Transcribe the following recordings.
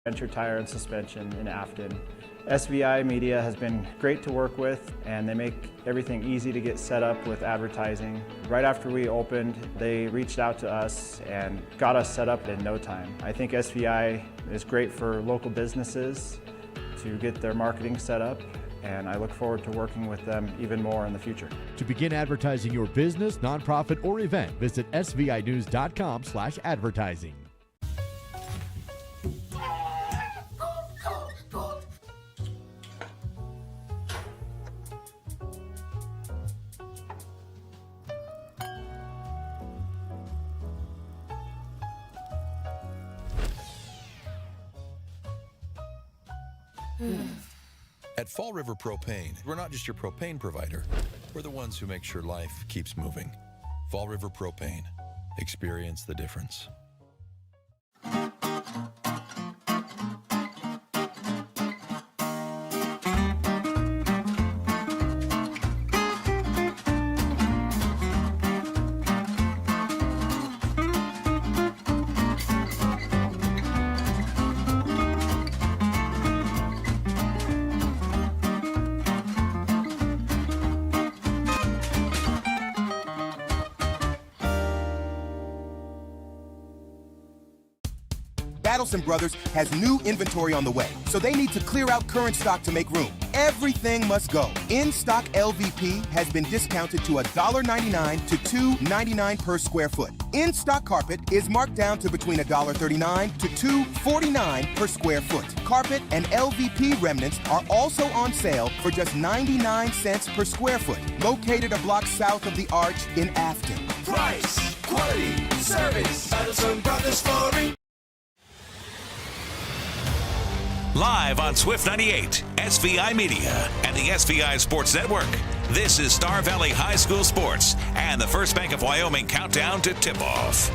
Venture Tire and Suspension in Afton. SVI Media has been great to work with, and they make everything easy to get set up with advertising. Right after we opened, they reached out to us and got us set up in no time. I think SVI is great for local businesses to get their marketing set up, and I look forward to working with them even more in the future. To begin advertising your business, nonprofit, or event, visit svinews.com/advertising. At Fall River Propane, we're not just your propane provider. We're the ones who make sure life keeps moving. Fall River Propane. Experience the difference. Battleson Brothers has new inventory on the way, so they need to clear out current stock to make room. Everything must go. In-stock LVP has been discounted to $1.99 to $2.99 per square foot. In-stock carpet is marked down to between $1.39 to $2.49 per square foot. Carpet and LVP remnants are also on sale for just 99 cents per square foot, located a block south of the Arch in Afton. Price, quality, service, Battleson Brothers Flooring. Live on Swift 98, SVI Media, and the SVI Sports Network. This is Star Valley High School Sports and the First Bank of Wyoming countdown to tip-off.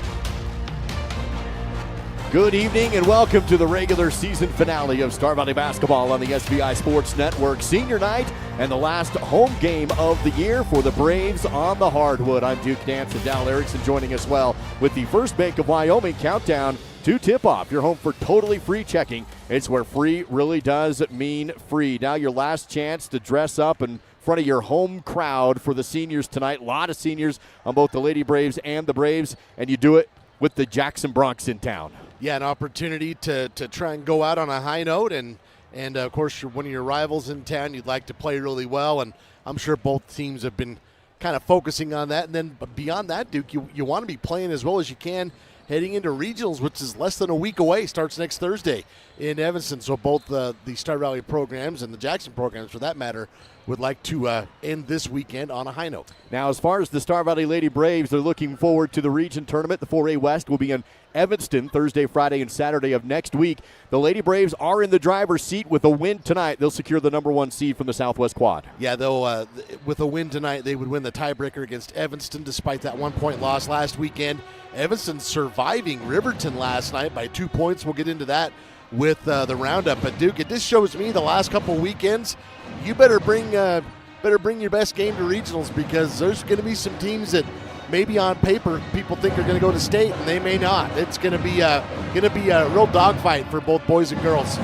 Good evening and welcome to the regular season finale of Star Valley basketball on the SVI Sports Network. Senior night and the last home game of the year for the Braves on the hardwood. I'm Duke Nance and Dal Erickson joining us well with the First Bank of Wyoming countdown to tip-off. Your home for totally free checking. It's where free really does mean free. Now your last chance to dress up in front of your home crowd for the seniors tonight. A lot of seniors on both the Lady Braves and the Braves, and you do it with the Jackson Bronx in town. Yeah, an opportunity to try and go out on a high note, and of course, you're one of your rivals in town. You'd like to play really well, and I'm sure both teams have been kind of focusing on that. And then beyond that, Duke, you want to be playing as well as you can heading into regionals, which is less than a week away, starts next Thursday in Evanston. So both the Star Valley programs and the Jackson programs, for that matter, would like to end this weekend on a high note. Now, as far as the Star Valley Lady Braves, they're looking forward to the region tournament. The 4A West will be in Evanston Thursday, Friday, and Saturday of next week. The Lady Braves are in the driver's seat. With a win tonight, they'll secure the #1 seed from the Southwest Quad. Yeah, they'll with a win tonight, they would win the tiebreaker against Evanston despite that 1-point loss last weekend. Evanston surviving Riverton last night by 2 points. We'll get into that with the roundup. But Duke, it just shows me the last couple weekends, you better bring your best game to regionals, because there's going to be some teams that maybe on paper people think are going to go to state, and they may not. It's going to be a real dogfight for both boys and girls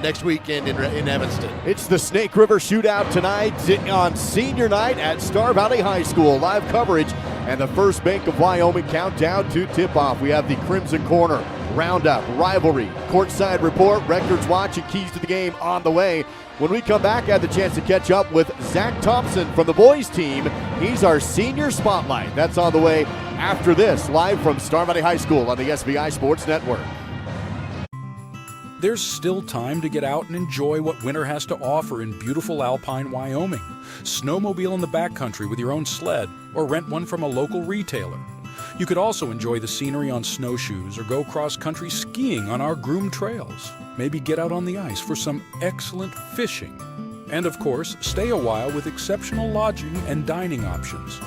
next weekend in Evanston. It's the Snake River Shootout tonight on senior night at Star Valley High School. Live coverage and the First Bank of Wyoming countdown to tip-off. We have the Crimson Corner roundup, rivalry, courtside report, records watch, and keys to the game on the way. When we come back, I had the chance to catch up with Zach Thompson from the boys team. He's our senior spotlight. That's on the way after this, live from Star Valley High School on the SVI Sports Network. There's still time to get out and enjoy what winter has to offer in beautiful alpine Wyoming. Snowmobile in the backcountry with your own sled, or rent one from a local retailer. You could also enjoy the scenery on snowshoes or go cross-country skiing on our groomed trails. Maybe get out on the ice for some excellent fishing. And of course, stay a while with exceptional lodging and dining options.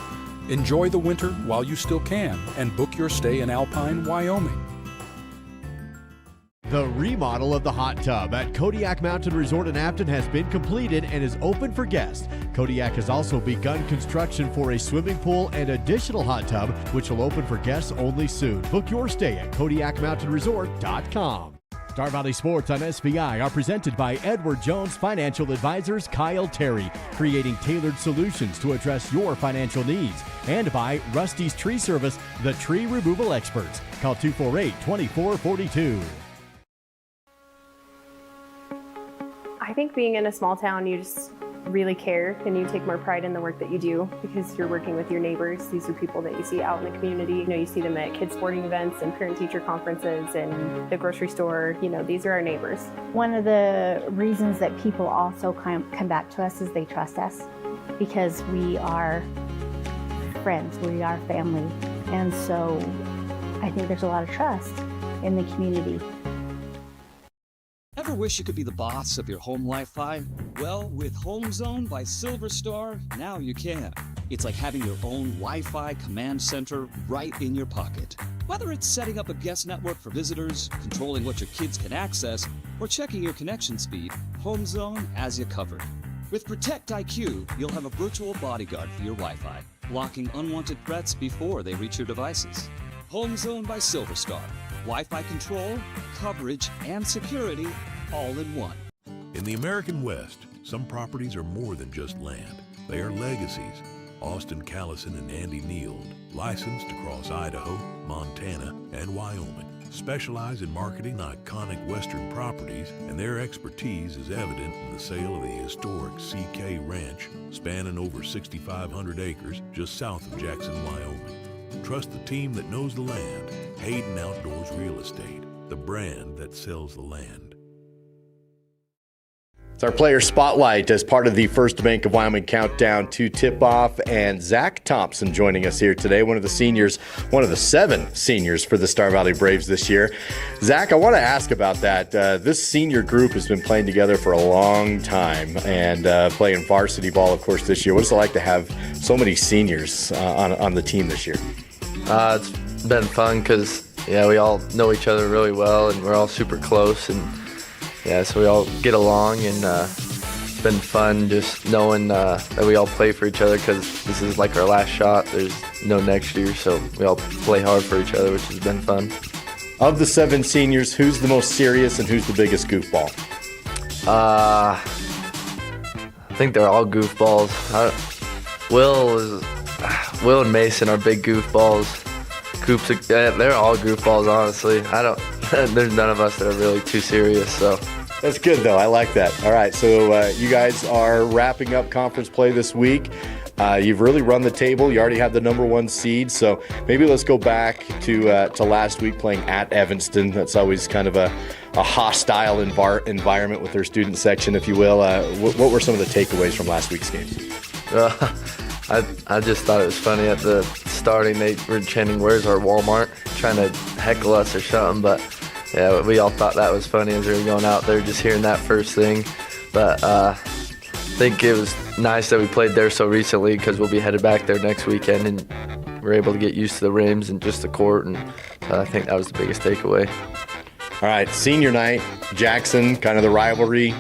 Enjoy the winter while you still can and book your stay in alpine Wyoming. The remodel of the hot tub at Kodiak Mountain Resort in Afton has been completed and is open for guests. Kodiak has also begun construction for a swimming pool and additional hot tub, which will open for guests only soon. Book your stay at KodiakMountainResort.com. Star Valley Sports on SVI are presented by Edward Jones Financial Advisors Kyle Terry, creating tailored solutions to address your financial needs, and by Rusty's Tree Service, the tree removal experts. Call 248-2442. I think being in a small town, you just really care and you take more pride in the work that you do because you're working with your neighbors. These are people that you see out in the community. You see them at kids sporting events and parent-teacher conferences and the grocery store. These are our neighbors. One of the reasons that people also come back to us is they trust us because we are friends, we are family. And so I think there's a lot of trust in the community. Ever wish you could be the boss of your home Wi-Fi? Well, with Home Zone by Silver Star, now you can. It's like having your own Wi-Fi command center right in your pocket. Whether it's setting up a guest network for visitors, controlling what your kids can access, or checking your connection speed, Home Zone has you covered. With Protect IQ, you'll have a virtual bodyguard for your Wi-Fi, blocking unwanted threats before they reach your devices. Home Zone by Silver Star. Wi-Fi control, coverage, and security all in one. In the American West, some properties are more than just land. They are legacies. Austin Callison and Andy Neild, licensed across Idaho, Montana, and Wyoming, specialize in marketing iconic Western properties, and their expertise is evident in the sale of the historic CK Ranch, spanning over 6,500 acres just south of Jackson, Wyoming. Trust the team that knows the land. Hayden Outdoors Real Estate, the brand that sells the land. It's our player spotlight as part of the First Bank of Wyoming countdown to tip-off, and Zach Thompson joining us here today, one of the 7 seniors for the Star Valley Braves this year. Zach, I want to ask about that. This senior group has been playing together for a long time and playing varsity ball, of course, this year. What is it like to have so many seniors on the team this year? It's been fun because, we all know each other really well and we're all super close, and so we all get along, and it's been fun just knowing that we all play for each other because this is like our last shot. There's no next year, so we all play hard for each other, which has been fun. Of the 7 seniors, who's the most serious and who's the biggest goofball? I think they're all goofballs. Will and Mason are big goofballs. They're all goofballs, honestly. There's none of us that are really too serious, so. That's good, though. I like that. All right, so you guys are wrapping up conference play this week. You've really run the table. You already have the number 1 seed, so maybe let's go back to last week playing at Evanston. That's always kind of a hostile environment with their student section, if you will. What were some of the takeaways from last week's game? I just thought it was funny at the starting. They were chanting, "Where's our Walmart?" trying to heckle us or something, but we all thought that was funny as we were going out there, just hearing that first thing. But I think it was nice that we played there so recently because we'll be headed back there next weekend, and we're able to get used to the rims and just the court, and I think that was the biggest takeaway. All right, senior night, Jackson, kind of the rivalry.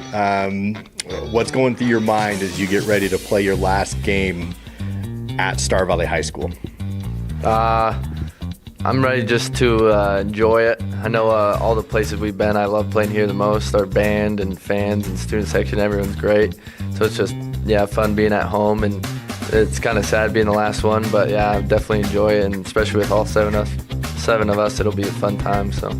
What's going through your mind as you get ready to play your last game at Star Valley High School? I'm ready just to enjoy it. I know all the places we've been, I love playing here the most. Our band and fans and student section, everyone's great. So it's just, fun being at home, and it's kind of sad being the last one, but I definitely enjoy it, and especially with all seven of us, it'll be a fun time. So.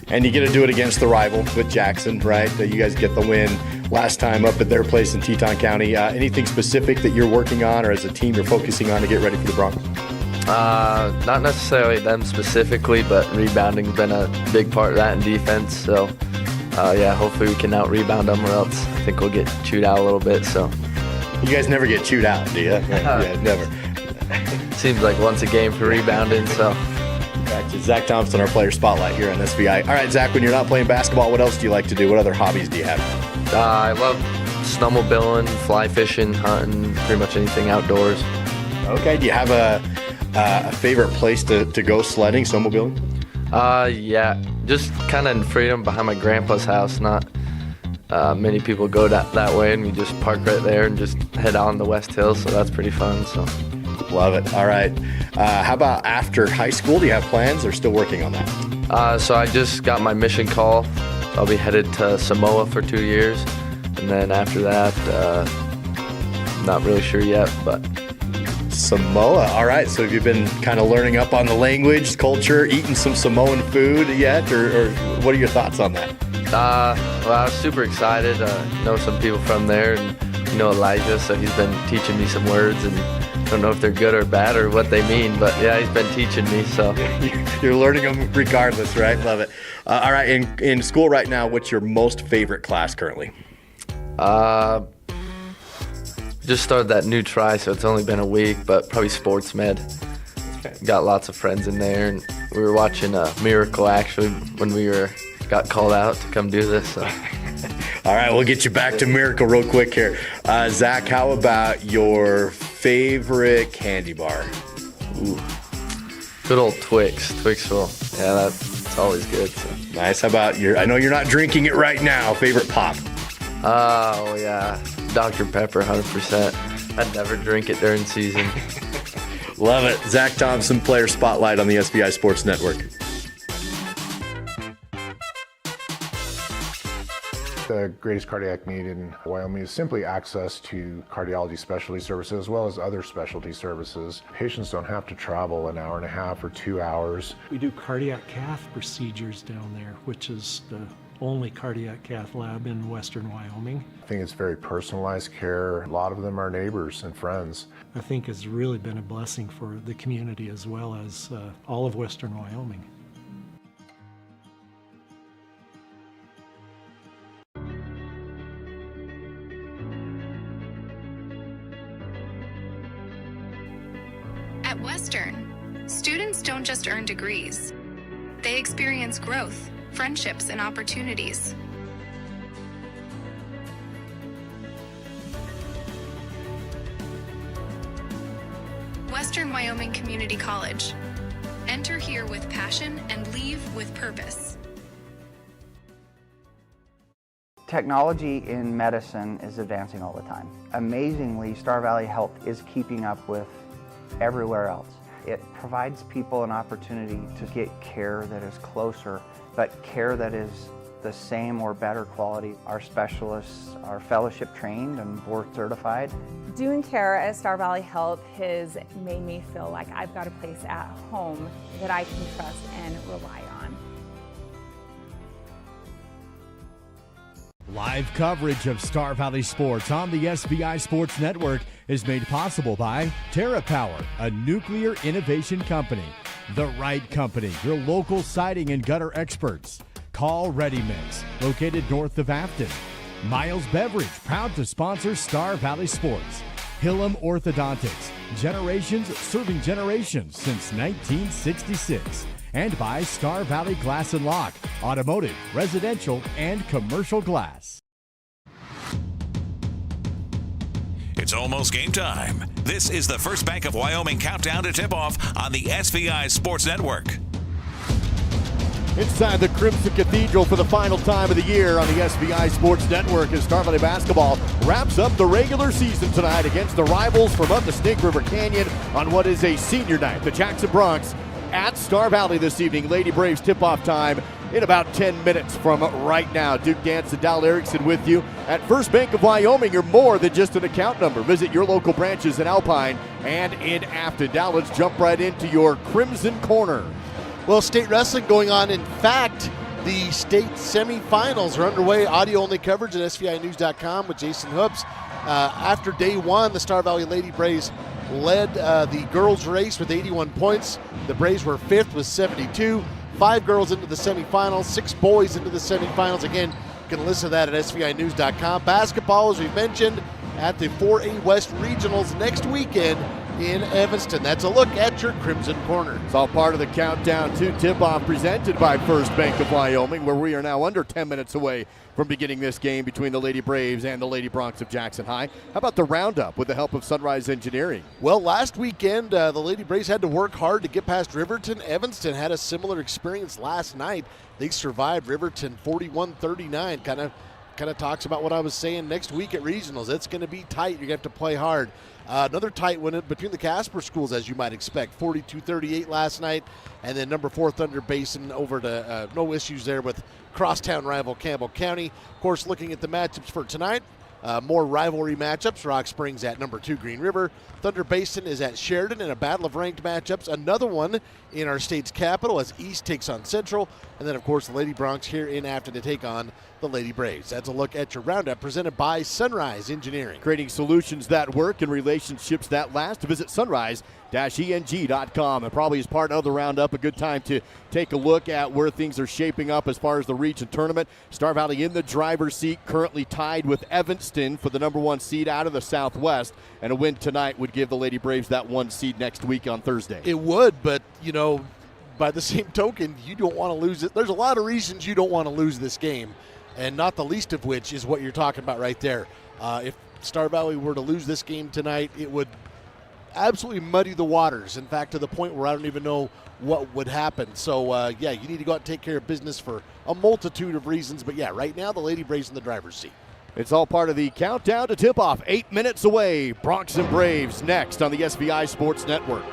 And you get to do it against the rival with Jackson, right? You guys get the win last time up at their place in Teton County. Anything specific that you're working on or as a team you're focusing on to get ready for the Broncos? Not necessarily them specifically, but rebounding's been a big part of that in defense. So, hopefully we can out-rebound them, or else I think we'll get chewed out a little bit. So, you guys never get chewed out, do you? Yeah, never. Seems like once a game for rebounding. So. Back to Zach Thompson, our player spotlight here on SVI. All right, Zach, when you're not playing basketball, what else do you like to do? What other hobbies do you have? I love snowmobiling, fly fishing, hunting, pretty much anything outdoors. Okay, do you have a favorite place to go sledding, snowmobiling? Just kind of in freedom behind my grandpa's house. Not many people go that way, and we just park right there and just head on the West Hill, so that's pretty fun. So. Love it. All right. How about after high school? Do you have plans or still working on that? So I just got my mission call I'll be headed to Samoa for 2 years, and then after that, not really sure yet, but. Samoa. All right. So have you been kind of learning up on the language, culture, eating some Samoan food yet, or what are your thoughts on that? Well, I was super excited. Know some people from there, and Elijah, so he's been teaching me some words, and I don't know if they're good or bad or what they mean, but yeah, he's been teaching me. So you're learning them regardless, right? Love it. All right. In school right now, what's your most favorite class currently? Just started that new try, so it's only been a week, but probably sports med. Got lots of friends in there, and we were watching Miracle actually when we got called out to come do this. So. All right, we'll get you back to Miracle real quick here. Zach, how about your favorite candy bar? Ooh, good old Twix. Twixville. Yeah, that's always good. So. Nice. How about I know you're not drinking it right now, favorite pop? Oh, yeah. Dr. Pepper, 100%. I'd never drink it during season. Love it. Zach Thompson, Player Spotlight on the SVI Sports Network. The greatest cardiac need in Wyoming is simply access to cardiology specialty services as well as other specialty services. Patients don't have to travel an hour and a half or 2 hours. We do cardiac cath procedures down there, which is the only cardiac cath lab in western Wyoming. I think it's very personalized care. A lot of them are neighbors and friends. I think it's really been a blessing for the community as well as all of western Wyoming. At Western, students don't just earn degrees. They experience growth, friendships, and opportunities. Western Wyoming Community College. Enter here with passion and leave with purpose. Technology in medicine is advancing all the time. Amazingly, Star Valley Health is keeping up with everywhere else. It provides people an opportunity to get care that is closer, but care that is the same or better quality. Our specialists are fellowship trained and board certified. Doing care at Star Valley Health has made me feel like I've got a place at home that I can trust and rely on. Live coverage of Star Valley Sports on the SVI Sports Network is made possible by TerraPower, a nuclear innovation company. The Right Company, your local siding and gutter experts. Call Ready Mix, located north of Afton. Miles Beverage, proud to sponsor Star Valley Sports. Hillam Orthodontics, generations serving generations since 1966. And by Star Valley Glass and Lock, automotive, residential, and commercial glass. It's almost game time. This is the First Bank of Wyoming countdown to tip-off on the SVI Sports Network. Inside the Crimson Cathedral for the final time of the year on the SVI Sports Network as Star Valley basketball wraps up the regular season tonight against the rivals from up the Snake River Canyon on what is a senior night. The Jackson Bronx at Star Valley this evening. Lady Braves tip-off time in about 10 minutes from right now. Duke Dance and Dal Erickson with you. At First Bank of Wyoming, you're more than just an account number. Visit your local branches in Alpine and in Afton. Dal, let's jump right into your Crimson Corner. Well, state wrestling going on. In fact, the state semifinals are underway. Audio-only coverage at SVInews.com with Jason Hoops. After day one, the Star Valley Lady Braves led the girls' race with 81 points. The Braves were fifth with 72. 5 girls into the semifinals, 6 boys into the semifinals. Again, you can listen to that at SVInews.com. Basketball, as we've mentioned, at the 4A West Regionals next weekend in Evanston. That's a look at your Crimson Corner. It's all part of the countdown to tip-off presented by First Bank of Wyoming, where we are now under 10 minutes away from beginning this game between the Lady Braves and the Lady Bronx of Jackson High. How about the roundup with the help of Sunrise Engineering? Well, last weekend, the Lady Braves had to work hard to get past Riverton. Evanston had a similar experience last night. They survived Riverton 41-39, kind of kind of talks about what I was saying next week at regionals. It's going to be tight. You're going to have to play hard. Another tight one between the Casper schools, as you might expect. 42-38 last night, and then number 4 Thunder Basin over to no issues there with crosstown rival Campbell County. Of course, looking at the matchups for tonight, more rivalry matchups. Rock Springs at number 2 Green River. Thunder Basin is at Sheridan in a battle of ranked matchups. Another one in our state's capital as East takes on Central. And then, of course, the Lady Bronx here in Afton to take on the Lady Braves. That's a look at your roundup presented by Sunrise Engineering. Creating solutions that work and relationships that last. Visit sunrise-eng.com. And probably as part of the roundup, a good time to take a look at where things are shaping up as far as the region tournament. Star Valley in the driver's seat, currently tied with Evanston for the number 1 seed out of the Southwest. And a win tonight would give the Lady Braves that 1 seed next week on Thursday. It would, but, you know, by the same token, you don't want to lose it. There's a lot of reasons you don't want to lose this game, and not the least of which is what you're talking about right there. If Star Valley were to lose this game tonight, it would absolutely muddy the waters. In fact, to the point where I don't even know what would happen. So, yeah, you need to go out and take care of business for a multitude of reasons. But, yeah, right now the Lady Braves in the driver's seat. It's all part of the countdown to tip-off. 8 minutes away. Bronx and Braves next on the SVI Sports Network.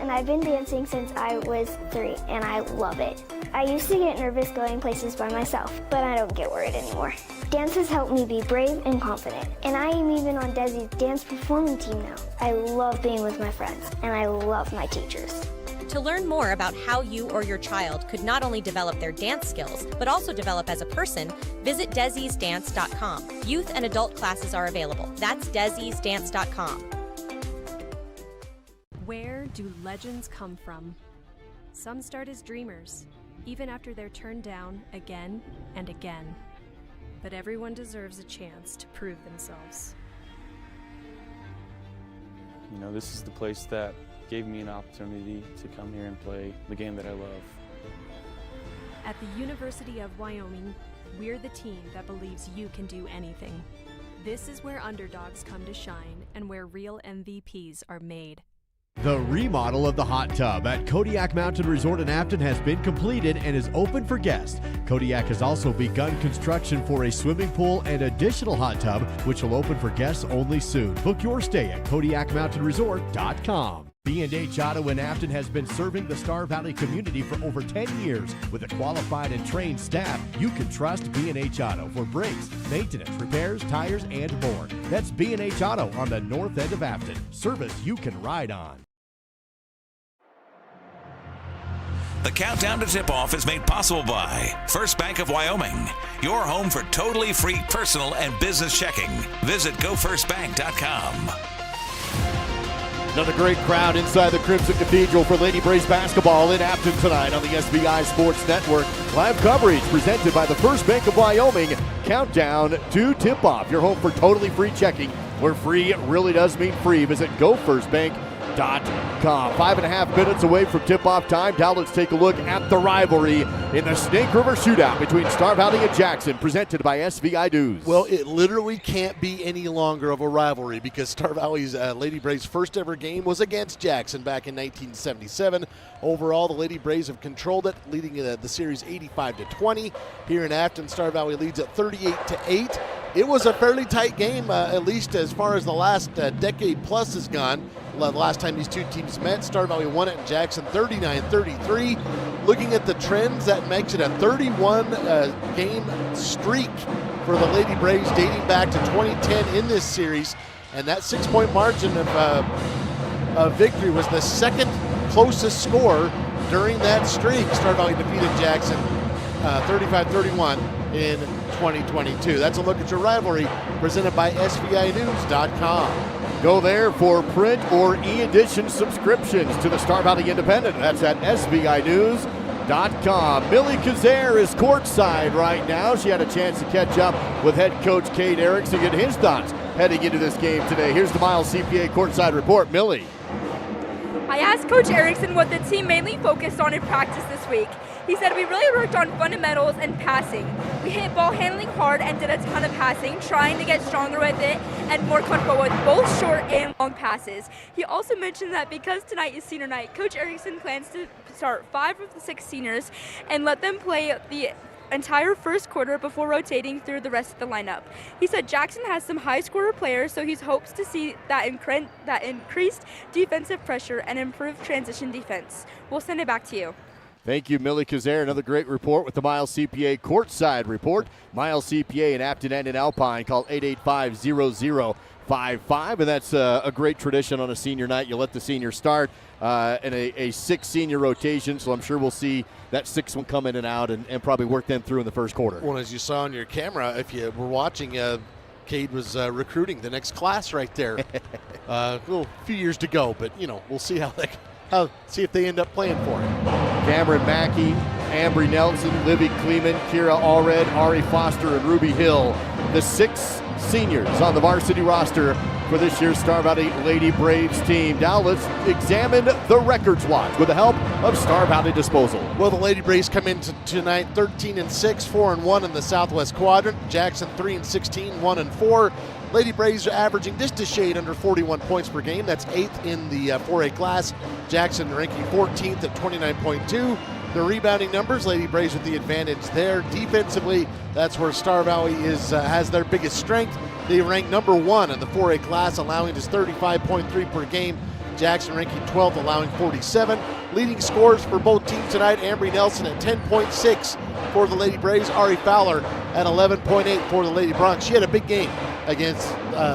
I've been dancing since I was 3, and I love it. I used to get nervous going places by myself, but I don't get worried anymore. Dance has helped me be brave and confident, and I am even on Desi's dance performing team now. I love being with my friends, and I love my teachers. To learn more about how you or your child could not only develop their dance skills, but also develop as a person, visit desisdance.com. Youth and adult classes are available. That's desisdance.com. Where do legends come from? Some start as dreamers, even after they're turned down again and again. But everyone deserves a chance to prove themselves. You know, this is the place that gave me an opportunity to come here and play the game that I love. At the University of Wyoming, we're the team that believes you can do anything. This is where underdogs come to shine and where real MVPs are made. The remodel of the hot tub at Kodiak Mountain Resort in Afton has been completed and is open for guests. Kodiak has also begun construction for a swimming pool and additional hot tub, which will open for guests only soon. Book your stay at KodiakMountainResort.com. B&H Auto in Afton has been serving the Star Valley community for over 10 years. With a qualified and trained staff, you can trust B&H Auto for brakes, maintenance, repairs, tires, and more. That's B&H Auto on the north end of Afton. Service you can ride on. The countdown to tip-off is made possible by First Bank of Wyoming, your home for totally free personal and business checking. Visit gofirstbank.com. Another great crowd inside the Crimson Cathedral for Lady Braves basketball in Afton tonight on the SVI Sports Network. Live coverage presented by the First Bank of Wyoming. Countdown to tip-off, your home for totally free checking, where free really does mean free. Visit gofirstbank.com. 5.5 minutes away from tip-off time. Now let's take a look at the rivalry in the Snake River Shootout between Star Valley and Jackson, presented by SVI News. Well, it literally can't be any longer of a rivalry because Star Valley's Lady Braves' first ever game was against Jackson back in 1977. Overall, the Lady Braves have controlled it, leading the series 85-20. Here in Afton, Star Valley leads at 38-8. It was a fairly tight game, at least as far as the last decade plus has gone. The last time these two teams met, Star Valley won it in Jackson 39-33. Looking at the trends, that makes it a 31-game streak for the Lady Braves dating back to 2010 in this series. And that 6-point margin of victory was the second closest score during that streak. Star Valley defeated Jackson 35-31 in 2022. That's a look at your rivalry presented by SVInews.com. Go there for print or e-edition subscriptions to the Star Valley Independent. That's at SVInews.com. Millie Kazare is courtside right now. She had a chance to catch up with head coach Cade Erickson and his thoughts heading into this game today. Here's the Miles CPA courtside report. Millie. I asked Coach Erickson what the team mainly focused on in practice this week. He said we really worked on fundamentals and passing. We hit ball handling hard and did a ton of passing, trying to get stronger with it and more comfortable with both short and long passes. He also mentioned that because tonight is senior night, Coach Erickson plans to start 5 of the 6 seniors and let them play the entire first quarter before rotating through the rest of the lineup. He said Jackson has some high scorer players, so he hopes to see that increased defensive pressure and improved transition defense. We'll send it back to you. Thank you, Millie Kazare. Another great report with the Miles CPA courtside report. Miles CPA in Afton and in Alpine. Call 885-0055. And that's a great tradition on a senior night. You let the seniors start in a 6 senior rotation, so I'm sure we'll see that 6th one come in and out and probably work them through in the first quarter. Well, as you saw on your camera, if you were watching, Cade was recruiting the next class right there. A few years to go, but, we'll see see if they end up playing for it. Cameron Mackey, Ambry Nelson, Livy Kleeman, Kira Allred, Ari Foster, and Ruby Hill, the 6 seniors on the varsity roster for this year's Star Valley Lady Braves team. Now let's examine the records watch with the help of Star Valley Disposal. Well, the Lady Braves come into tonight 13-6, 4-1 in the Southwest Quadrant. Jackson 3-16, 1-4. Lady Braves are averaging just a shade under 41 points per game. That's 8th in the 4A class. Jackson ranking 14th at 29.2. The rebounding numbers, Lady Braves with the advantage there. Defensively, that's where Star Valley has their biggest strength. They rank number 1 in the 4A class, allowing just 35.3 per game. Jackson ranking 12th, allowing 47. Leading scorers for both teams tonight, Ambry Nelson at 10.6 for the Lady Braves. Ari Fowler at 11.8 for the Lady Bronx. She had a big game against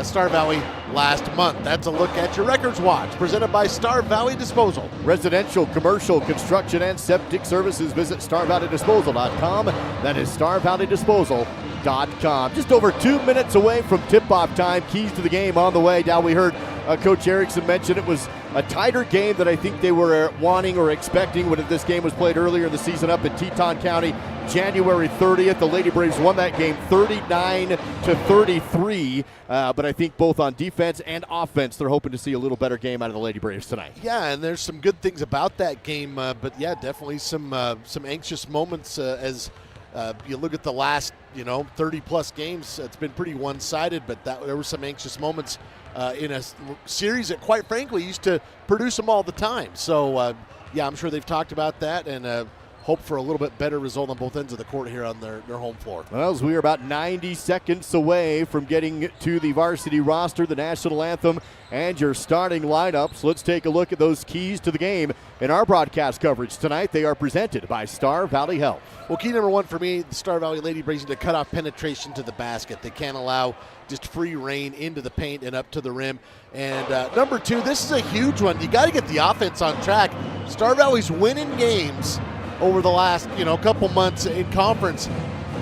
Star Valley last month. That's a look at your records watch, presented by Star Valley Disposal. Residential, commercial, construction, and septic services. Visit StarValleyDisposal.com. That is StarValleyDisposal.com. Just over 2 minutes away from tip-off time. Keys to the game on the way. Now we heard Coach Erickson mention it was a tighter game than I think they were wanting or expecting when this game was played earlier in the season up in Teton County. January 30th, the Lady Braves won that game 39-33. But I think both on defense and offense, they're hoping to see a little better game out of the Lady Braves tonight. Yeah, and there's some good things about that game. But yeah, definitely some anxious moments as you look at the last 30-plus games. It's been pretty one-sided, but there were some anxious moments in a series that, quite frankly, used to produce them all the time. So, yeah, I'm sure they've talked about that and hope for a little bit better result on both ends of the court here on their home floor. Well, as we are about 90 seconds away from getting to the varsity roster, the national anthem, and your starting lineups, let's take a look at those keys to the game in our broadcast coverage tonight. They are presented by Star Valley Health. Well, key number 1 for me, the Star Valley Lady Braves need to cut off penetration to the basket. They can't allow just free reign into the paint and up to the rim. And number 2, this is a huge one. You got to get the offense on track. Star Valley's winning games over the last couple months in conference,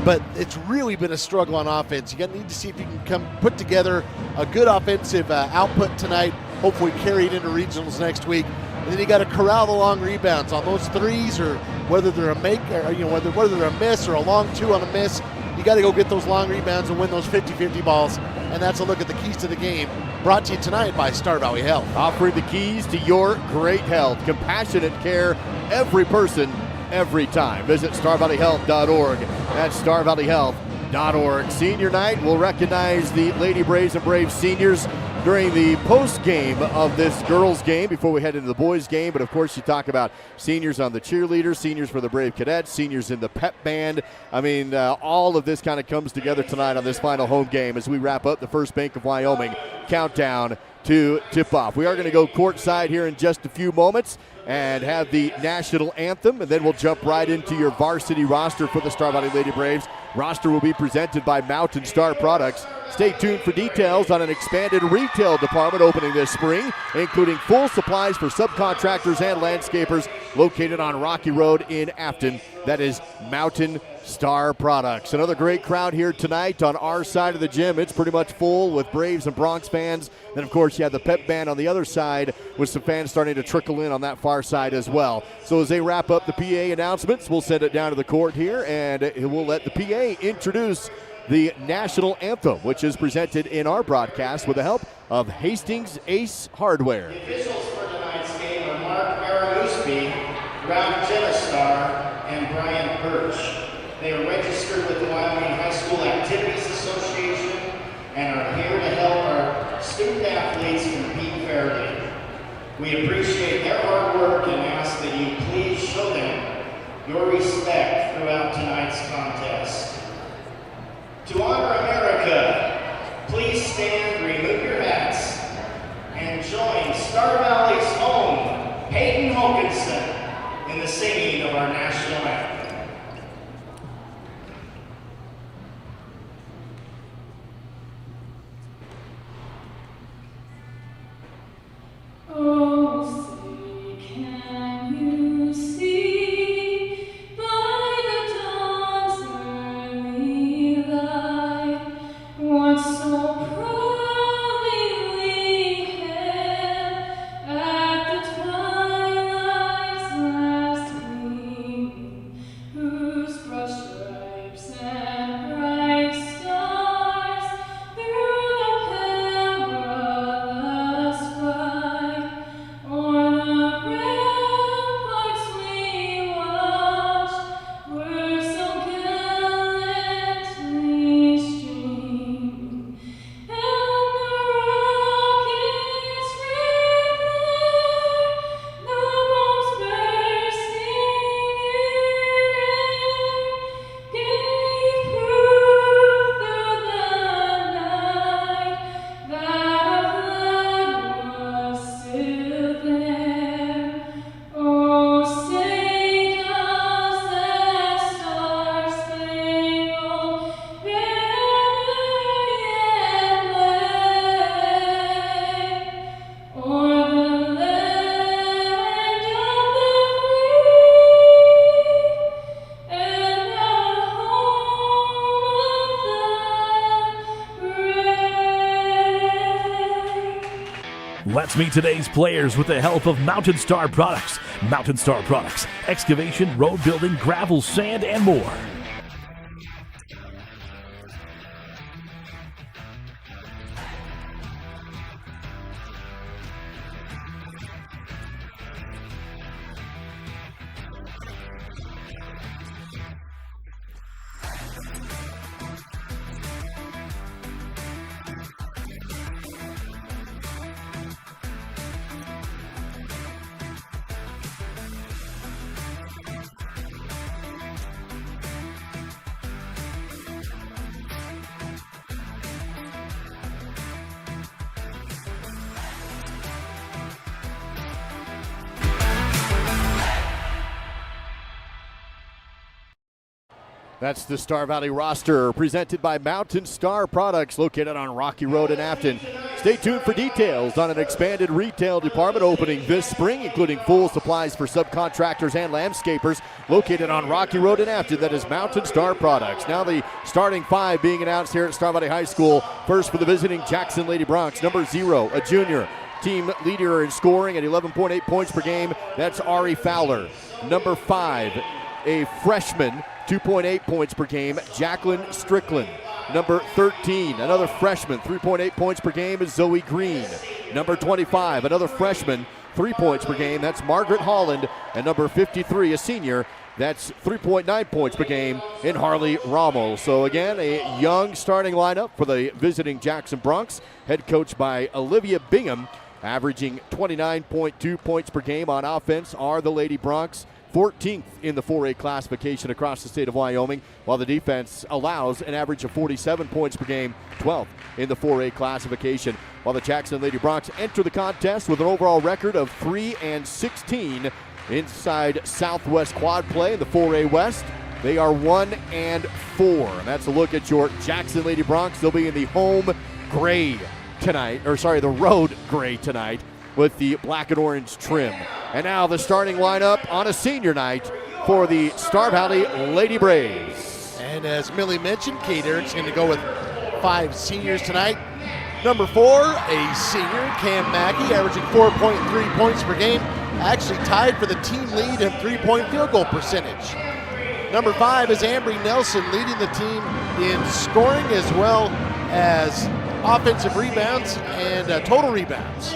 but it's really been a struggle on offense. You're going to need to see if you can put together a good offensive output tonight, hopefully carry it into regionals next week. And then you got to corral the long rebounds on those threes, or whether they're a make, or whether they're a miss or a long 2 on a miss. You got to go get those long rebounds and win those 50-50 balls. And that's a look at the keys to the game, brought to you tonight by Star Valley Health. Offering the keys to your great health, compassionate care, every person, every time. Visit StarValleyHealth.org. That's StarValleyHealth.org. Senior night, we'll recognize the Lady Braves and Braves seniors during the post game of this girls game before we head into the boys game. But of course, you talk about seniors on the cheerleaders, seniors for the Brave Cadets, seniors in the pep band. I mean, all of this kind of comes together tonight on this final home game as we wrap up the First Bank of Wyoming countdown to tip-off. We are going to go courtside here in just a few moments and have the national anthem, and then we'll jump right into your varsity roster for the Star Valley Lady Braves. Roster will be presented by Mountain Star Products. Stay tuned for details on an expanded retail department opening this spring, including full supplies for subcontractors and landscapers located on Rocky Road in Afton. That is Mountain Star Products. Another great crowd here tonight on our side of the gym. It's pretty much full with Braves and Bronx fans. Then, of course, you have the pep band on the other side with some fans starting to trickle in on that far side as well. So as they wrap up the PA announcements, we'll send it down to the court here, and we'll let the PA introduce the national anthem, which is presented in our broadcast with the help of Hastings Ace Hardware. The officials for tonight's game are Mark Aramuspi, Ralph Genestar, and Brian Birch. They are registered with the Wyoming High School Activities Association and are here to help our student athletes compete fairly. We appreciate their hard work and ask that you please show them your respect throughout tonight's contest. To honor America, please stand, remove your hats, and join Star Valley's own Peyton Hokinson in the singing of our national anthem. Oh, say, can you see by the dawn's early light what so proudly we hailed at the twilight's last gleaming, whose brush stripes and bright stars through the perilous fight o'er the ramparts we watched were so gallantly streaming, and the rockets red glare, the bombs bursting in air, gave proof through the night that a flag was still there. Oh, say does that star-spangled banner yet wave o'er the land of the free and the home of the brave? Let's meet today's players with the help of Mountain Star Products. Mountain Star Products, excavation, road building, gravel, sand, and more. That's the Star Valley roster presented by Mountain Star Products, located on Rocky Road in Afton. Stay tuned for details on an expanded retail department opening this spring, including full supplies for subcontractors and landscapers, located on Rocky Road in Afton. That is Mountain Star Products. Now the starting five being announced here at Star Valley High School. First for the visiting Jackson Lady Bronx, number 0, a junior. Team leader in scoring at 11.8 points per game. That's Ari Fowler. Number 5, a freshman, 2.8 points per game, Jacqueline Strickland. Number 13, another freshman, 3.8 points per game is Zoe Green. Number 25, another freshman, 3 points per game, that's Margaret Holland. And number 53, a senior, that's 3.9 points per game in Harley Rommel. So again, a young starting lineup for the visiting Jackson Bronx, head coached by Olivia Bingham. Averaging 29.2 points per game on offense are the Lady Bronx. 14th in the 4A classification across the state of Wyoming, while the defense allows an average of 47 points per game, 12th in the 4A classification. While the Jackson Lady Bronx enter the contest with an overall record of 3-16 inside Southwest Quad play in the 4A West. They are 1-4. And that's a look at your Jackson Lady Bronx. They'll be in the home gray tonight, the road gray tonight, with the black and orange trim. And now the starting lineup on a senior night for the Star Valley Lady Braves. And as Millie mentioned, Kate Erick's going to go with 5 seniors tonight. Number 4, a senior, Cam Mackey, averaging 4.3 points per game. Actually tied for the team lead in three-point field goal percentage. Number 5 is Ambry Nelson, leading the team in scoring as well as offensive rebounds and total rebounds.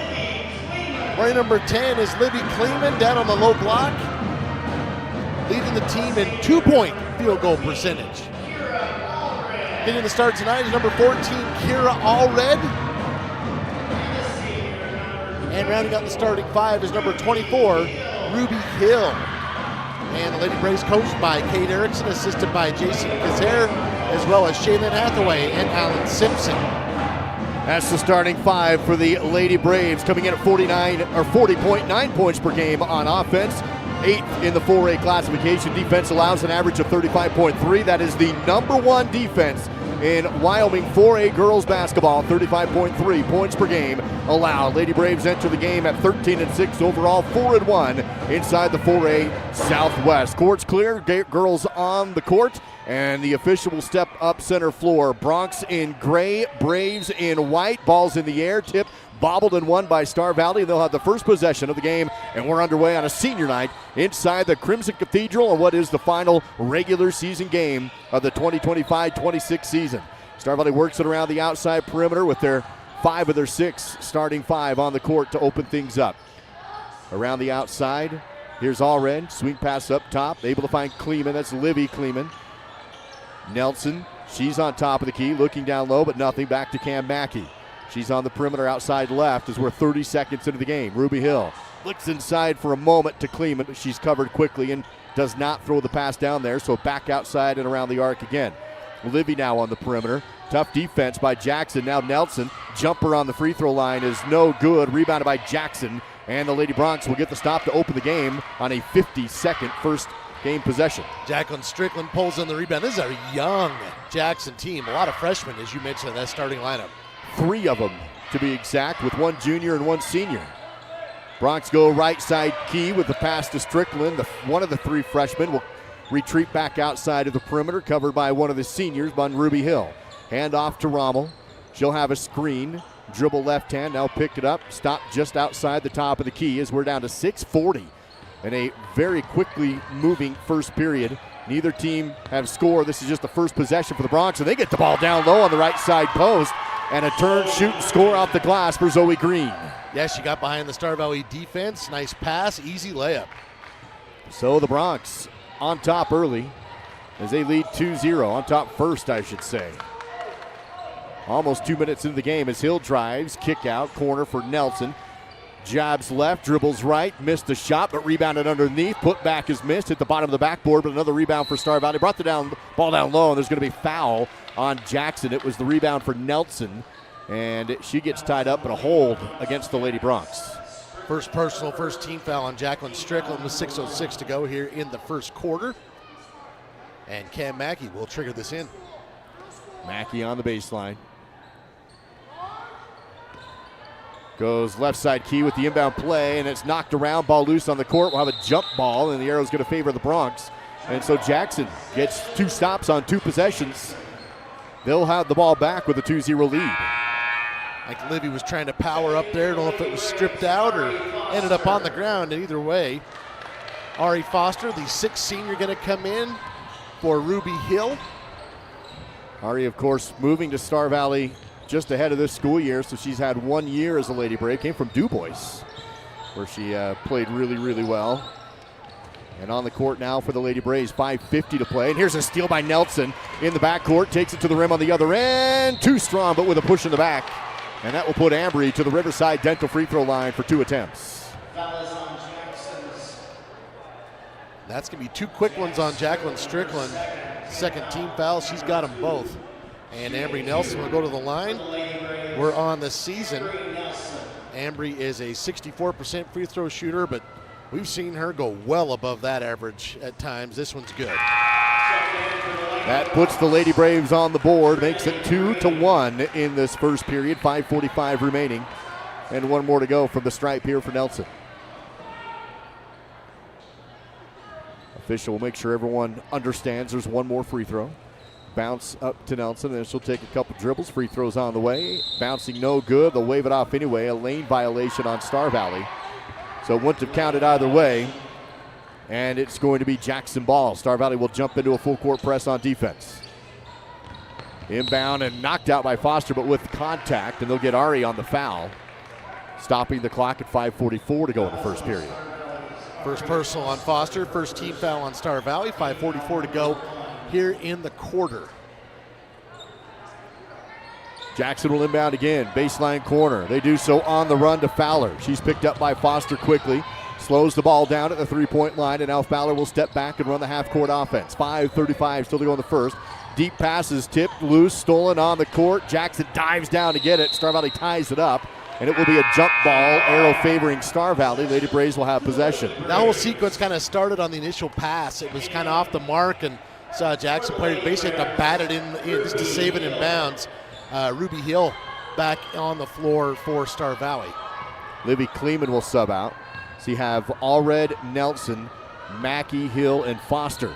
Wearing number 10 is Livy Kleeman down on the low block, leading the team in 2-point field goal percentage. Getting the start tonight is number 14, Kira Allred. And rounding out the starting 5 is number 24, Ruby Hill. And the Lady Braves coached by Kate Erickson, assisted by Jason Kazer, as well as Shaylin Hathaway and Alan Simpson. That's the starting 5 for the Lady Braves, coming in at 40.9 points per game on offense. 8th in the 4A classification. Defense allows an average of 35.3. That is the number 1 defense in Wyoming 4A girls basketball. 35.3 points per game allowed. Lady Braves enter the game at 13-6 overall, 4-1 inside the 4A Southwest. Court's clear, girls on the court, and the official will step up center floor. Bronx in gray, Braves in white. Ball's in the air, tip bobbled and won by Star Valley. They'll have the first possession of the game, and we're underway on a senior night inside the Crimson Cathedral on what is the final regular season game of the 2025-26 season. Star Valley works it around the outside perimeter with their 5 of their 6 starting 5 on the court to open things up. Around the outside, here's Allred, swing pass up top, able to find Kleeman. That's Livy Kleeman. Nelson, she's on top of the key, looking down low, but nothing. Back to Cam Mackey. She's on the perimeter outside left as we're 30 seconds into the game. Ruby Hill looks inside for a moment to Kleeman, but she's covered quickly and does not throw the pass down there, so back outside and around the arc again. Livy now on the perimeter. Tough defense by Jackson. Now Nelson, jumper on the free throw line is no good. Rebounded by Jackson, and the Lady Bronx will get the stop to open the game on a 50-second first game possession. Jacqueline Strickland pulls in the rebound. This is a young Jackson team. A lot of freshmen, as you mentioned, in that starting lineup. 3 of them, to be exact, with 1 junior and 1 senior. Bronx go right side key with the pass to Strickland. One of the 3 freshmen will retreat back outside of the perimeter, covered by one of the seniors, on Ruby Hill. Hand off to Rommel. She'll have a screen. Dribble left hand, now pick it up. Stop just outside the top of the key as we're down to 6:40 in a very quickly moving first period. Neither team have scored. This is just the first possession for the Bronx, and they get the ball down low on the right side post. And a turn, shoot, and score off the glass for Zoe Green. Yeah, she got behind the Star Valley defense. Nice pass, easy layup. So the Bronx on top early as they lead 2-0. On top first, I should say. Almost 2 minutes into the game as Hill drives, kick out, corner for Nelson. Jabs left, dribbles right, missed the shot, but rebounded underneath. Put back is missed, hit the bottom of the backboard, but another rebound for Star Valley. Brought the ball down low, and there's going to be foul on Jackson. It was the rebound for Nelson, and she gets tied up, but a hold against the Lady Bronx. First personal, first team foul on Jacqueline Strickland with 6:06 to go here in the first quarter. And Cam Mackey will trigger this in. Mackey on the baseline. Goes left side key with the inbound play, and it's knocked around, ball loose on the court. We'll have a jump ball, and the arrow's going to favor the Bronx. And so Jackson gets 2 stops on 2 possessions. They'll have the ball back with a 2-0 lead. Like Livy was trying to power up there. Don't know if it was stripped out or ended up on the ground. And either way, Ari Foster, the 6th senior, going to come in for Ruby Hill. Ari, of course, moving to Star Valley just ahead of this school year, so she's had 1 year as a Lady Brave. Came from Du Bois, where she played really, really well. And on the court now for the Lady Braves, 5:50 to play. And here's a steal by Nelson in the backcourt, takes it to the rim on the other end. Too strong, but with a push in the back. And that will put Ambry to the Riverside Dental free throw line for 2 attempts. That's going to be 2 quick ones on Jacqueline Strickland. Second team foul, she's got them both. And Ambry Nelson will go to the line. We're on the season. Ambry is a 64% free throw shooter, but we've seen her go well above that average at times. This one's good. That puts the Lady Braves on the board, makes it 2-1 in this first period. 5:45 remaining, and 1 more to go from the stripe here for Nelson. Official will make sure everyone understands there's 1 more free throw. Bounce up to Nelson, then she'll take a couple dribbles. Free throws on the way. Bouncing no good. They'll wave it off anyway. A lane violation on Star Valley. So it wouldn't have counted either way. And it's going to be Jackson ball. Star Valley will jump into a full court press on defense. Inbound and knocked out by Foster, but with contact, and they'll get Ari on the foul. Stopping the clock at 5:44 to go in the first period. First personal on Foster, first team foul on Star Valley, 5:44 to go here in the quarter. Jackson will inbound again, baseline corner. They do so on the run to Fowler. She's picked up by Foster quickly. Slows the ball down at the three-point line, and now Fowler will step back and run the half-court offense. 5:35 still to go in the first. Deep passes tipped, loose, stolen on the court. Jackson dives down to get it. Star Valley ties it up, and it will be a jump ball, arrow favoring Star Valley. Lady Braves will have possession. That whole sequence kind of started on the initial pass. It was kind of off the mark, and saw Jackson players basically have to bat it in just to save it in bounds. Ruby Hill back on the floor for Star Valley. Livy Kleeman will sub out. So you have Allred, Nelson, Mackey, Hill, and Foster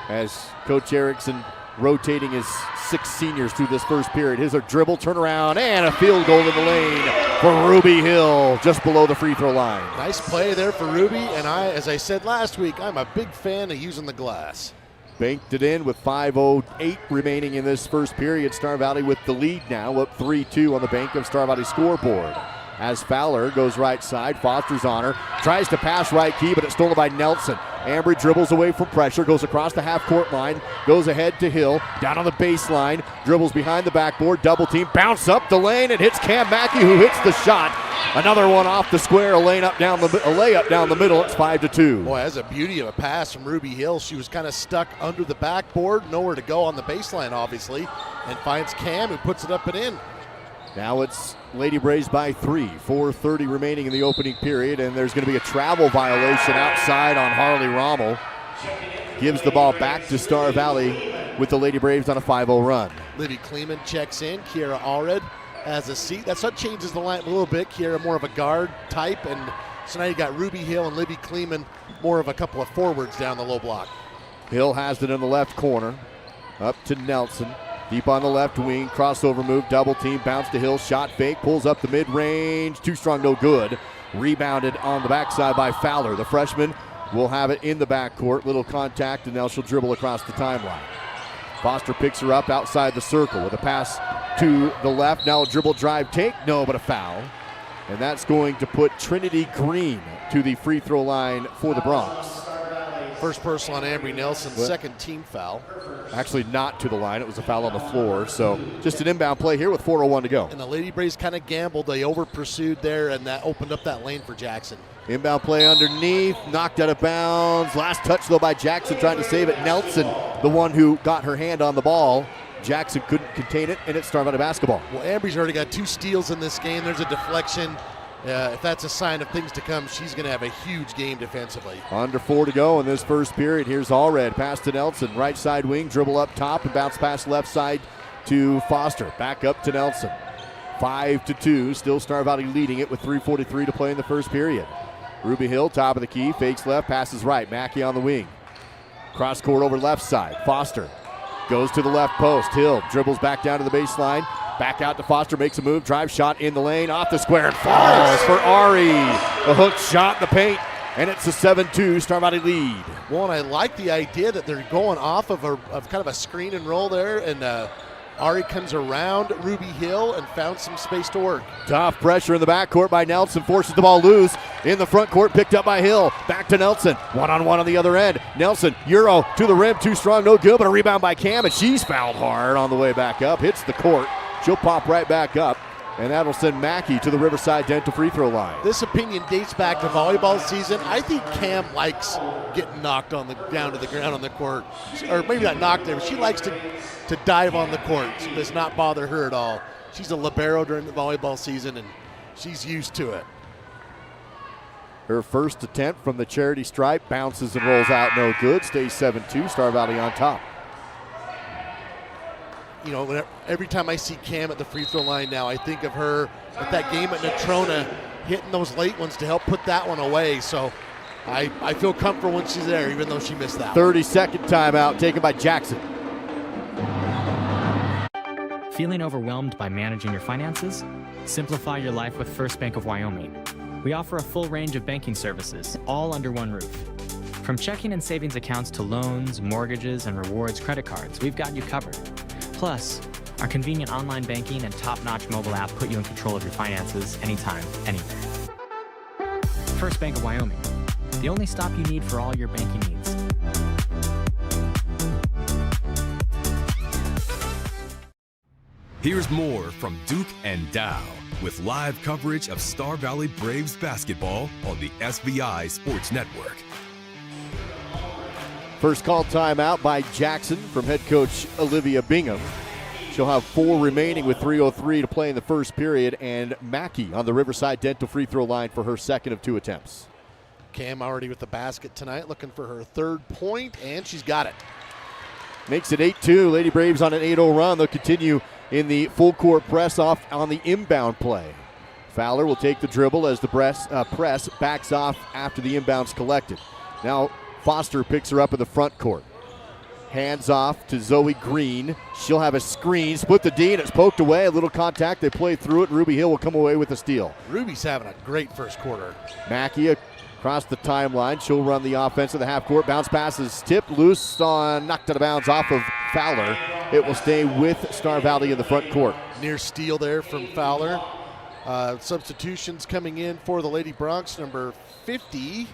as Coach Erickson rotating his 6 seniors through this first period. Here's a dribble, turnaround, and a field goal in the lane for Ruby Hill, just below the free throw line. Nice play there for Ruby, and as I said last week, I'm a big fan of using the glass. Banked it in with 5:08 remaining in this first period. Star Valley with the lead now, up 3-2 on the bank of Star Valley scoreboard. As Fowler goes right side, Foster's on her, tries to pass right key, but it's stolen by Nelson. Ambry dribbles away from pressure, goes across the half-court line, goes ahead to Hill, down on the baseline, dribbles behind the backboard, double team, bounce up the lane, and hits Cam Mackey, who hits the shot. Another one off the square, a layup down the middle. It's 5-2. Boy, that's a beauty of a pass from Ruby Hill. She was kind of stuck under the backboard, nowhere to go on the baseline, obviously, and finds Cam, who puts it up and in. Now it's Lady Braves by 3. 4:30 remaining in the opening period, and there's going to be a travel violation outside on Harley Rommel. Gives the ball back to Star Valley with the Lady Braves on a 5-0 run. Livy Kleeman checks in. Kiera Allred has a seat. That's what changes the line a little bit. Kiera more of a guard type, and so now you got Ruby Hill and Livy Kleeman more of a couple of forwards down the low block. Hill has it in the left corner. Up to Nelson. Deep on the left wing, crossover move, double team, bounce to Hill, shot fake, pulls up the mid-range, too strong, no good. Rebounded on the backside by Fowler. The freshman will have it in the backcourt, little contact, and now she'll dribble across the timeline. Foster picks her up outside the circle with a pass to the left. Now a dribble drive take, no, but a foul. And that's going to put Trinity Green to the free throw line for the Bronx. First personal on Ambry Nelson, second team foul. Actually not to the line, it was a foul on the floor. So just an inbound play here with 4:01 to go. And the Lady Braves kind of gambled, they over pursued there, and that opened up that lane for Jackson. Inbound play underneath, knocked out of bounds. Last touch though by Jackson trying to save it. Nelson, the one who got her hand on the ball. Jackson couldn't contain it, and it started out of basketball. Well, Ambry's already got 2 steals in this game. There's a deflection. If that's a sign of things to come, she's going to have a huge game defensively. Under 4 to go in this first period. Here's Allred, pass to Nelson, right side wing, dribble up top and bounce pass left side to Foster. Back up to Nelson. 5-2, still Star Valley leading it with 3:43 to play in the first period. Ruby Hill, top of the key, fakes left, passes right. Mackey on the wing. Cross court over left side. Foster goes to the left post. Hill dribbles back down to the baseline. Back out to Foster, makes a move, drive shot in the lane, off the square, and falls for Ari. A hook shot in the paint, and it's a 7-2 Star Valley lead. Well, and I like the idea that they're going off of kind of a screen and roll there, and Ari comes around Ruby Hill and found some space to work. Tough pressure in the backcourt by Nelson, forces the ball loose. In the front court, picked up by Hill. Back to Nelson, one-on-one on the other end. Nelson, Euro to the rim, too strong, no good, but a rebound by Cam, and she's fouled hard on the way back up, hits the court. She'll pop right back up, and that'll send Mackey to the Riverside Dental free throw line. This opinion dates back to volleyball season. I think Cam likes getting knocked down to the ground on the court. Or maybe not knocked there, but she likes to dive on the court. It does not bother her at all. She's a libero during the volleyball season, and she's used to it. Her first attempt from the charity stripe, bounces and rolls out, no good. Stays 7-2, Star Valley on top. You know, every time I see Cam at the free throw line now, I think of her at that game at Natrona, hitting those late ones to help put that one away. So I feel comfortable when she's there, even though she missed that 30-second timeout taken by Jackson. Feeling overwhelmed by managing your finances? Simplify your life with First Bank of Wyoming. We offer a full range of banking services, all under one roof. From checking and savings accounts to loans, mortgages, and rewards credit cards, we've got you covered. Plus, our convenient online banking and top-notch mobile app put you in control of your finances anytime, anywhere. First Bank of Wyoming, the only stop you need for all your banking needs. Here's more from Duke and Dow with live coverage of Star Valley Braves basketball on the SVI Sports Network. First call timeout by Jackson from head coach Olivia Bingham. She'll have 4 remaining with 3:03 to play in the first period, and Mackey on the Riverside Dental free throw line for her second of 2 attempts. Cam already with the basket tonight, looking for her 3rd point, and she's got it. Makes it 8-2. Lady Braves on an 8-0 run. They'll continue in the full court press off on the inbound play. Fowler will take the dribble as the press backs off after the inbound's collected. Now Foster picks her up in the front court. Hands off to Zoe Green. She'll have a screen, split the D, and it's poked away. A little contact. They play through it. Ruby Hill will come away with a steal. Ruby's having a great first quarter. Mackey across the timeline. She'll run the offense of the half court. Bounce pass is tipped loose, knocked out of bounds off of Fowler. It will stay with Star Valley in the front court. Near steal there from Fowler. Substitutions coming in for the Lady Bronx, number 50.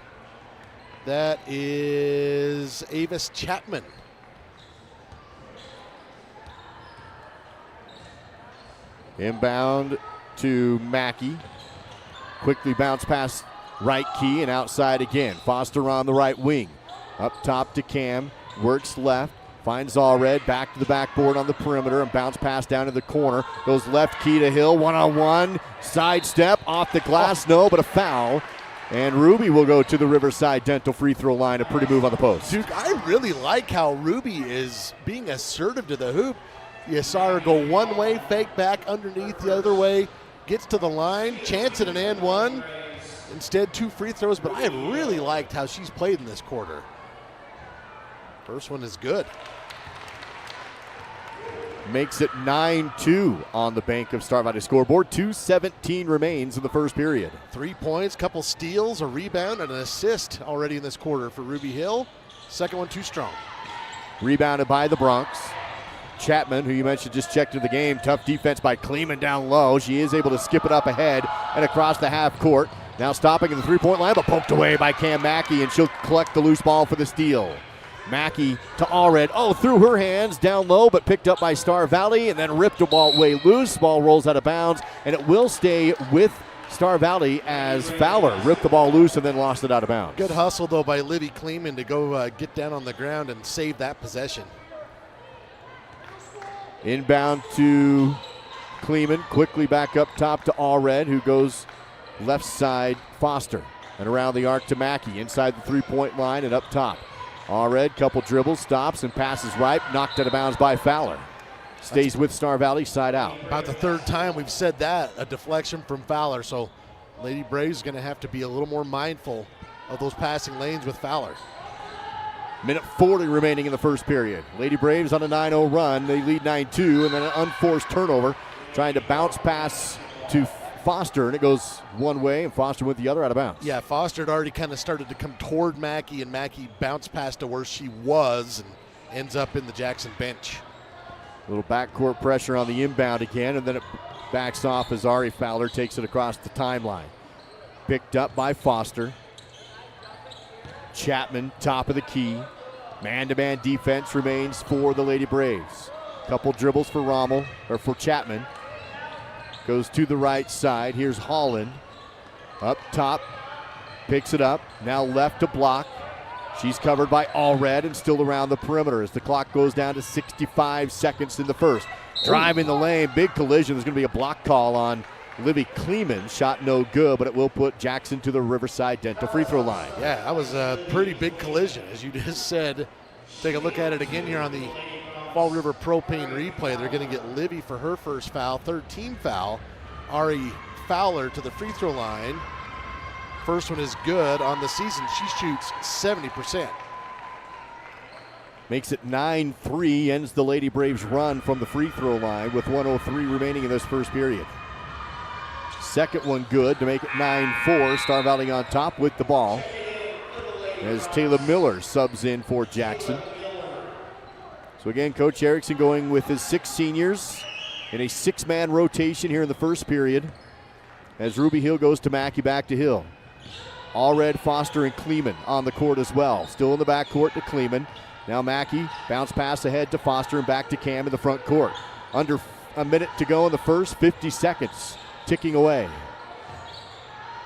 That is Avis Chapman. Inbound to Mackey. Quickly bounce past right key and outside again. Foster on the right wing. Up top to Cam. Works left. Finds Allred. Back to the backboard on the perimeter and bounce pass down in the corner. Goes left key to Hill. 1-on-1. Sidestep off the glass. No, but a foul. And Ruby will go to the Riverside Dental free throw line. A pretty move on the post. Duke, I really like how Ruby is being assertive to the hoop. You saw her go one way, fake back underneath the other way, gets to the line, chance at an and one. Instead, 2 free throws, but I have really liked how she's played in this quarter. First one is good. Makes it 9-2 on the Bank of Star Valley scoreboard. 2:17 remains in the first period. 3 points, couple steals, a rebound, and an assist already in this quarter for Ruby Hill. Second one too strong. Rebounded by the Bronx. Chapman, who you mentioned just checked into the game. Tough defense by Kleeman down low. She is able to skip it up ahead and across the half court. Now stopping in the three-point line, but poked away by Cam Mackey, and she'll collect the loose ball for the steal. Mackey to Allred. Oh, through her hands, down low, but picked up by Star Valley, and then ripped the ball way loose. Ball rolls out of bounds, and it will stay with Star Valley as Fowler ripped the ball loose and then lost it out of bounds. Good hustle, though, by Livy Kleeman to go get down on the ground and save that possession. Inbound to Kleeman, quickly back up top to Allred, who goes left side Foster. And around the arc to Mackey, inside the three-point line and up top. Allred, couple dribbles, stops and passes right, knocked out of bounds by Fowler. Stays with Star Valley, side out. About the 3rd time we've said that, a deflection from Fowler. So Lady Braves is going to have to be a little more mindful of those passing lanes with Fowler. Minute 40 remaining in the first period. Lady Braves on a 9-0 run. They lead 9-2, and then an unforced turnover. Trying to bounce pass to Foster, and it goes one way, and Foster went the other out of bounds. Yeah, Foster had already kind of started to come toward Mackey, and Mackey bounced past to where she was and ends up in the Jackson bench. A little backcourt pressure on the inbound again, and then it backs off as Ari Fowler takes it across the timeline. Picked up by Foster. Chapman, top of the key. Man-to-man defense remains for the Lady Braves. Couple dribbles for Rommel, or for Chapman. Goes to the right side. Here's Holland. Up top. Picks it up. Now left to block. She's covered by Allred and still around the perimeter as the clock goes down to 65 seconds in the first. Driving the lane. Big collision. There's going to be a block call on Livy Kleeman. Shot no good, but it will put Jackson to the Riverside Dental free throw line. Yeah, that was a pretty big collision, as you just said. Take a look at it again here on the Fall River Propane replay. They're going to get Livy for her first foul, 3rd team foul. Ari Fowler to the free throw line. First one is good on the season. She shoots 70%. Makes it 9-3, ends the Lady Braves run from the free throw line with 1:03 remaining in this first period. Second one good to make it 9-4. Star Valley on top with the ball as Taylor Miller subs in for Jackson. So again, Coach Erickson going with his 6 seniors in a 6-man rotation here in the first period as Ruby Hill goes to Mackey, back to Hill. Allred, Foster, and Kleeman on the court as well. Still in the backcourt to Kleeman. Now Mackey, bounce pass ahead to Foster and back to Cam in the front court. Under a minute to go in the first, 50 seconds ticking away.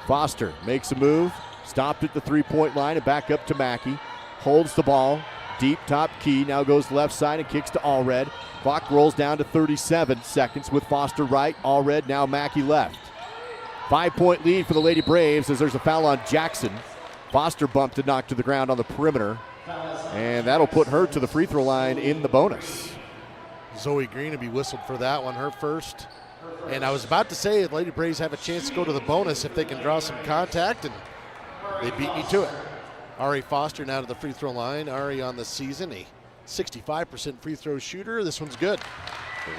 Foster makes a move, stopped at the three-point line and back up to Mackey. Holds the ball, deep top key, now goes left side and kicks to Allred. Clock rolls down to 37 seconds with Foster right, Allred, now Mackey left. 5-point lead for the Lady Braves as there's a foul on Jackson. Foster bumped and knocked to the ground on the perimeter, and that'll put her to the free throw line in the bonus. Zoe Green will be whistled for that one, her first. And I was about to say the Lady Braves have a chance to go to the bonus if they can draw some contact, and they beat me to it. Ari Foster now to the free throw line. Ari on the season, a 65% free throw shooter. This one's good.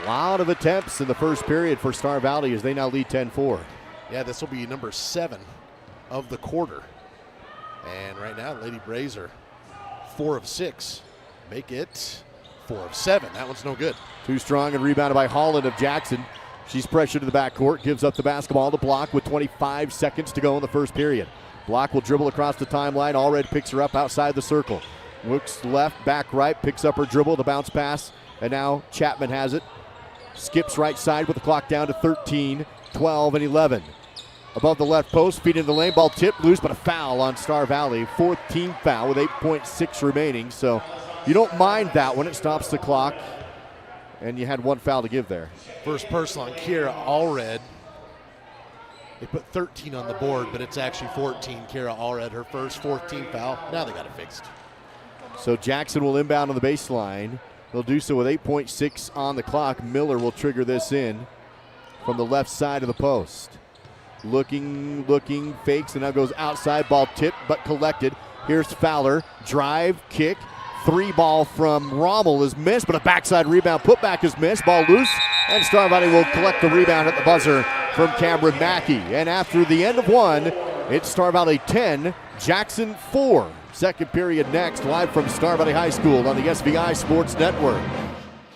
A lot of attempts in the first period for Star Valley as they now lead 10-4. Yeah, this will be number 7 of the quarter. And right now, Lady Braves are 4 of 6. Make it 4 of 7. That one's no good. Too strong and rebounded by Holland of Jackson. She's pressured to the backcourt, gives up the basketball to Block with 25 seconds to go in the first period. Block will dribble across the timeline. Allred picks her up outside the circle. Looks left, back right, picks up her dribble, the bounce pass, and now Chapman has it. Skips right side with the clock down to 13, 12, and 11. Above the left post, feet in the lane, ball tipped loose, but a foul on Star Valley. 4th team foul with 8.6 remaining, so you don't mind that when it stops the clock, and you had 1 foul to give there. First personal on Kira Allred. They put 13 on the board, but it's actually 14. Kira Allred, her first 4th team foul. Now they got it fixed. So Jackson will inbound on the baseline. They'll do so with 8.6 on the clock. Miller will trigger this in from the left side of the post. Looking, fakes, and now goes outside. Ball tipped, but collected. Here's Fowler. Drive, kick. 3-ball from Rommel is missed, but a backside rebound. Putback is missed. Ball loose, and Star Valley will collect the rebound at the buzzer from Cameron Mackey. And after the end of 1, it's Star Valley 10, Jackson 4. Second period next, live from Star Valley High School on the SVI Sports Network.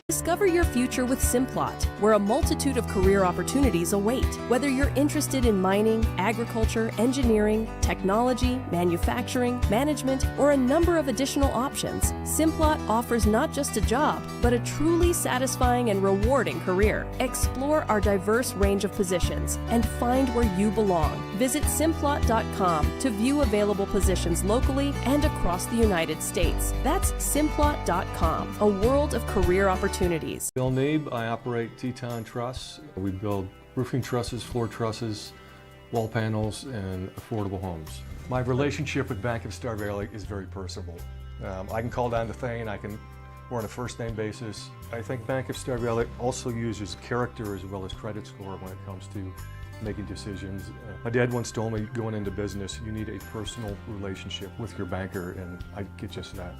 Discover your future with Simplot, where a multitude of career opportunities await. Whether you're interested in mining, agriculture, engineering, technology, manufacturing, management, or a number of additional options, Simplot offers not just a job, but a truly satisfying and rewarding career. Explore our diverse range of positions and find where you belong. Visit Simplot.com to view available positions locally and across the United States. That's Simplot.com, a world of career opportunities. Bill Neeb, I operate Teton Truss. We build roofing trusses, floor trusses, wall panels, and affordable homes. My relationship with Bank of Star Valley is very personal. I can call down to Thane, we're on a first name basis. I think Bank of Star Valley also uses character as well as credit score when it comes to making decisions. My dad once told me, going into business, you need a personal relationship with your banker, and I get just that.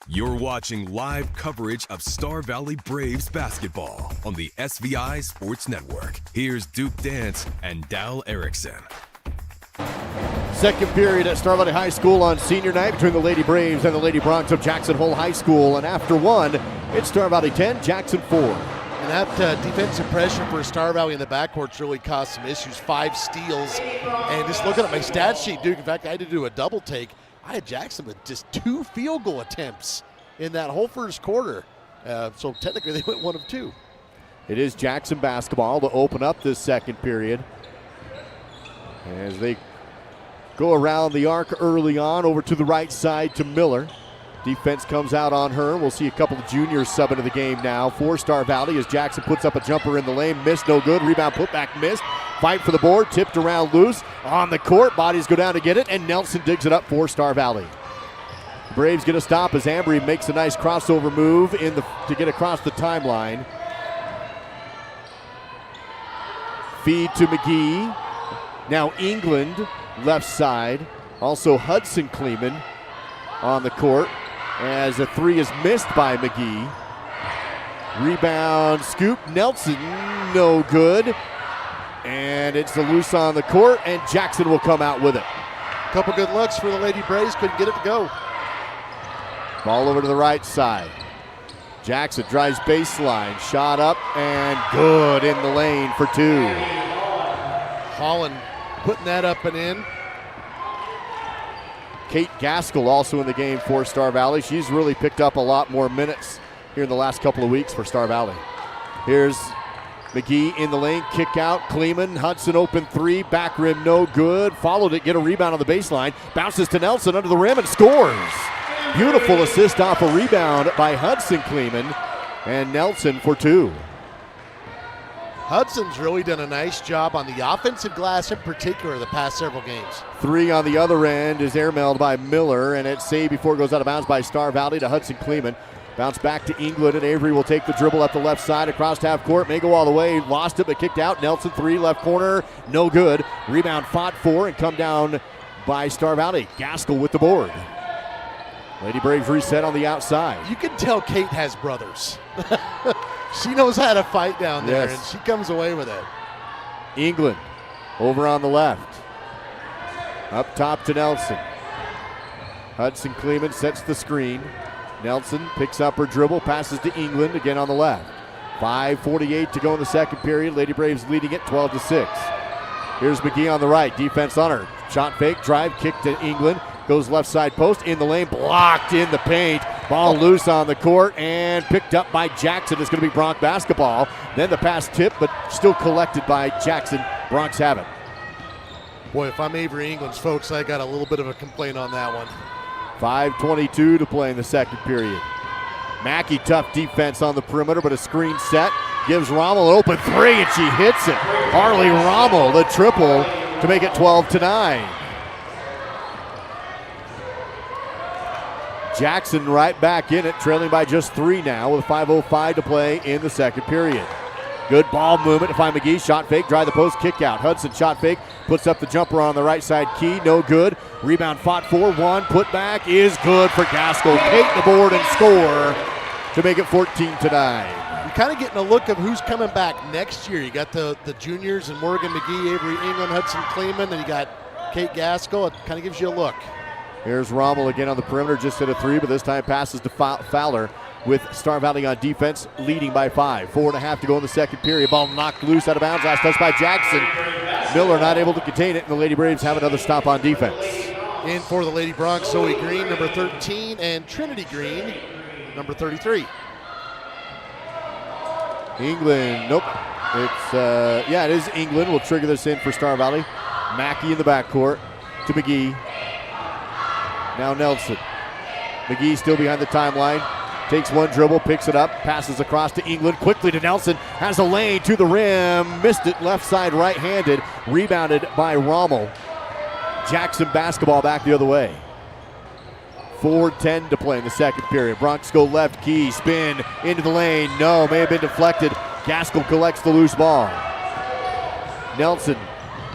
You're watching live coverage of Star Valley Braves basketball on the SVI Sports Network. Here's Duke Dance and Dal Erickson. Second period at Star Valley High School on senior night between the Lady Braves and the Lady Broncs of Jackson Hole High School. And after 1, it's Star Valley 10, Jackson 4. And that defensive pressure for Star Valley in the backcourt's really caused some issues. 5 steals. And just looking at my stat sheet, Duke, in fact, I had to do a double take. I had Jackson with just 2 field goal attempts in that whole first quarter. So technically they went 1 of 2. It is Jackson basketball to open up this second period as they go around the arc early on over to the right side to Miller. Defense comes out on her. We'll see a couple of juniors sub into the game now for Star Valley as Jackson puts up a jumper in the lane. Missed, no good. Rebound, putback, missed. Fight for the board, tipped around loose. On the court, bodies go down to get it, and Nelson digs it up for Star Valley. Braves get a stop as Ambry makes a nice crossover move to get across the timeline. Feed to McGee. Now England left side. Also Hudson Kleeman on the court as a three is missed by McGee. Rebound, scoop, Nelson, no good. And it's a loose on the court, and Jackson will come out with it. Couple good looks for the Lady Braves, couldn't get it to go. Ball over to the right side. Jackson drives baseline, shot up, and good in the lane for two. Holland putting that up and in. Kate Gaskell also in the game for Star Valley. She's really picked up a lot more minutes here in the last couple of weeks for Star Valley. Here's McGee in the lane, kick out, Kleeman, Hudson open three, back rim no good, followed it, get a rebound on the baseline, bounces to Nelson under the rim and scores. Beautiful assist off a rebound by Hudson Kleeman, and Nelson for two. Hudson's really done a nice job on the offensive glass in particular the past several games. Three on the other end is airmailed by Miller, and it's saved before it goes out of bounds by Star Valley to Hudson Kleeman. Bounce back to England, and Avery will take the dribble up the left side across half court. May go all the way. Lost it, but kicked out. Nelson, three, left corner. No good. Rebound fought for and come down by Star Valley. Gaskell with the board. Lady Braves reset on the outside. You can tell Kate has brothers. She knows how to fight down there, Yes. and she comes away with it. England over on the left. Up top to Nelson. Hudson Kleeman sets the screen. Nelson picks up her dribble, passes to England again on the left. 5:48 to go in the second period. Lady Braves leading it 12-6. Here's McGee on the right. Defense on her. Shot fake, drive, kick to England. Goes left side post, in the lane, blocked in the paint. Ball loose on the court and picked up by Jackson. It's going to be Bronx basketball. Then the pass tipped, but still collected by Jackson. Bronx have it. Boy, if I'm Avery England's folks, I got a little bit of a complaint on that one. 5:22 to play in the second period. Mackey, tough defense on the perimeter, but a screen set. Gives Rommel an open three, and she hits it. Harley Rommel, the triple to make it 12-9. Jackson right back in it, trailing by just three now with 5:05 to play in the second period. Good ball movement to find McGee. Shot fake, drive the post, kick out. Hudson shot fake, puts up the jumper on the right side key. No good. Rebound fought for. One put back is good for Gaskell. Kate the board and score to make it 14-9. You're kind of getting a look of who's coming back next year. You got the juniors and Morgan McGee, Avery England, Hudson Kleeman, and you got Kate Gaskell. It kind of gives you a look. Here's Rommel again on the perimeter, just hit a three, but this time passes to Fowler with Star Valley on defense, leading by 5. 4.5 to go in the second period. Ball knocked loose out of bounds. Last touch by Jackson. Miller not able to contain it, and the Lady Braves have another stop on defense. In for the Lady Bronx, Zoe Green, number 13, and Trinity Green, number 33. England, nope. It is England. Will trigger this in for Star Valley. Mackey in the backcourt to McGee. Now Nelson. McGee still behind the timeline. Takes one dribble, picks it up, passes across to England. Quickly to Nelson. Has a lane to the rim. Missed it left side right-handed. Rebounded by Rommel. Jackson basketball back the other way. 4:10 to play in the second period. Bronx go left, key, spin into the lane. No, may have been deflected. Gaskell collects the loose ball. Nelson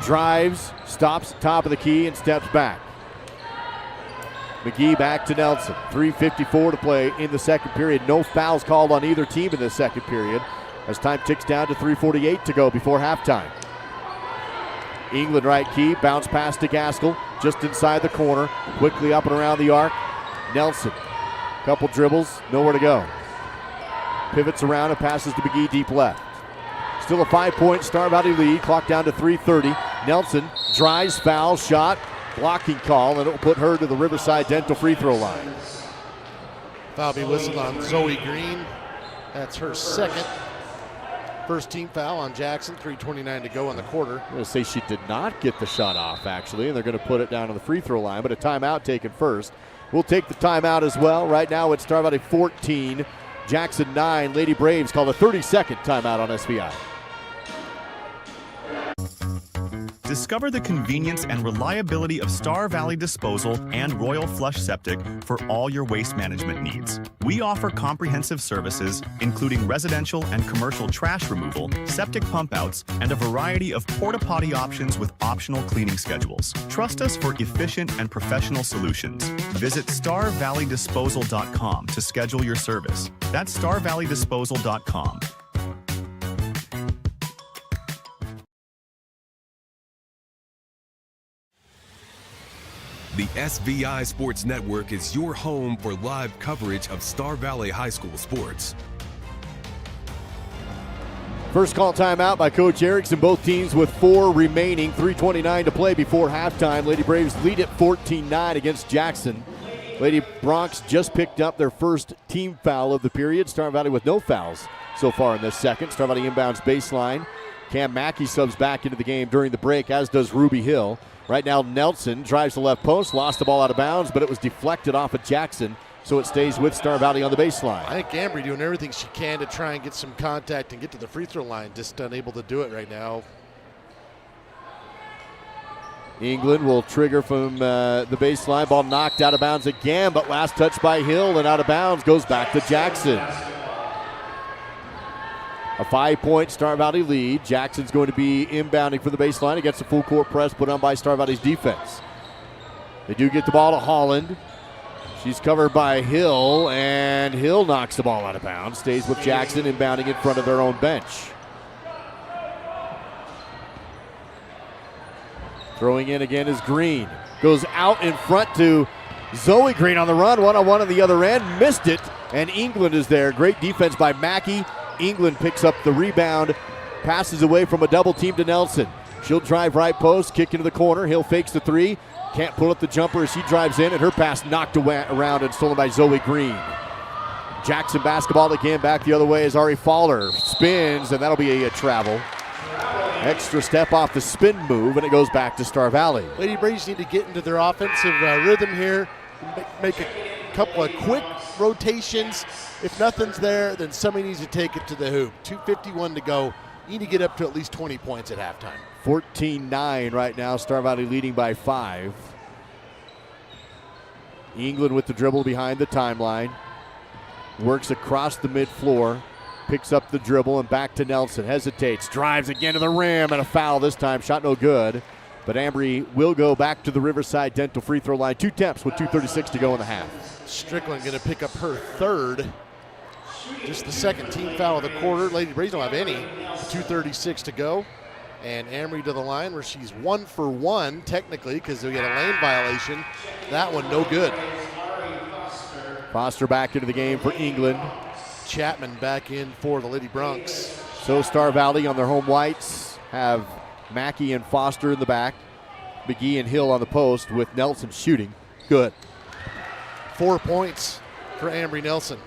drives, stops top of the key, and steps back. McGee back to Nelson. 3:54 to play in the second period. No fouls called on either team in the second period as time ticks down to 3:48 to go before halftime. England right key, bounce pass to Gaskell, just inside the corner, quickly up and around the arc. Nelson, couple dribbles, nowhere to go. Pivots around and passes to McGee deep left. Still a 5-point Star Valley lead, clock down to 3:30. Nelson drives, foul, shot, blocking call, and it will put her to the Riverside Dental free throw line. Foul be whistled on Zoe Green. That's her second. First team foul on Jackson, 3:29 to go in the quarter. I'm going to say she did not get the shot off, actually, and they're going to put it down on the free throw line, but a timeout taken first. We'll take the timeout as well. Right now it's Star Valley 14, Jackson 9. Lady Braves call a 30-second timeout on SVI. Discover the convenience and reliability of Star Valley Disposal and Royal Flush Septic for all your waste management needs. We offer comprehensive services, including residential and commercial trash removal, septic pump outs, and a variety of porta potty options with optional cleaning schedules. Trust us for efficient and professional solutions. Visit StarValleyDisposal.com to schedule your service. That's StarValleyDisposal.com. The SVI Sports Network is your home for live coverage of Star Valley High School sports. First call timeout by Coach Erickson. Both teams with 4 remaining. 3:29 to play before halftime. Lady Braves lead at 14-9 against Jackson. Lady Broncs just picked up their first team foul of the period. Star Valley with no fouls so far in this second. Star Valley inbounds baseline. Cam Mackey subs back into the game during the break, as does Ruby Hill. Right now, Nelson drives the left post, lost the ball out of bounds, but it was deflected off of Jackson, so it stays with Star Valley on the baseline. I think Ambry doing everything she can to try and get some contact and get to the free throw line, just unable to do it right now. England will trigger from the baseline. Ball knocked out of bounds again, but last touch by Hill and out of bounds goes back to Jackson. A 5-point Star Valley lead. Jackson's going to be inbounding for the baseline against a full court press put on by Star Valley's defense. They do get the ball to Holland. She's covered by Hill, and Hill knocks the ball out of bounds. Stays with Jackson, inbounding in front of their own bench. Throwing in again is Green. Goes out in front to Zoe Green on the run. One-on-one on the other end. Missed it, and England is there. Great defense by Mackey. England picks up the rebound, passes away from a double team to Nelson. She'll drive right post, kick into the corner. Hill fakes the three. Can't pull up the jumper as she drives in, and her pass knocked around and stolen by Zoe Green. Jackson basketball again, back the other way as Ari Fowler spins, and that'll be a travel. Extra step off the spin move, and it goes back to Star Valley. Lady Braves need to get into their offensive rhythm here, make a couple of quick rotations. If nothing's there, then somebody needs to take it to the hoop. 2:51 to go. You need to get up to at least 20 points at halftime. 14-9 right now. Star Valley leading by 5. England with the dribble behind the timeline. Works across the mid-floor. Picks up the dribble and back to Nelson. Hesitates. Drives again to the rim, and a foul this time. Shot no good. But Ambry will go back to the Riverside Dental free throw line. 2 attempts with 2:36 to go in the half. Strickland going to pick up her third. Just the second team foul of the quarter. Lady Braves don't have any. 2:36 to go. And Ambry to the line where she's 1 for 1 technically because we get a lane violation. That one no good. Foster back into the game for England. Chapman back in for the Lady Broncs. So Star Valley on their home whites have Mackey and Foster in the back. McGee and Hill on the post with Nelson shooting. Good. 4 points for Ambry Nelson.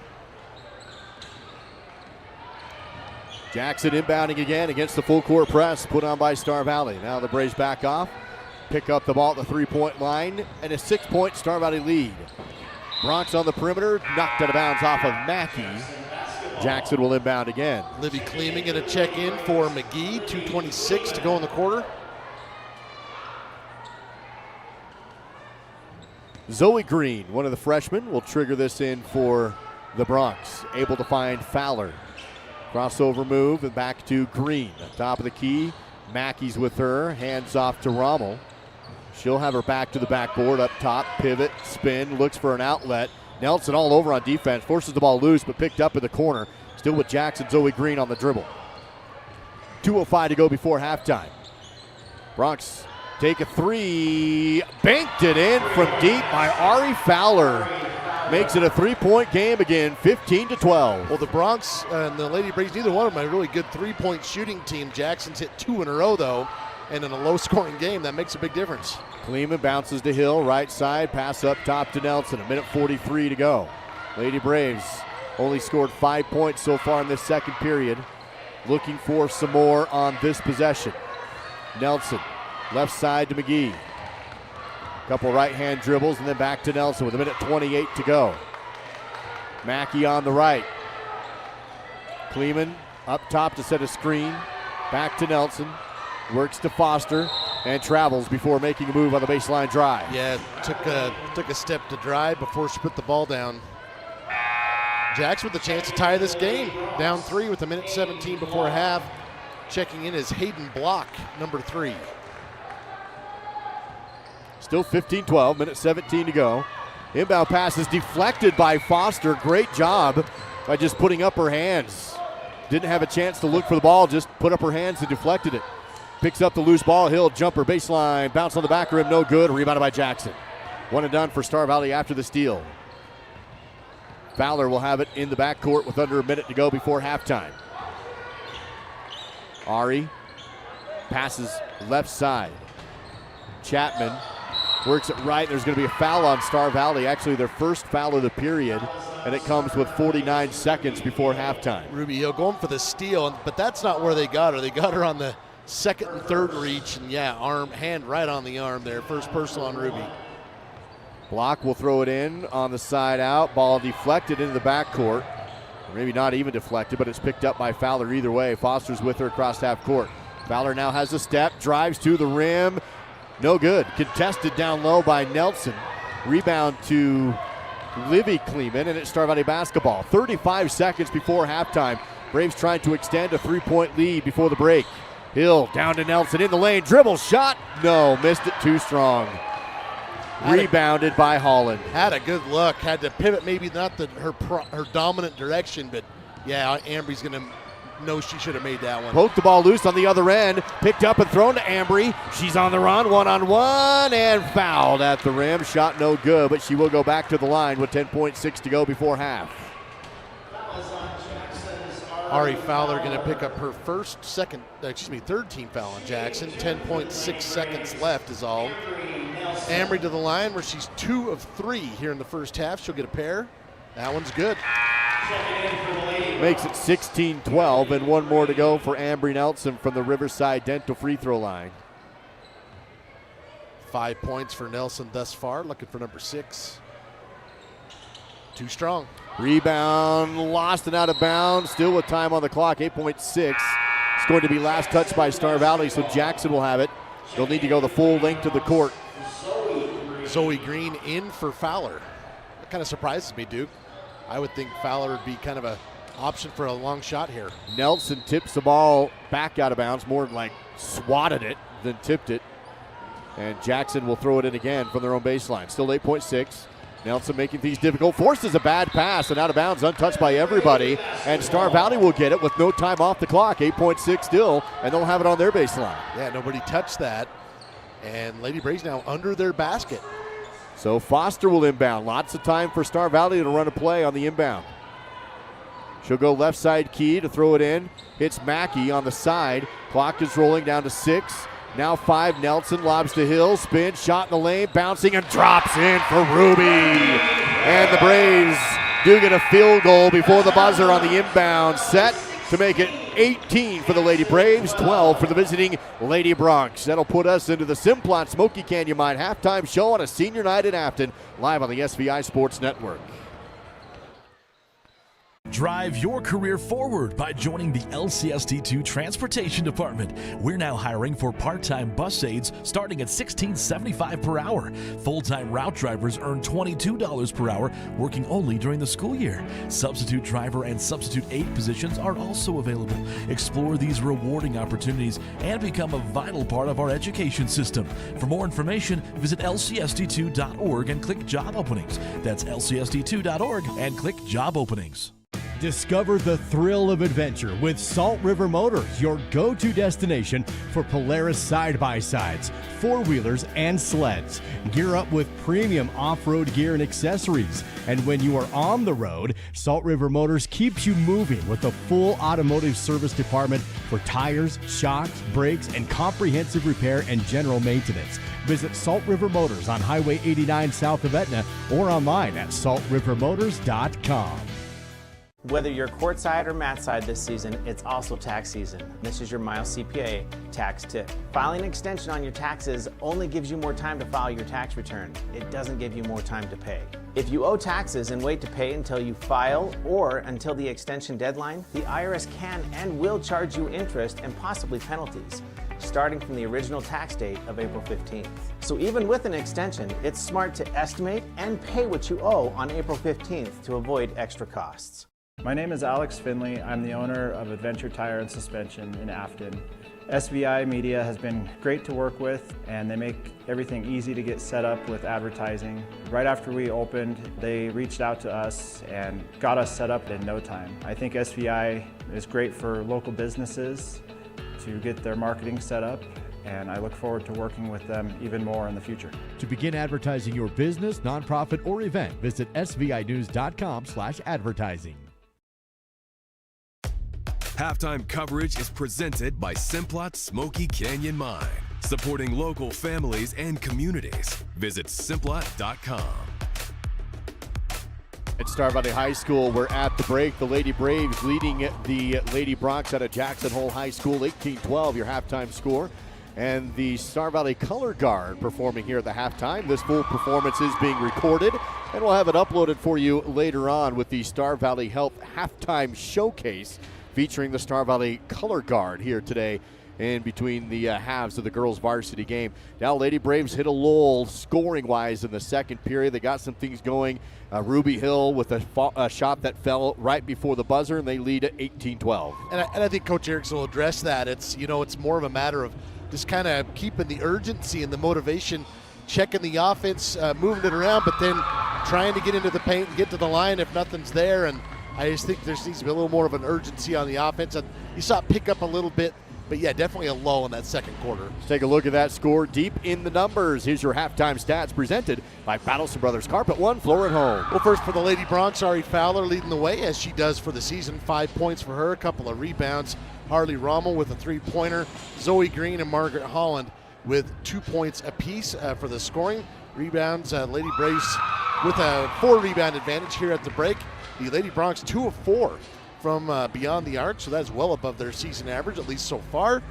Jackson inbounding again against the full court press put on by Star Valley. Now the Braves back off, pick up the ball at the 3-point line, and a 6-point Star Valley lead. Bronx on the perimeter, knocked out of bounds off of Mackey. Jackson will inbound again. Livy Kleeming going to check in for McGee. 2:26 to go in the quarter. Zoe Green, one of the freshmen, will trigger this in for the Bronx. Able to find Fowler. Crossover move and back to Green. Top of the key, Mackey's with her. Hands off to Rommel. She'll have her back to the backboard up top. Pivot, spin, looks for an outlet. Nelson all over on defense. Forces the ball loose, but picked up in the corner. Still with Jackson, Zoe Green on the dribble. 2:05 to go before halftime. Bronx take a three. Banked it in from deep by Ari Fowler. Makes it a 3-point game again, 15-12. Well, the Bronx and the Lady Braves, neither one of them are a really good 3-point shooting team. Jackson's hit 2 in a row, though, and in a low-scoring game, that makes a big difference. Kleeman bounces to Hill, right side, pass up top to Nelson. 1:43 to go. Lady Braves only scored 5 points so far in this second period. Looking for some more on this possession. Nelson, left side to McGee. Couple right-hand dribbles and then back to Nelson with 1:28 to go. Mackey on the right. Kleeman up top to set a screen. Back to Nelson. Works to Foster. and travels before making a move on the baseline drive. Yeah, took a step to drive before she put the ball down. Jackson with a chance to tie this game. Down 3 with 1:17 before half. Checking in is Hayden Block, number 3. Still 15-12, 1:17 to go. Inbound pass is deflected by Foster. Great job by just putting up her hands. Didn't have a chance to look for the ball, just put up her hands and deflected it. Picks up the loose ball. Hill jumper baseline. Bounce on the back rim. No good. Rebounded by Jackson. One and done for Star Valley after the steal. Fowler will have it in the backcourt with under a minute to go before halftime. Ari passes left side. Chapman works it right. There's going to be a foul on Star Valley. Actually, their first foul of the period, and it comes with 49 seconds before halftime. Ruby Hill going for the steal, but that's not where they got her. They got her on the second and third reach, and hand right on the arm there. First personal on Ruby. Block will throw it in on the side out. Ball deflected into the backcourt. Maybe not even deflected, but it's picked up by Fowler either way. Foster's with her across half court. Fowler now has a step, drives to the rim. No good. Contested down low by Nelson. Rebound to Livy Kleeman, and it's Star Valley basketball. 35 seconds before halftime. Braves trying to extend a 3-point lead before the break. Hill down to Nelson in the lane. Dribble shot. No, missed it too strong. Rebounded by Holland. Had a good look. Had to pivot, maybe not her dominant direction, but yeah, Ambry's going to know she should have made that one. Poked the ball loose on the other end. Picked up and thrown to Ambry. She's on the run, one-on-one, and fouled at the rim. Shot no good, but she will go back to the line with 10.6 to go before half. Ari Fowler going to pick up her third team foul on Jackson. 10.6 seconds left is all. Ambry to the line where she's 2 of 3 here in the first half. She'll get a pair. That one's good. Makes it 16-12, and one more to go for Ambry Nelson from the Riverside Dental free throw line. 5 points for Nelson thus far, looking for number 6. Too strong. Rebound, lost and out of bounds, still with time on the clock, 8.6. It's going to be last touch by Star Valley, so Jackson will have it. They'll need to go the full length of the court. Zoe Green in for Fowler. That kind of surprises me, Duke. I would think Fowler would be kind of an option for a long shot here. Nelson tips the ball back out of bounds, more like swatted it than tipped it. And Jackson will throw it in again from their own baseline. Still 8.6. Nelson making things difficult, forces a bad pass and out of bounds, untouched by everybody. And Star Valley will get it with no time off the clock, 8.6 still, and they'll have it on their baseline. Yeah, nobody touched that. And Lady Braves now under their basket. So Foster will inbound. Lots of time for Star Valley to run a play on the inbound. She'll go left side key to throw it in. Hits Mackey on the side. Clock is rolling down to 6. Now 5, Nelson lobs to Hill. Spin, shot in the lane, bouncing and drops in for Ruby. And the Braves do get a field goal before the buzzer on the inbound set to make it 18 for the Lady Braves, 12 for the visiting Lady Bronx. That'll put us into the Simplot Smoky Canyon Mine halftime show on a senior night in Afton, live on the SVI Sports Network. Drive your career forward by joining the LCSD2 Transportation Department. We're now hiring for part-time bus aides starting at $16.75 per hour. Full-time route drivers earn $22 per hour, working only during the school year. Substitute driver and substitute aide positions are also available. Explore these rewarding opportunities and become a vital part of our education system. For more information, visit lcsd2.org and click Job Openings. That's lcsd2.org and click Job Openings. Discover the thrill of adventure with Salt River Motors, your go-to destination for Polaris side-by-sides, four-wheelers, and sleds. Gear up with premium off-road gear and accessories. And when you are on the road, Salt River Motors keeps you moving with a full automotive service department for tires, shocks, brakes, and comprehensive repair and general maintenance. Visit Salt River Motors on Highway 89 south of Etna or online at saltrivermotors.com. Whether you're courtside or mat side this season, it's also tax season. This is your Miles CPA tax tip. Filing an extension on your taxes only gives you more time to file your tax return. It doesn't give you more time to pay. If you owe taxes and wait to pay until you file or until the extension deadline, the IRS can and will charge you interest and possibly penalties. starting from the original tax date of April 15th. So even with an extension, it's smart to estimate and pay what you owe on April 15th to avoid extra costs. My name is Alex Finley. I'm the owner of Adventure Tire and Suspension in Afton. SVI Media has been great to work with, and they make everything easy to get set up with advertising. Right after we opened, they reached out to us and got us set up in no time. I think SVI is great for local businesses to get their marketing set up, and I look forward to working with them even more in the future. To begin advertising your business, nonprofit, or event, visit svinews.com/advertising. Halftime coverage is presented by Simplot Smoky Canyon Mine, supporting local families and communities. Visit simplot.com. At Star Valley High School, we're at the break. The Lady Braves leading the Lady Bronx out of Jackson Hole High School, 18-12, your halftime score. And the Star Valley Color Guard performing here at the halftime. This full performance is being recorded, and we'll have it uploaded for you later on with the Star Valley Health Halftime Showcase, featuring the Star Valley Color Guard here today in between the halves of the girls varsity game. Now Lady Braves hit a lull scoring-wise in the second period. They got some things going. Ruby Hill with a shot that fell right before the buzzer, and they lead at 18-12. And I think Coach Erickson will address that. It's more of a matter of just kind of keeping the urgency and the motivation, checking the offense, moving it around, but then trying to get into the paint and get to the line if nothing's there. And I just think there needs to be a little more of an urgency on the offense. And you saw it pick up a little bit, but yeah, definitely a lull in that second quarter. Let's take a look at that score deep in the numbers. Here's your halftime stats presented by Battleston Brothers Carpet One Floor and Home. Well, first for the Lady Bronx, Ari Fowler leading the way as she does for the season. 5 points for her, a couple of rebounds. Harley Rommel with a 3-pointer. Zoe Green and Margaret Holland with 2 points apiece for the scoring. Rebounds, Lady Braves with a 4-rebound advantage here at the break. The Lady Bronx 2 of 4 from beyond the arc, so that's well above their season average, at least so far.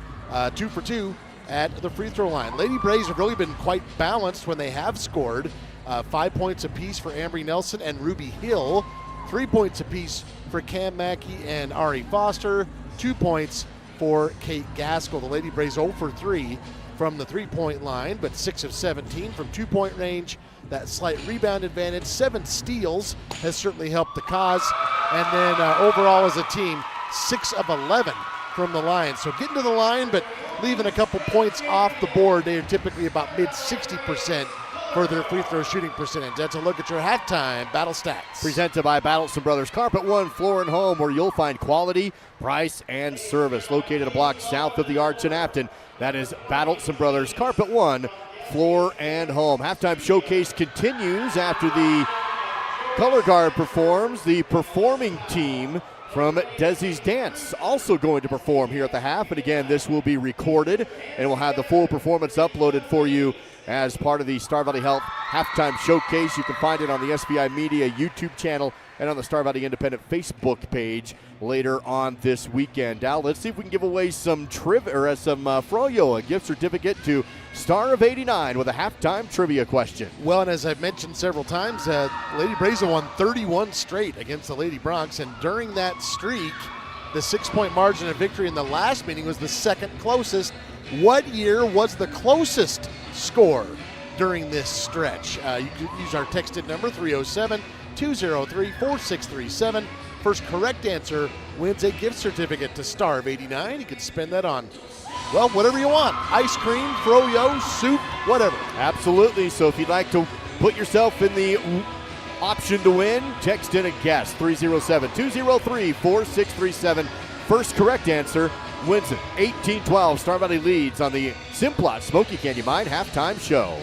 2 for 2 at the free throw line. Lady Braves have really been quite balanced when they have scored. 5 points apiece for Ambry Nelson and Ruby Hill. 3 points apiece for Cam Mackey and Ari Foster. 2 points for Kate Gaskell. The Lady Braves 0 for 3 from the three-point line, but 6 of 17 from two-point range. That slight rebound advantage, 7 steals has certainly helped the cause. And then overall as a team, 6 of 11 from the line. So getting to the line, but leaving a couple points off the board. They are typically about mid-60% for their free throw shooting percentage. That's a look at your halftime battle stats. Presented by Battleston Brothers Carpet One Floor and Home, where you'll find quality, price, and service. Located a block south of the Arch in Afton. That is Battleston Brothers Carpet One Floor and Home. Halftime showcase continues after the color guard performs. The performing team from Desi's Dance also going to perform here at the half. And again, this will be recorded, and we'll have the full performance uploaded for you as part of the Star Valley Health Halftime Showcase. You can find it on the SVI Media YouTube channel and on the Star Valley Independent Facebook page later on this weekend. Now, let's see if we can give away some Froyo, a gift certificate to Star of 89 with a halftime trivia question. Well, and as I've mentioned several times, Lady Braves won 31 straight against the Lady Bronx, and during that streak, the 6-point margin of victory in the last meeting was the second closest. What year was the closest score during this stretch? You can use our texted number 307-203-4637. First correct answer wins a gift certificate to Star of 89. You can spend that on, well, whatever you want. Ice cream, froyo, soup, whatever. Absolutely. So if you'd like to put yourself in the option to win, text in a guess, 307-203-4637. First correct answer wins it. 18-12. Star Valley leads on the Simplot Smoky Canyon Mine halftime show.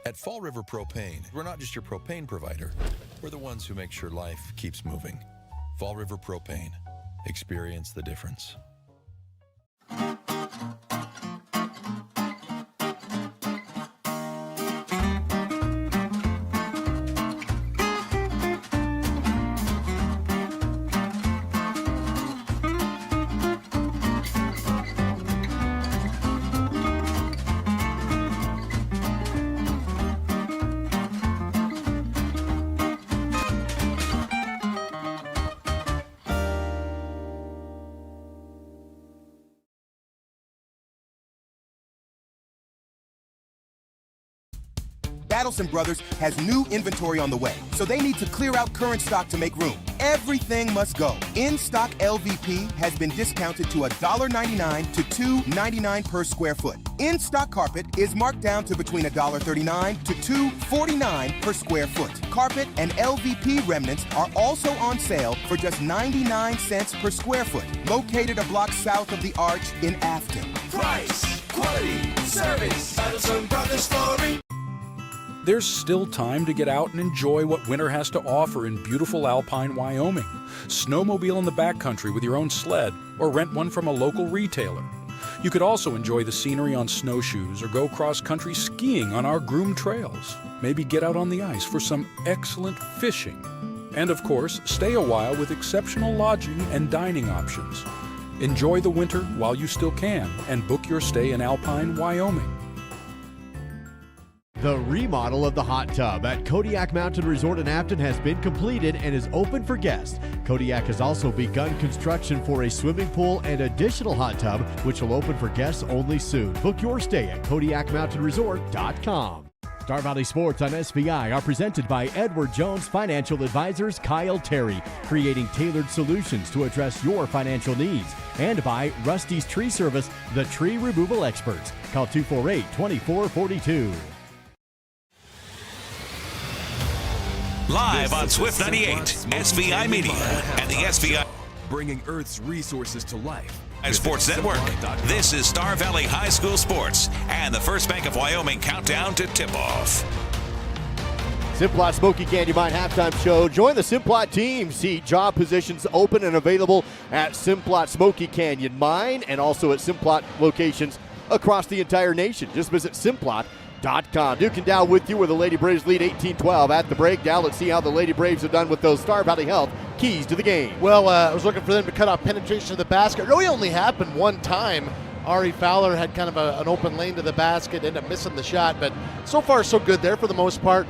At Fall River Propane, we're not just your propane provider. We're the ones who make sure life keeps moving. Fall River Propane. Experience the difference. Battleson Brothers has new inventory on the way, so they need to clear out current stock to make room. Everything must go. In-stock LVP has been discounted to $1.99 to $2.99 per square foot. In-stock carpet is marked down to between $1.39 to $2.49 per square foot. Carpet and LVP remnants are also on sale for just 99 cents per square foot, located a block south of the Arch in Afton. Price, quality, service, Battleson Brothers Flooring. There's still time to get out and enjoy what winter has to offer in beautiful Alpine, Wyoming. Snowmobile in the backcountry with your own sled, or rent one from a local retailer. You could also enjoy the scenery on snowshoes or go cross-country skiing on our groomed trails. Maybe get out on the ice for some excellent fishing. And of course, stay a while with exceptional lodging and dining options. Enjoy the winter while you still can and book your stay in Alpine, Wyoming. The remodel of the hot tub at Kodiak Mountain Resort in Afton has been completed and is open for guests. Kodiak has also begun construction for a swimming pool and additional hot tub, which will open for guests only soon. Book your stay at KodiakMountainResort.com. Star Valley Sports on SVI are presented by Edward Jones Financial Advisors Kyle Terry, creating tailored solutions to address your financial needs. And by Rusty's Tree Service, the tree removal experts. Call 248-2442. Live on Swift 98, SVI Media, and the SVI bringing Earth's resources to life. Sports Network. This is Star Valley High School Sports and the First Bank of Wyoming countdown to tip-off. Simplot Smoky Candy Mine halftime show. Join the Simplot team. See job positions open and available at Simplot Smoky Canyon Mine and also at Simplot locations across the entire nation. Just visit Simplot.com. Duke and Dow with you where the Lady Braves lead 18-12 at the break. Dow, let's see how the Lady Braves have done with those Star Valley Health keys to the game. Well, I was looking for them to cut off penetration to the basket. It really only happened one time. Ari Fowler had kind of an open lane to the basket, ended up missing the shot, but so far so good there for the most part.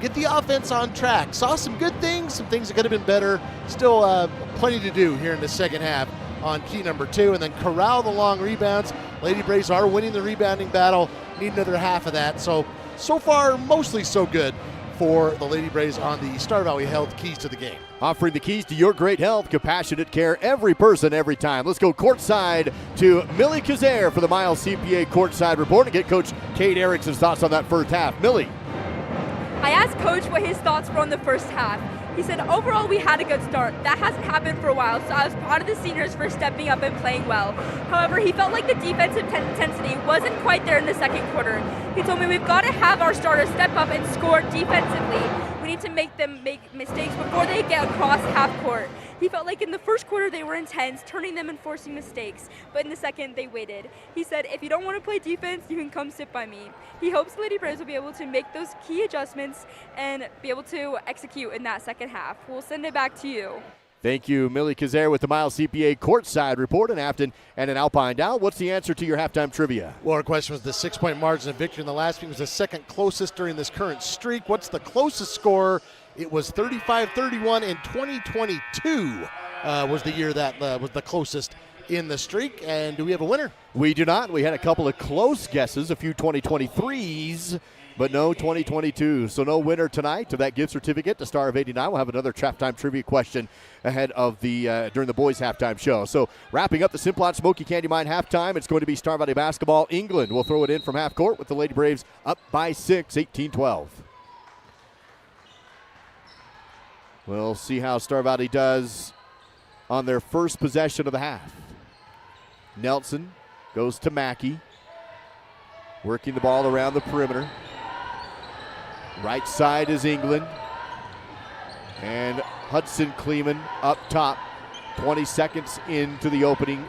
Get the offense on track. Saw some good things, some things that could have been better. Still plenty to do here in the second half on key number 2, and then corral the long rebounds. Lady Braves are winning the rebounding battle. Need another half of that. So far, mostly so good for the Lady Braves on the Star Valley Health keys to the game. Offering the keys to your great health, compassionate care, every person, every time. Let's go courtside to Millie Kazare for the Miles CPA courtside report and get Coach Kate Erickson's thoughts on that first half. Millie. I asked Coach what his thoughts were on the first half. He said, overall, we had a good start. That hasn't happened for a while, so I was proud of the seniors for stepping up and playing well. However, he felt like the defensive intensity wasn't quite there in the second quarter. He told me we've got to have our starters step up and score defensively. We need to make them make mistakes before they get across half court. He felt like in the first quarter they were intense, turning them and forcing mistakes, but in the second they waited. He said, if you don't want to play defense, you can come sit by me. He hopes Lady Braves will be able to make those key adjustments and be able to execute in that second half. We'll send it back to you. Thank you, Millie Kazare with the Miles CPA courtside report in Afton and in Alpine. Dow, what's the answer to your halftime trivia? Well, our question was the 6-point margin of victory in the last game was the second closest during this current streak. What's the closest score? It was 35-31 in 2022 was the year that was the closest in the streak. And do we have a winner? We do not. We had a couple of close guesses, a few 2023s, but no 2022. So no winner tonight to that gift certificate to Star of 89. We'll have another halftime trivia question ahead of the during the boys' halftime show. So wrapping up the Simplot Smoky Candy Mine halftime, it's going to be Star Valley basketball. England will throw it in from half court with the Lady Braves up by 6, 18-12. We'll see how Star Valley does on their first possession of the half. Nelson goes to Mackey, working the ball around the perimeter. Right side is England. And Hudson Kleeman up top, 20 seconds into the opening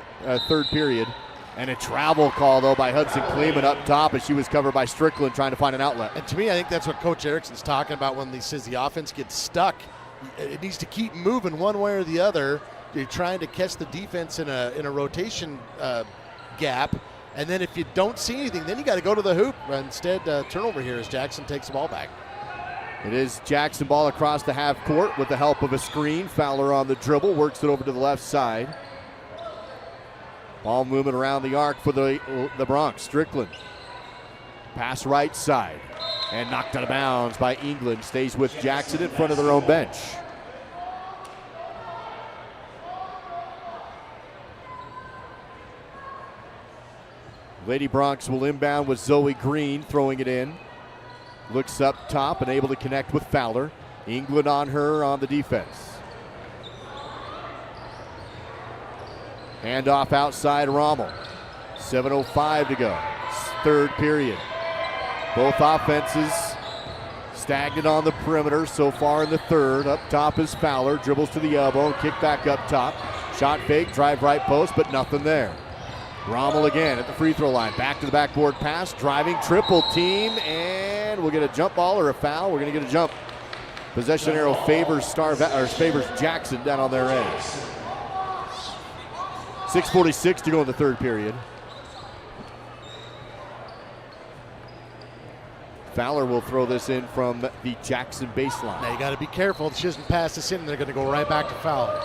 third period. And a travel call, though, by Hudson Kleeman up top as she was covered by Strickland trying to find an outlet. And to me, I think that's what Coach Erickson's talking about when he says the offense gets stuck. It needs to keep moving one way or the other. You're trying to catch the defense in a rotation gap. And then if you don't see anything, then you got to go to the hoop. Instead, turnover here as Jackson takes the ball back. It is Jackson ball across the half court with the help of a screen. Fowler on the dribble, works it over to the left side. Ball moving around the arc for the Bronx. Strickland. Pass right side. And knocked out of bounds by England. Stays with Jackson in front of their own bench. Lady Bronx will inbound with Zoe Green throwing it in. Looks up top and able to connect with Fowler. England on her on the defense. Handoff outside Rommel. 7:05 to go. Third period. Both offenses stagnant on the perimeter so far in the third. Up top is Fowler. Dribbles to the elbow. Kick back up top. Shot fake. Drive right post, but nothing there. Rommel again at the free throw line. Back to the backboard pass. Driving triple team. And we'll get a jump ball or a foul. We're going to get a jump. Possession arrow favors favors Jackson down on their end. 6:46 to go in the third period. Fowler will throw this in from the Jackson baseline. Now you got to be careful. She doesn't pass this in. They're going to go right back to Fowler.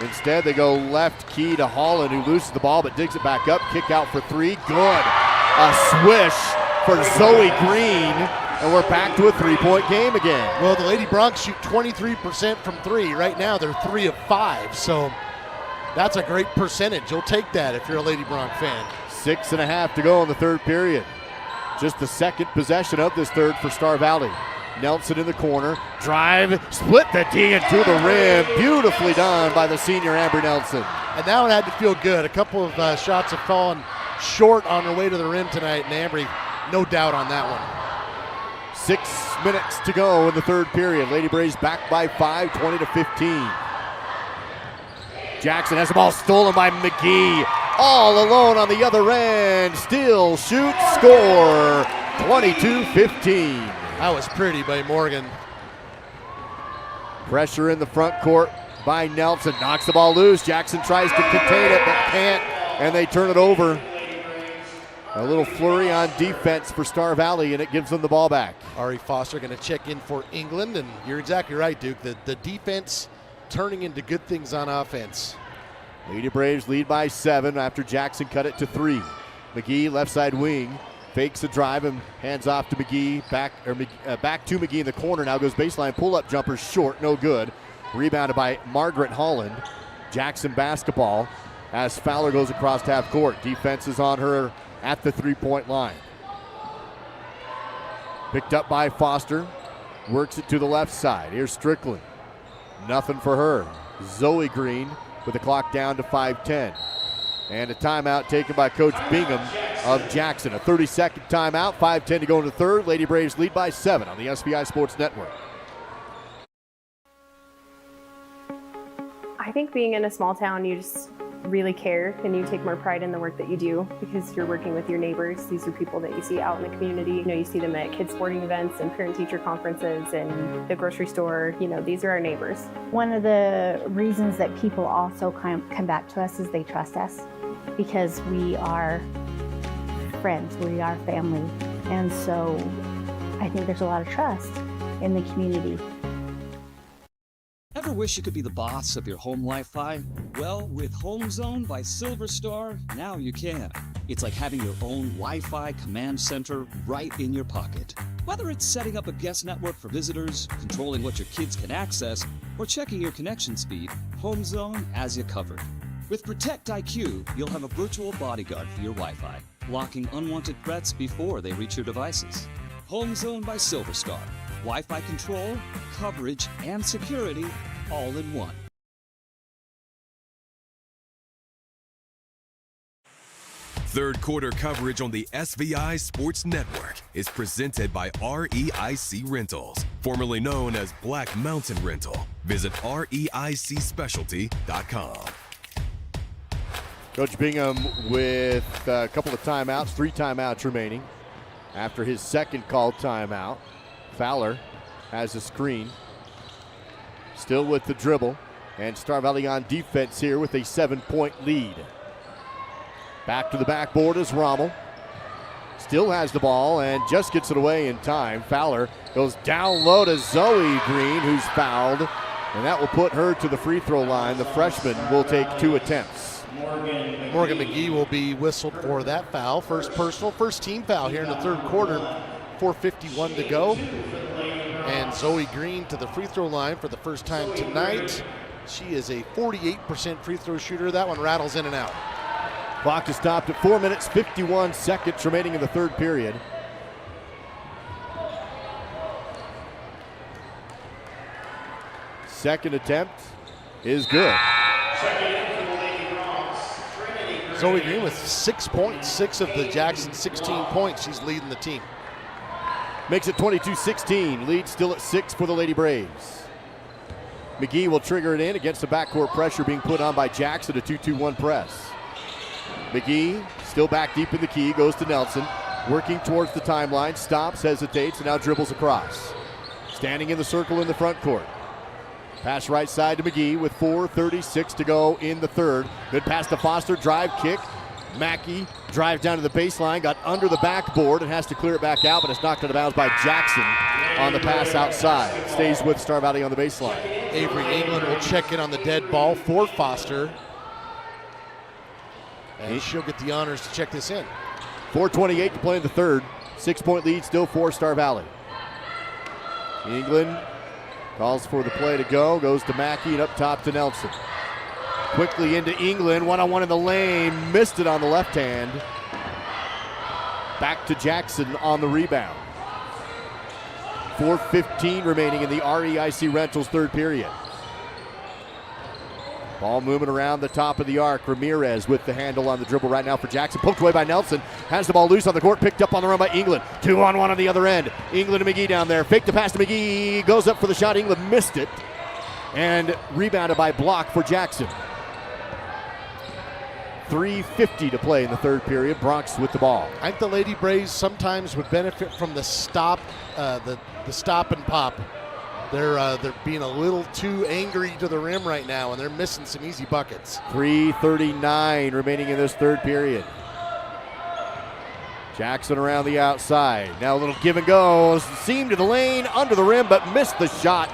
Instead, they go left key to Holland, who loses the ball but digs it back up. Kick out for three. Good. A swish for Zoe Green. And we're back to a three-point game again. Well, the Lady Bronx shoot 23% from three. Right now, they're 3 of 5. So that's a great percentage. You'll take that if you're a Lady Bronx fan. 6.5 to go in the third period. Just the second possession of this third for Star Valley. Nelson in the corner. Drive. Split the D into the rim. Beautifully done by the senior Amber Nelson. And that one had to feel good. A couple of shots have fallen short on their way to the rim tonight. And Amber, no doubt on that one. 6 minutes to go in the third period. Lady Braves back by 5, 20-15. Jackson has the ball stolen by McGee. All alone on the other end. Still shoot, score. 22-15. That was pretty by Morgan. Pressure in the front court by Nelson. Knocks the ball loose. Jackson tries to contain it but can't. And they turn it over. A little flurry on defense for Star Valley, and it gives them the ball back. Ari Foster going to check in for England, and you're exactly right, Duke. The defense turning into good things on offense. Lady Braves lead by 7 after Jackson cut it to 3. McGee, left side wing, fakes the drive and hands off to McGee. Back to McGee in the corner. Now goes baseline pull-up jumper short, no good. Rebounded by Margaret Holland. Jackson basketball as Fowler goes across half court. Defense is on her at the three-point line. Picked up by Foster. Works it to the left side. Here's Strickland. Nothing for her. Zoe Green with the clock down to 5:10. And a timeout taken by Coach Bingham of Jackson. A 30-second timeout. 5:10 to go in the third. Lady Braves lead by 7 on the SVI Sports Network. I think being in a small town, you just really care and you take more pride in the work that you do because you're working with your neighbors. These are people that you see out in the community. You know, you see them at kids sporting events and parent-teacher conferences and the grocery store. You know, these are our neighbors. One of the reasons that people also come back to us is they trust us because we are friends, we are family. And so I think there's a lot of trust in the community. Ever wish you could be the boss of your home Wi-Fi? Well, with Home Zone by Silver Star, now you can. It's like having your own Wi-Fi command center right in your pocket. Whether it's setting up a guest network for visitors, controlling what your kids can access, or checking your connection speed, Home Zone has you covered. With Protect IQ, you'll have a virtual bodyguard for your Wi-Fi, blocking unwanted threats before they reach your devices. Home Zone by Silver Star. Wi-Fi control, coverage, and security all in one. Third quarter coverage on the SVI Sports Network is presented by REIC Rentals, formerly known as Black Mountain Rental. Visit REICSpecialty.com. Coach Bingham with a couple of timeouts, 3 timeouts remaining. After his second called timeout, Fowler has a screen. Still with the dribble. And Star Valley on defense here with a 7-point lead. Back to the backboard is Rommel. Still has the ball and just gets it away in time. Fowler goes down low to Zoe Green, who's fouled. And that will put her to the free throw line. The freshman will take 2 attempts. Morgan McGee will be whistled for that foul. First personal, first team foul here in the third quarter 4:51 to go. And Zoe Green to the free throw line for the first time tonight. She is a 48% free throw shooter. That one rattles in and out. Clock is stopped at 4 minutes, 51 seconds remaining in the third period. Second attempt is good. Zoe Green with 6 points, 6 of the Jackson 16 points. She's leading the team. Makes it 22-16. Lead still at 6 for the Lady Braves. McGee will trigger it in against the backcourt pressure being put on by Jackson, a 2-2-1 press. McGee still back deep in the key, goes to Nelson, working towards the timeline, stops, hesitates, and now dribbles across. Standing in the circle in the front court. Pass right side to McGee with 4:36 to go in the third. Good pass to Foster, drive, kick. Mackey drives down to the baseline, got under the backboard and has to clear it back out, but it's knocked out of bounds by Jackson on the pass outside. Stays with Star Valley on the baseline. Avery England will check in on the dead ball for Foster. And she'll get the honors to check this in. 4:28 to play in the third. 6-point lead still for Star Valley. England calls for the play to go, goes to Mackey and up top to Nelson. Quickly into England, one-on-one in the lane, missed it on the left hand. Back to Jackson on the rebound. 4:15 remaining in the REIC Rentals third period. Ball moving around the top of the arc. Ramirez with the handle on the dribble right now for Jackson. Poked away by Nelson. Has the ball loose on the court. Picked up on the run by England. 2-on-1 on the other end. England and McGee down there. Fake the pass to McGee. Goes up for the shot. England missed it. And rebounded by block for Jackson. 3:50 to play in the third period. Bronx with the ball. I think the Lady Braves sometimes would benefit from the stop, the stop and pop. They're being a little too angry to the rim right now, and they're missing some easy buckets. 3:39 remaining in this third period. Jackson around the outside. Now a little give and go. Seam to the lane, under the rim, but missed the shot.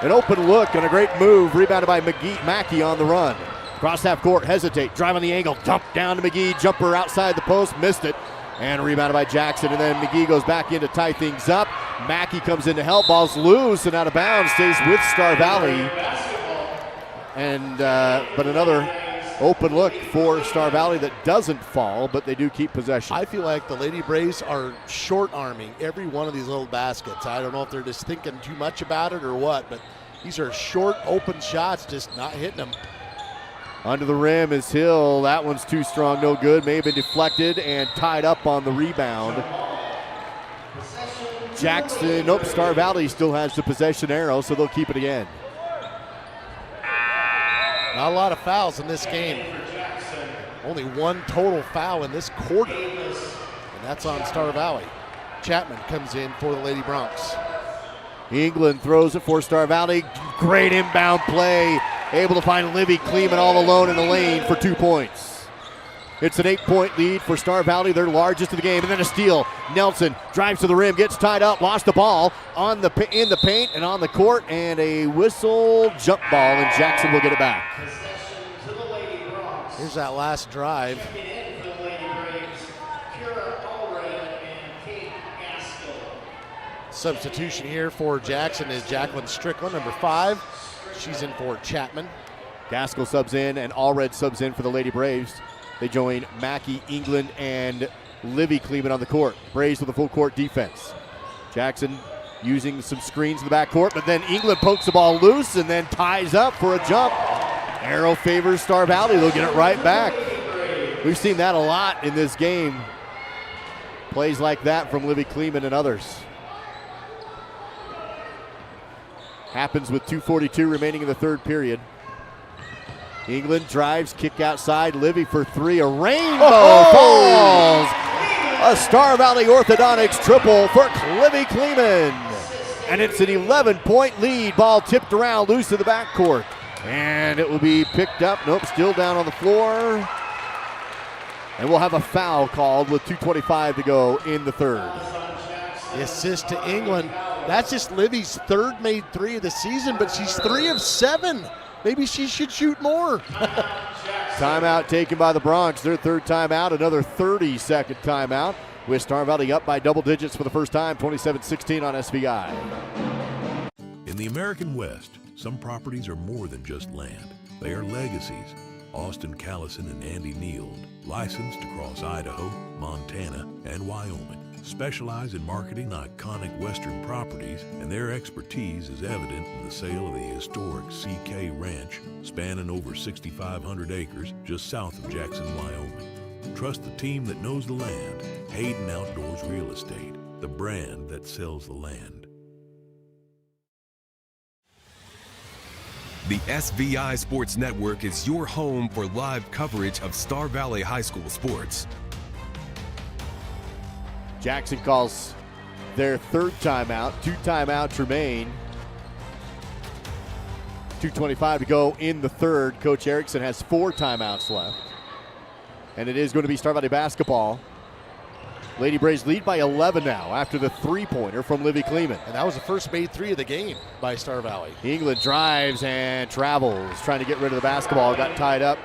An open look and a great move. Rebounded by Mackey on the run. Cross half court, hesitate, drive on the angle, dump down to McGee, jumper outside the post, missed it. And rebounded by Jackson, and then McGee goes back in to tie things up. Mackey comes in to help, ball's loose and out of bounds, stays with Star Valley. And but another open look for Star Valley that doesn't fall, but they do keep possession. I feel like the Lady Braves are short-arming every one of these little baskets. I don't know if they're just thinking too much about it or what, but these are short, open shots, just not hitting them. Under the rim is Hill. That one's too strong, no good. May have been deflected and tied up on the rebound. Jackson, nope, Star Valley still has the possession arrow, so they'll keep it again. Not a lot of fouls in this game. Only one total foul in this quarter, and that's on Star Valley. Chapman comes in for the Lady Bronx. England throws it for Star Valley. Great inbound play. Able to find Livy Kleeman all alone in the lane for 2 points. It's an 8-point lead for Star Valley, their largest of the game. And then a steal. Nelson drives to the rim, gets tied up, lost the ball in the paint and on the court, and a whistle jump ball, and Jackson will get it back. Here's that last drive. Substitution here for Jackson is Jacqueline Strickland, number 5. She's in for Chapman. Gaskell subs in and Allred subs in for the Lady Braves. They join Mackey, England, and Livy Kleeman on the court. Braves with a full court defense. Jackson using some screens in the backcourt, but then England pokes the ball loose and then ties up for a jump. Arrow favors Star Valley. They'll get it right back. We've seen that a lot in this game. Plays like that from Livy Kleeman and others. Happens with 2:42 remaining in the third period. England drives, kick outside, Livy for 3, a rainbow falls. A Star Valley Orthodontics triple for Livy Kleeman. And it's an 11-point lead. Ball tipped around loose in the backcourt. And it will be picked up, nope, still down on the floor. And we'll have a foul called with 2:25 to go in the third. The assist to England. That's just Livy's third made 3 of the season, but she's 3 of 7. Maybe she should shoot more. Timeout taken by the Bronx. Their third timeout, another 30-second timeout. with Star Valley up by double digits for the first time, 27-16 on SVI. In the American West, some properties are more than just land. They are legacies. Austin Callison and Andy Neild, licensed across Idaho, Montana, and Wyoming, specialize in marketing iconic Western properties, and their expertise is evident in the sale of the historic CK Ranch, spanning over 6,500 acres just south of Jackson, Wyoming. Trust the team that knows the land. Hayden Outdoors Real Estate, the brand that sells the land. The SVI Sports Network is your home for live coverage of Star Valley High School sports. Jackson calls their third timeout. 2 timeouts remain. 2:25 to go in the third. Coach Erickson has 4 timeouts left. And it is going to be Star Valley basketball. Lady Braves lead by 11 now after the three-pointer from Livy Kleeman. And that was the first made 3 of the game by Star Valley. England drives and travels, trying to get rid of the basketball. Got tied up.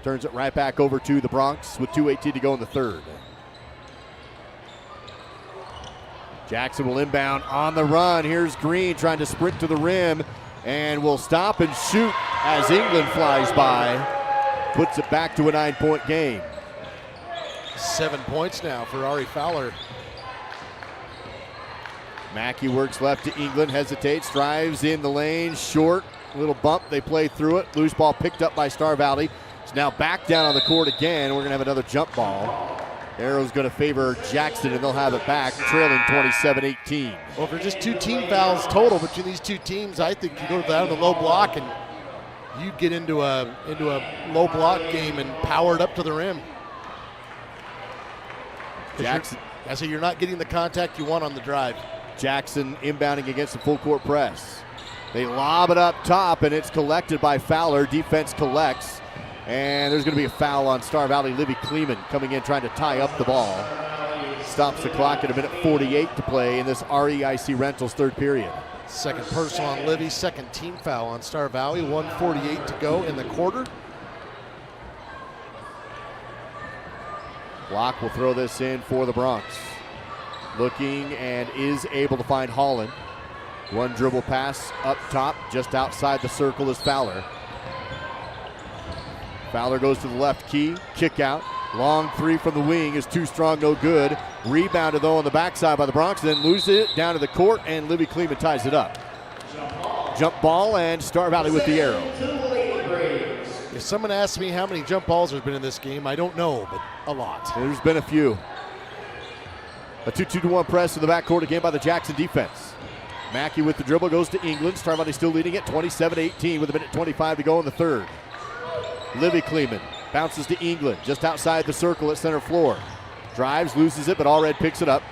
Turns it right back over to the Bronx with 2:18 to go in the third. Jackson will inbound on the run. Here's Green trying to sprint to the rim and will stop and shoot as England flies by. Puts it back to a 9-point game. 7 points now for Ari Fowler. Mackey works left to England, hesitates, drives in the lane, short, little bump, they play through it. Loose ball picked up by Star Valley. It's now back down on the court again. We're gonna have another jump ball. Arrow's gonna favor Jackson and they'll have it back, trailing 27-18. Well, for just 2 team fouls total between these 2 teams, I think you go down the low block and you get into a low block game and power it up to the rim. Jackson. I say you're not getting the contact you want on the drive. Jackson inbounding against the full court press. They lob it up top and it's collected by Fowler. Defense collects. And there's going to be a foul on Star Valley. Livy Kleeman coming in trying to tie up the ball. Stops the clock at 1:48 to play in this REIC Rentals third period. Second personal on Livy, second team foul on Star Valley. 1:48 to go in the quarter. Block will throw this in for the Bronx. Looking and is able to find Holland. One dribble pass up top, just outside the circle is Fowler. Fowler goes to the left key, kick out. Long 3 from the wing is too strong, no good. Rebounded though on the backside by the Bronx, then loses it down to the court and Livy Kleeman ties it up. Jump ball and Star Valley with the arrow. If someone asks me how many jump balls there's been in this game, I don't know, but a lot. There's been a few. A 2-2-1 press in the backcourt again by the Jackson defense. Mackey with the dribble goes to England. Star Valley still leading it 27-18 with 1:25 to go in the third. Livy Kleeman bounces to England just outside the circle at center floor. Drives, loses it, but Allred picks it up.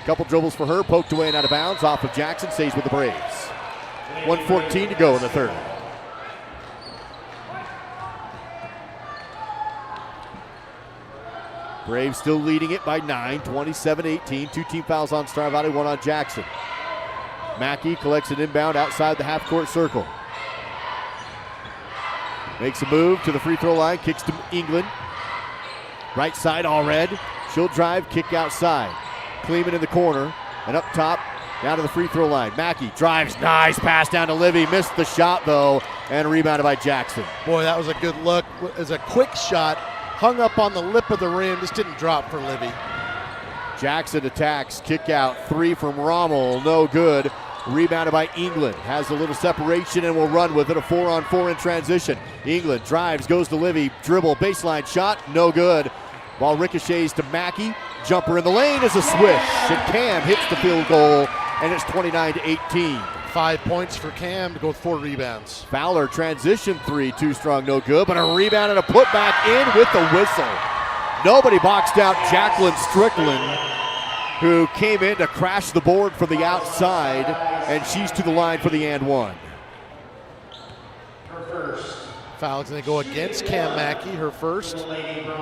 Couple dribbles for her, poked away and out of bounds off of Jackson, stays with the Braves. 1:14 to go in the third. Braves still leading it by 9, 27-18. 2 team fouls on Star Valley, 1 on Jackson. Mackey collects an inbound outside the half-court circle. Makes a move to the free throw line, kicks to England. Right side, Allred. She'll drive, kick outside. Kleeman in the corner, and up top, down to the free throw line. Mackey drives, nice pass down to Livy. Missed the shot though, and rebounded by Jackson. Boy, that was a good look. It was a quick shot. Hung up on the lip of the rim, just didn't drop for Livy. Jackson attacks, kick out, 3 from Rommel, no good. Rebounded by England, has a little separation and will run with it, a 4-on-4 in transition. England drives, goes to Livy, dribble, baseline shot, no good. Ball ricochets to Mackey, jumper in the lane is a swish, and Cam hits the field goal, and it's 29-18. 5 points for Cam to go with 4 rebounds. Fowler transition 3, too strong, no good, but a rebound and a putback in with the whistle. Nobody boxed out Jacqueline Strickland, who came in to crash the board from the outside, and she's to the line for the and one. Foul's going to go against Cam Mackey, her first.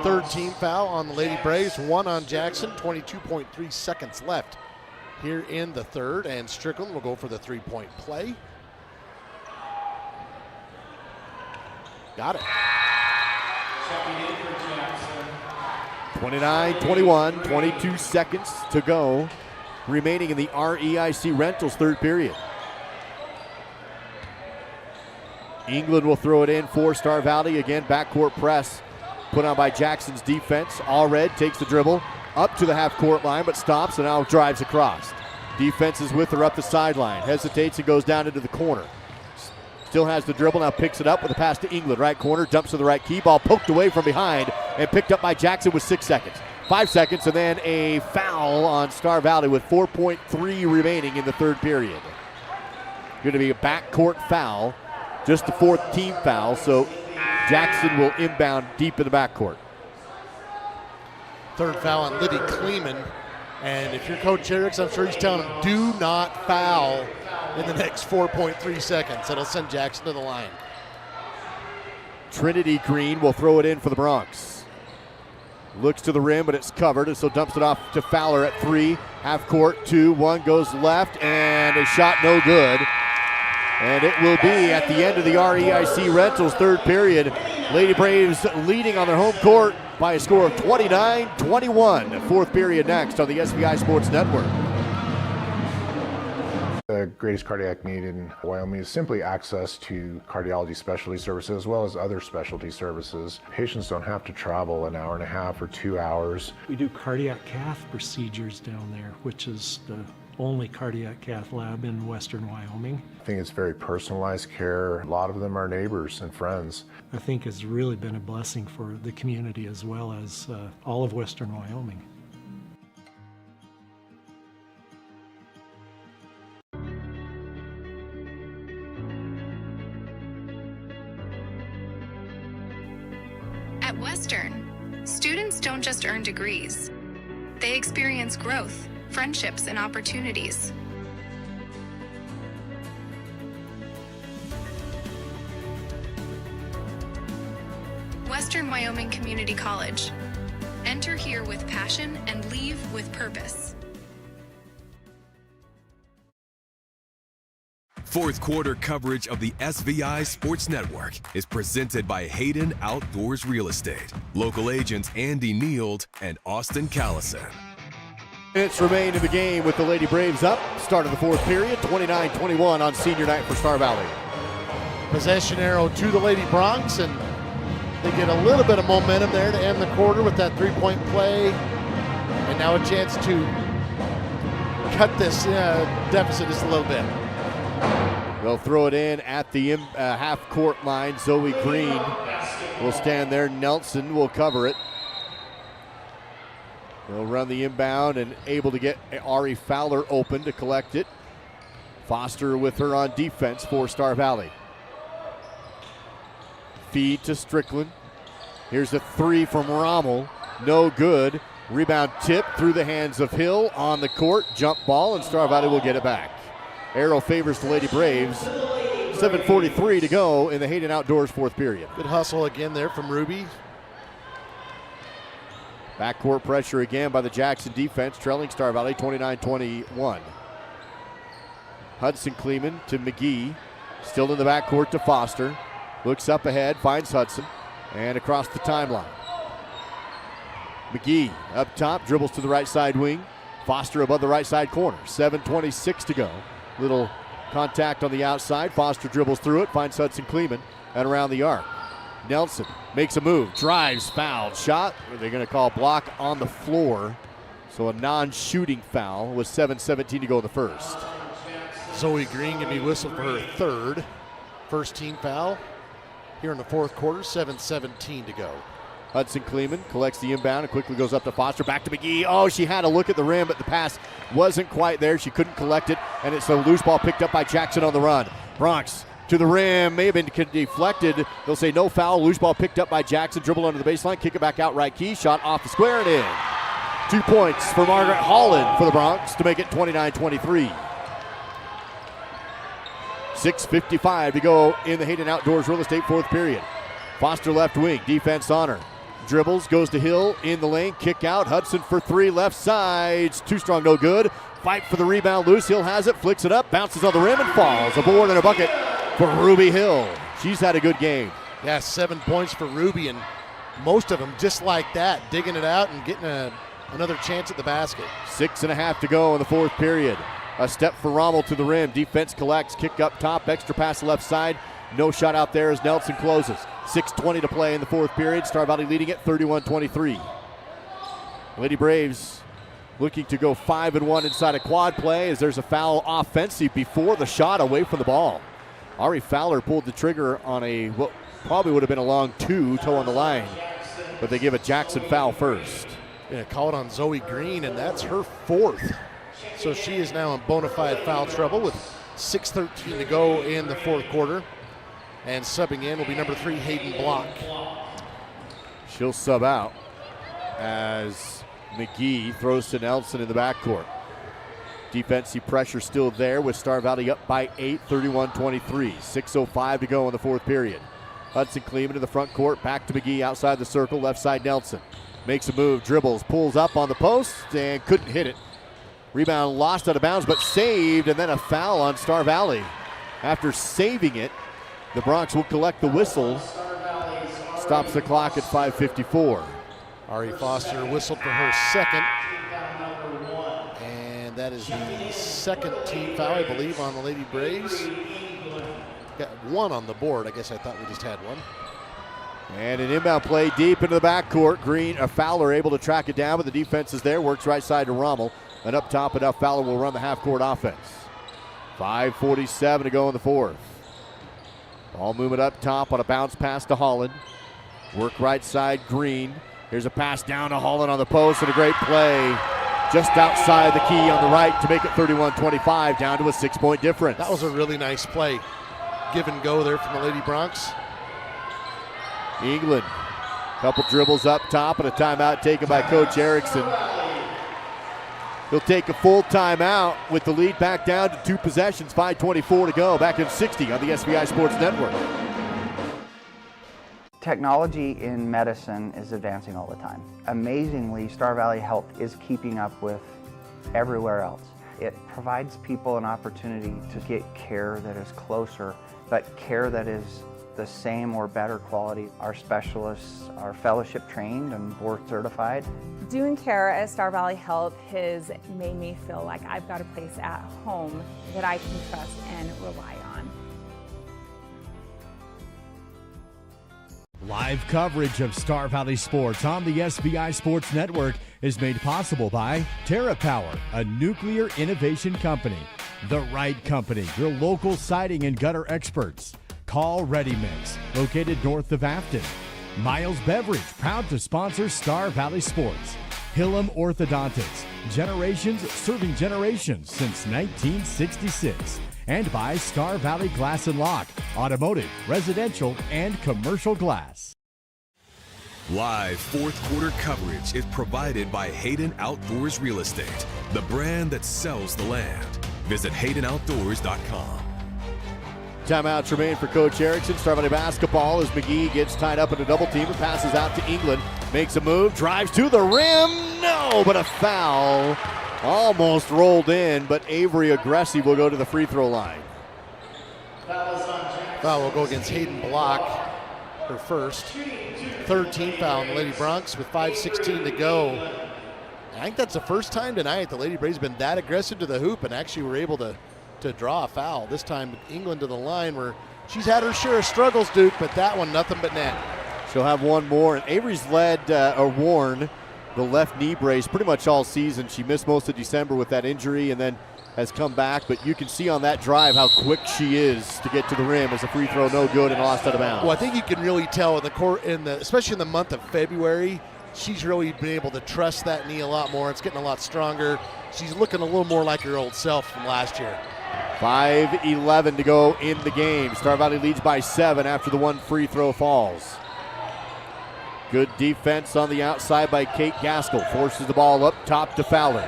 Third team foul on the Lady Braves, 1 on Jackson, 22.3 seconds left here in the third, and Strickland will go for the 3-point play. Got it. 29-21, 22 seconds to go remaining in the REIC Rentals third period. England will throw it in for Star Valley. Again, backcourt press put on by Jackson's defense. Allred takes the dribble up to the half-court line, but stops and now drives across. Defense is with her up the sideline. Hesitates and goes down into the corner. Still has the dribble, now picks it up with a pass to England. Right corner, dumps to the right key. Ball poked away from behind and picked up by Jackson with 6 seconds. 5 seconds, and then a foul on Star Valley with 4.3 remaining in the third period. Going to be a backcourt foul, just the fourth team foul, so Jackson will inbound deep in the backcourt. Third foul on Liddy Kleeman. And if you're Coach Eriks, I'm sure he's telling him, do not foul in the next 4.3 seconds. That'll send Jackson to the line. Trinity Green will throw it in for the Bronx. Looks to the rim, but it's covered, and so dumps it off to Fowler at 3. Half court, 2, 1 goes left, and a shot no good. And it will be at the end of the REIC Rentals third period. Lady Braves leading on their home court by a score of 29-21. Fourth period next on the SVI Sports Network. The greatest cardiac need in Wyoming is simply access to cardiology specialty services as well as other specialty services. Patients don't have to travel an hour and a half or 2 hours. We do cardiac cath procedures down there, which is the only cardiac cath lab in western Wyoming. I think it's very personalized care. A lot of them are neighbors and friends. I think it's really been a blessing for the community as well as all of western Wyoming. At Western, students don't just earn degrees. They experience growth, friendships, and opportunities. Western Wyoming Community College. Enter here with passion and leave with purpose. Fourth quarter coverage of the SVI Sports Network is presented by Hayden Outdoors Real Estate. Local agents Andy Neild and Austin Callison. Minutes remain in the game with the Lady Braves up. Start of the fourth period, 29-21 on senior night for Star Valley. Possession arrow to the Lady Bronx, and they get a little bit of momentum there to end the quarter with that three-point play. And now a chance to cut this deficit just a little bit. They'll throw it in at the half-court line. Zoe Green will stand there. Nelson will cover it. They'll run the inbound and able to get Ari Fowler open to collect it. Foster with her on defense for Star Valley. Feed to Strickland. Here's a 3 from Rommel. No good. Rebound tip through the hands of Hill on the court. Jump ball, and Star Valley will get it back. Arrow favors the Lady Braves. 7:43 to go in the Hayden Outdoors fourth period. Good hustle again there from Ruby. Backcourt pressure again by the Jackson defense, trailing Star Valley 29-21. Hudson Kleeman to McGee. Still in the backcourt to Foster. Looks up ahead, finds Hudson, and across the timeline. McGee up top, dribbles to the right side wing. Foster above the right side corner. 7:26 to go. Little contact on the outside. Foster dribbles through it, finds Hudson Kleeman, and around the arc. Nelson makes a move, drives, fouled, shot. They're going to call block on the floor. So a non-shooting foul with 7:17 to go in the first. Zoe Green going to be whistled for her third. First team foul here in the fourth quarter, 7:17 to go. Hudson Kleeman collects the inbound and quickly goes up to Foster, back to McGee. Oh, she had a look at the rim, but the pass wasn't quite there. She couldn't collect it, and it's a loose ball picked up by Jackson on the run. Bronx to the rim, may have been deflected. They'll say no foul. Loose ball picked up by Jackson, dribble under the baseline, kick it back out right key, shot off the square and in. 2 points for Margaret Holland for the Bronx to make it 29-23. 6:55 to go in the Hayden Outdoors Real Estate fourth period. Foster left wing, defense on her. Dribbles, goes to Hill, in the lane, kick out. Hudson for 3, left side. Too strong, no good. Fight for the rebound, loose. Hill has it, flicks it up, bounces on the rim and falls. A board and a bucket for Ruby Hill. She's had a good game. Yeah, 7 points for Ruby, and most of them just like that, digging it out and getting another chance at the basket. 6.5 to go in the fourth period. A step for Rommel to the rim. Defense collects, kick up top, extra pass left side. No shot out there as Nelson closes. 6:20 to play in the fourth period. Star Valley leading it 31-23. Lady Braves looking to go 5-1 inside a quad play as there's a foul offensive before the shot away from the ball. Ari Fowler pulled the trigger on what probably would have been a long toe on the line, but they give a Jackson foul first. Yeah, call it on Zoe Green, and that's her fourth. So she is now in bona fide foul trouble with 6:13 to go in the fourth quarter. And subbing in will be number 3, Hayden Block. She'll sub out as McGee throws to Nelson in the backcourt. Defensive pressure still there with Star Valley up by 8, 31-23. 6:05 to go in the fourth period. Hudson Kleeman in the front court, back to McGee outside the circle, left side Nelson. Makes a move, dribbles, pulls up on the post, and couldn't hit it. Rebound lost out of bounds, but saved, and then a foul on Star Valley. After saving it, the Bronx will collect the whistle. Stops the clock at 5:54. Ari Foster whistled for her second. And that is the second team foul, I believe, on the Lady Braves. Got one on the board. I guess I thought we just had one. And an inbound play deep into the backcourt. Fowler able to track it down, but the defense is there. Works right side to Rommel. And up top, enough Fowler will run the half-court offense. 5:47 to go in the fourth. Ball movement up top on a bounce pass to Holland. Work right side, Green. Here's a pass down to Holland on the post, and a great play just outside the key on the right to make it 31-25, down to a 6-point difference. That was a really nice play. Give and go there from the Lady Bronx. England, couple dribbles up top, and a timeout taken by Coach Erickson. He'll take a full timeout with the lead back down to 2 possessions, 5:24 to go. Back in 60 on the SVI Sports Network. Technology in medicine is advancing all the time. Amazingly, Star Valley Health is keeping up with everywhere else. It provides people an opportunity to get care that is closer, but care that is the same or better quality. Our specialists are fellowship trained and board certified. Doing care at Star Valley Health has made me feel like I've got a place at home that I can trust and rely on. Live coverage of Star Valley Sports on the SVI Sports Network is made possible by TerraPower, a nuclear innovation company. The Right Company, your local siding and gutter experts. Call Ready Mix, located north of Afton. Miles Beverage, proud to sponsor Star Valley Sports. Hillam Orthodontics, generations serving generations since 1966. And by Star Valley Glass and Lock, automotive, residential, and commercial glass. Live fourth quarter coverage is provided by Hayden Outdoors Real Estate, the brand that sells the land. Visit HaydenOutdoors.com. Timeouts remain for Coach Erickson. Star Valley basketball as McGee gets tied up in a double team and passes out to England. Makes a move, drives to the rim. No, but a foul. Almost rolled in, but Avery Aggressive will go to the free throw line. Foul will go against Hayden Block, her first. Third team foul on the Lady Bronx with 5:16 to go. I think that's the first time tonight the Lady Braves have been that aggressive to the hoop and actually were able to draw a foul. This time England to the line where she's had her share of struggles, Duke, but that one nothing but net. She'll have one more. And Avery's led or worn the left knee brace pretty much all season. She missed most of December with that injury and then has come back. But you can see on that drive how quick she is to get to the rim as a free throw no good and lost out of bounds. Well, I think you can really tell in the court, especially in the month of February, she's really been able to trust that knee a lot more. It's getting a lot stronger. She's looking a little more like her old self from last year. 5:11 to go in the game. Star Valley leads by 7 after the one free throw falls. Good defense on the outside by Kate Gaskell. Forces the ball up top to Fowler.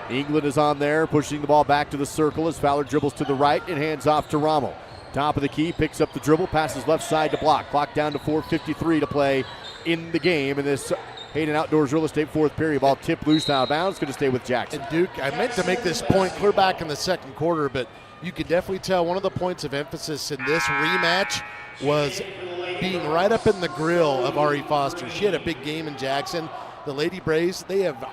England is on there, pushing the ball back to the circle as Fowler dribbles to the right and hands off to Rommel. Top of the key, picks up the dribble, passes left side to Block. Clock down to 4:53 to play in the game. And this Hayden Outdoors Real Estate fourth period ball tipped loose out of bounds. Going to stay with Jackson. And Duke, I meant to make this point clear back in the second quarter, but you could definitely tell one of the points of emphasis in this rematch was being right up in the grill of Ari Foster. She had a big game in Jackson. The Lady Braves, they have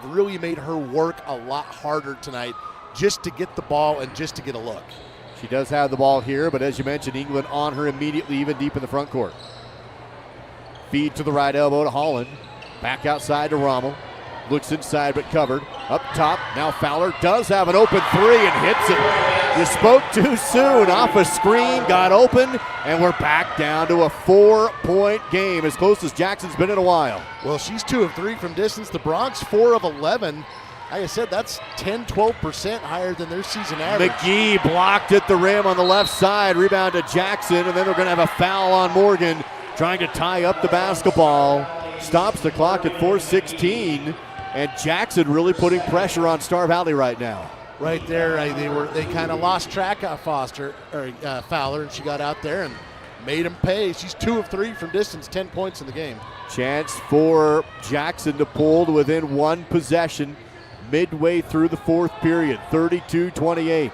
really made her work a lot harder tonight just to get the ball and just to get a look. She does have the ball here, but as you mentioned, England on her immediately, even deep in the front court. Feed to the right elbow to Holland. Back outside to Rommel. Looks inside but covered. Up top, now Fowler does have an open three and hits it. You spoke too soon. Off a screen, got open, and we're back down to a 4-point game, as close as Jackson's been in a while. Well, she's 2 of 3 from distance. The Bronx 4 of 11. Like I said, that's 10-12% higher than their season average. McGee blocked at the rim on the left side. Rebound to Jackson, and then they're going to have a foul on Morgan, trying to tie up the basketball. Stops the clock at 4:16, and Jackson really putting pressure on Star Valley right now. Right there, they kind of lost track of Fowler, and she got out there and made him pay. She's 2 of 3 from distance, 10 points in the game. Chance for Jackson to pull to within 1 possession midway through the 4th period, 32-28.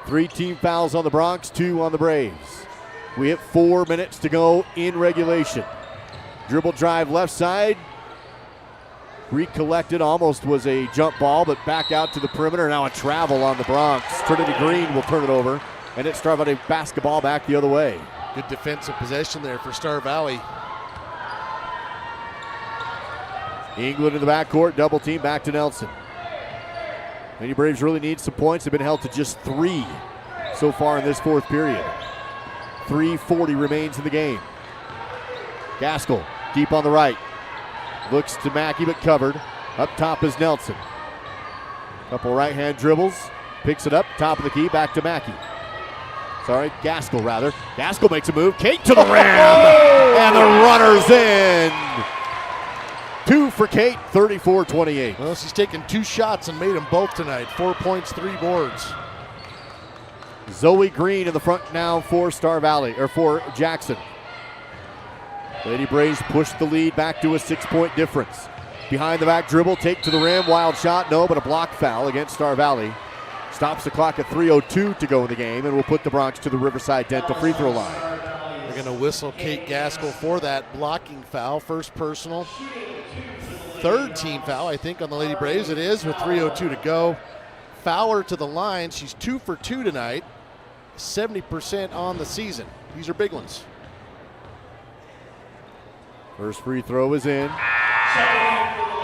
3 team fouls on the Bronx, 2 on the Braves. We have 4 minutes to go in regulation. Dribble drive left side. Recollected, almost was a jump ball, but back out to the perimeter. Now a travel on the Bronx. Trinity Green will turn it over, and it's Star Valley basketball back the other way. Good defensive possession there for Star Valley. England in the backcourt, double team back to Nelson. Lady Braves really need some points. They've been held to just 3 so far in this 4th period. 3:40 remains in the game. Gaskell deep on the right. Looks to Mackey but covered. Up top is Nelson. Couple right hand dribbles. Picks it up, top of the key, back to Mackey. Sorry, Gaskell rather. Gaskell makes a move. Kate to the rim. And the runner's in. 2 for Kate, 34-28. Well, she's taken 2 shots and made them both tonight. 4 points, 3 boards. Zoe Green in the front now for Star Valley, or for Jackson. Lady Braves push the lead back to a 6-point difference. Behind the back dribble, take to the rim, wild shot, no, but a block foul against Star Valley. Stops the clock at 3:02 to go in the game, and will put the Bronx to the Riverside Dental free throw line. They're going to whistle Kate Gaskell for that blocking foul, first personal. 3rd team foul, I think, on the Lady Braves. It is with 3:02 to go. Fowler to the line. She's 2 for 2 tonight. 70% on the season. These are big ones. First free throw is in.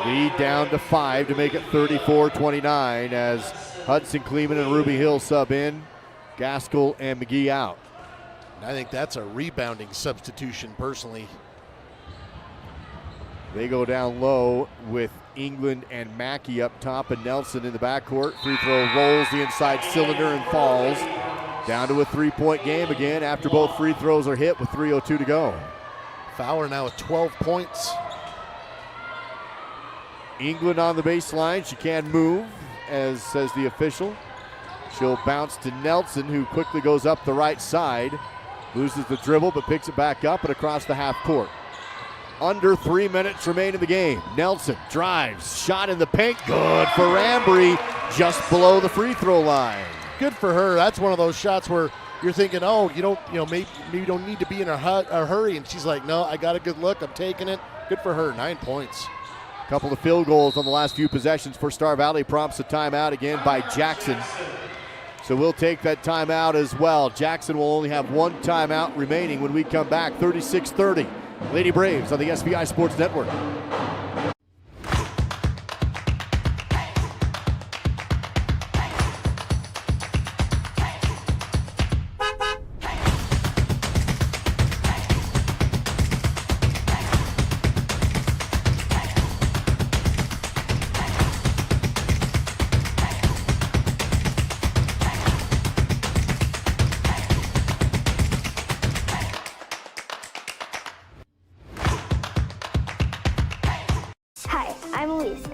Lead down to 5 to make it 34-29 as Hudson Kleeman and Ruby Hill sub in. Gaskell and McGee out. I think that's a rebounding substitution personally. They go down low with England and Mackey up top and Nelson in the backcourt. Free throw rolls the inside cylinder and falls. Down to a 3-point game again after both free throws are hit with 3:02 to go. Fowler now with 12 points. England on the baseline. She can move, as says the official. She'll bounce to Nelson, who quickly goes up the right side. Loses the dribble, but picks it back up and across the half court. Under 3 minutes remain in the game. Nelson drives, shot in the paint, good for Rambry, just below the free throw line. Good for her. That's one of those shots where you're thinking, oh, maybe you don't need to be in a hurry. And she's like, no, I got a good look. I'm taking it. Good for her. 9 points. Couple of field goals on the last few possessions for Star Valley. Prompts a timeout again by Jackson. So we'll take that timeout as well. Jackson will only have 1 timeout remaining when we come back. 36-30. Lady Braves on the SVI Sports Network.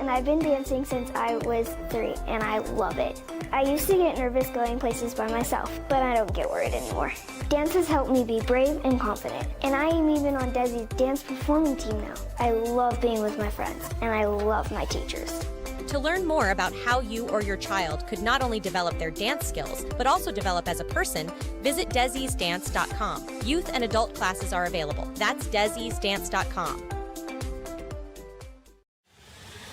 I've been dancing since I was 3, and I love it. I used to get nervous going places by myself, but I don't get worried anymore. Dance has helped me be brave and confident, and I am even on Desi's dance performing team now. I love being with my friends, and I love my teachers. To learn more about how you or your child could not only develop their dance skills, but also develop as a person, visit desi'sdance.com. Youth and adult classes are available. That's desi'sdance.com.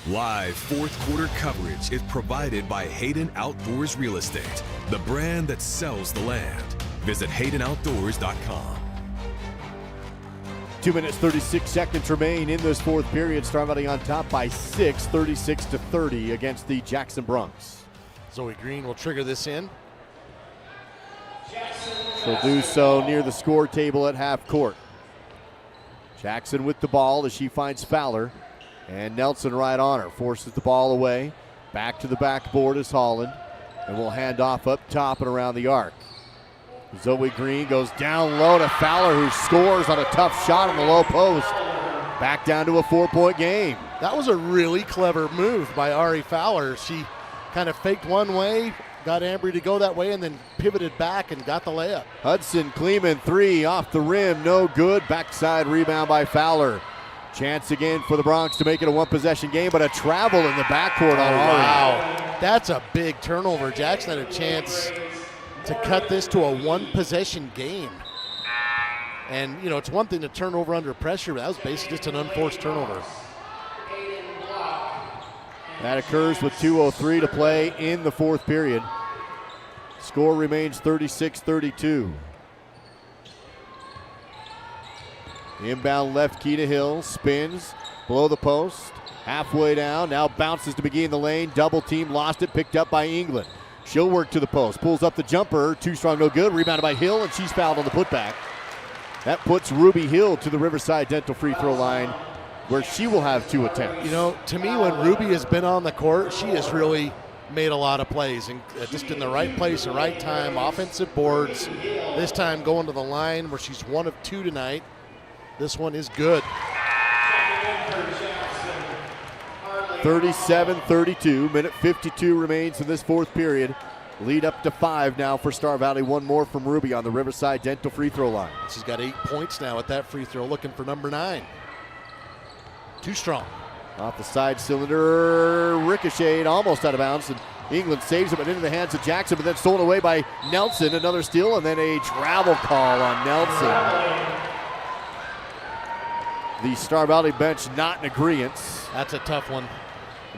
Live fourth quarter coverage is provided by Hayden Outdoors Real Estate, the brand that sells the land. Visit HaydenOutdoors.com. 2 minutes, 36 seconds remain in this fourth period. Star Valley on top by 6, 36-30 against the Jackson Bronx. Zoe Green will trigger this in. She'll do so near the score table at half court. Jackson with the ball as she finds Fowler. And Nelson right on her, forces the ball away. Back to the backboard is Holland. And we'll hand off up top and around the arc. Zoe Green goes down low to Fowler, who scores on a tough shot on the low post. Back down to a 4-point game. That was a really clever move by Ari Fowler. She kind of faked one way, got Ambry to go that way, and then pivoted back and got the layup. Hudson Kleeman, 3 off the rim, no good. Backside rebound by Fowler. Chance again for the Bronx to make it a one-possession game, but a travel in the backcourt on Ari. Wow, that's a big turnover. Jackson had a chance to cut this to a one-possession game. And, you know, it's one thing to turn over under pressure, but that was basically just an unforced turnover. That occurs with 2:03 to play in the fourth period. Score remains 36-32. Inbound left, Keena Hill spins below the post, halfway down, now bounces to McGee in the lane, double team, lost it, picked up by England. She'll work to the post, pulls up the jumper, too strong, no good, rebounded by Hill, and she's fouled on the putback. That puts Ruby Hill to the Riverside Dental free throw line, where she will have 2 attempts. You know, to me, when Ruby has been on the court, she has really made a lot of plays, and just in the right place, the right time, offensive boards. This time going to the line where she's 1 of 2 tonight. This one is good. 37-32, minute 52 remains in this fourth period. Lead up to 5 now for Star Valley. One more from Ruby on the Riverside Dental free throw line. She's got 8 points now at that free throw, looking for number 9. Too strong. Off the side cylinder, ricocheted, almost out of bounds, and England saves it, but into the hands of Jackson, but then stolen away by Nelson. Another steal, and then a travel call on Nelson. The Star Valley bench not in agreement. That's a tough one.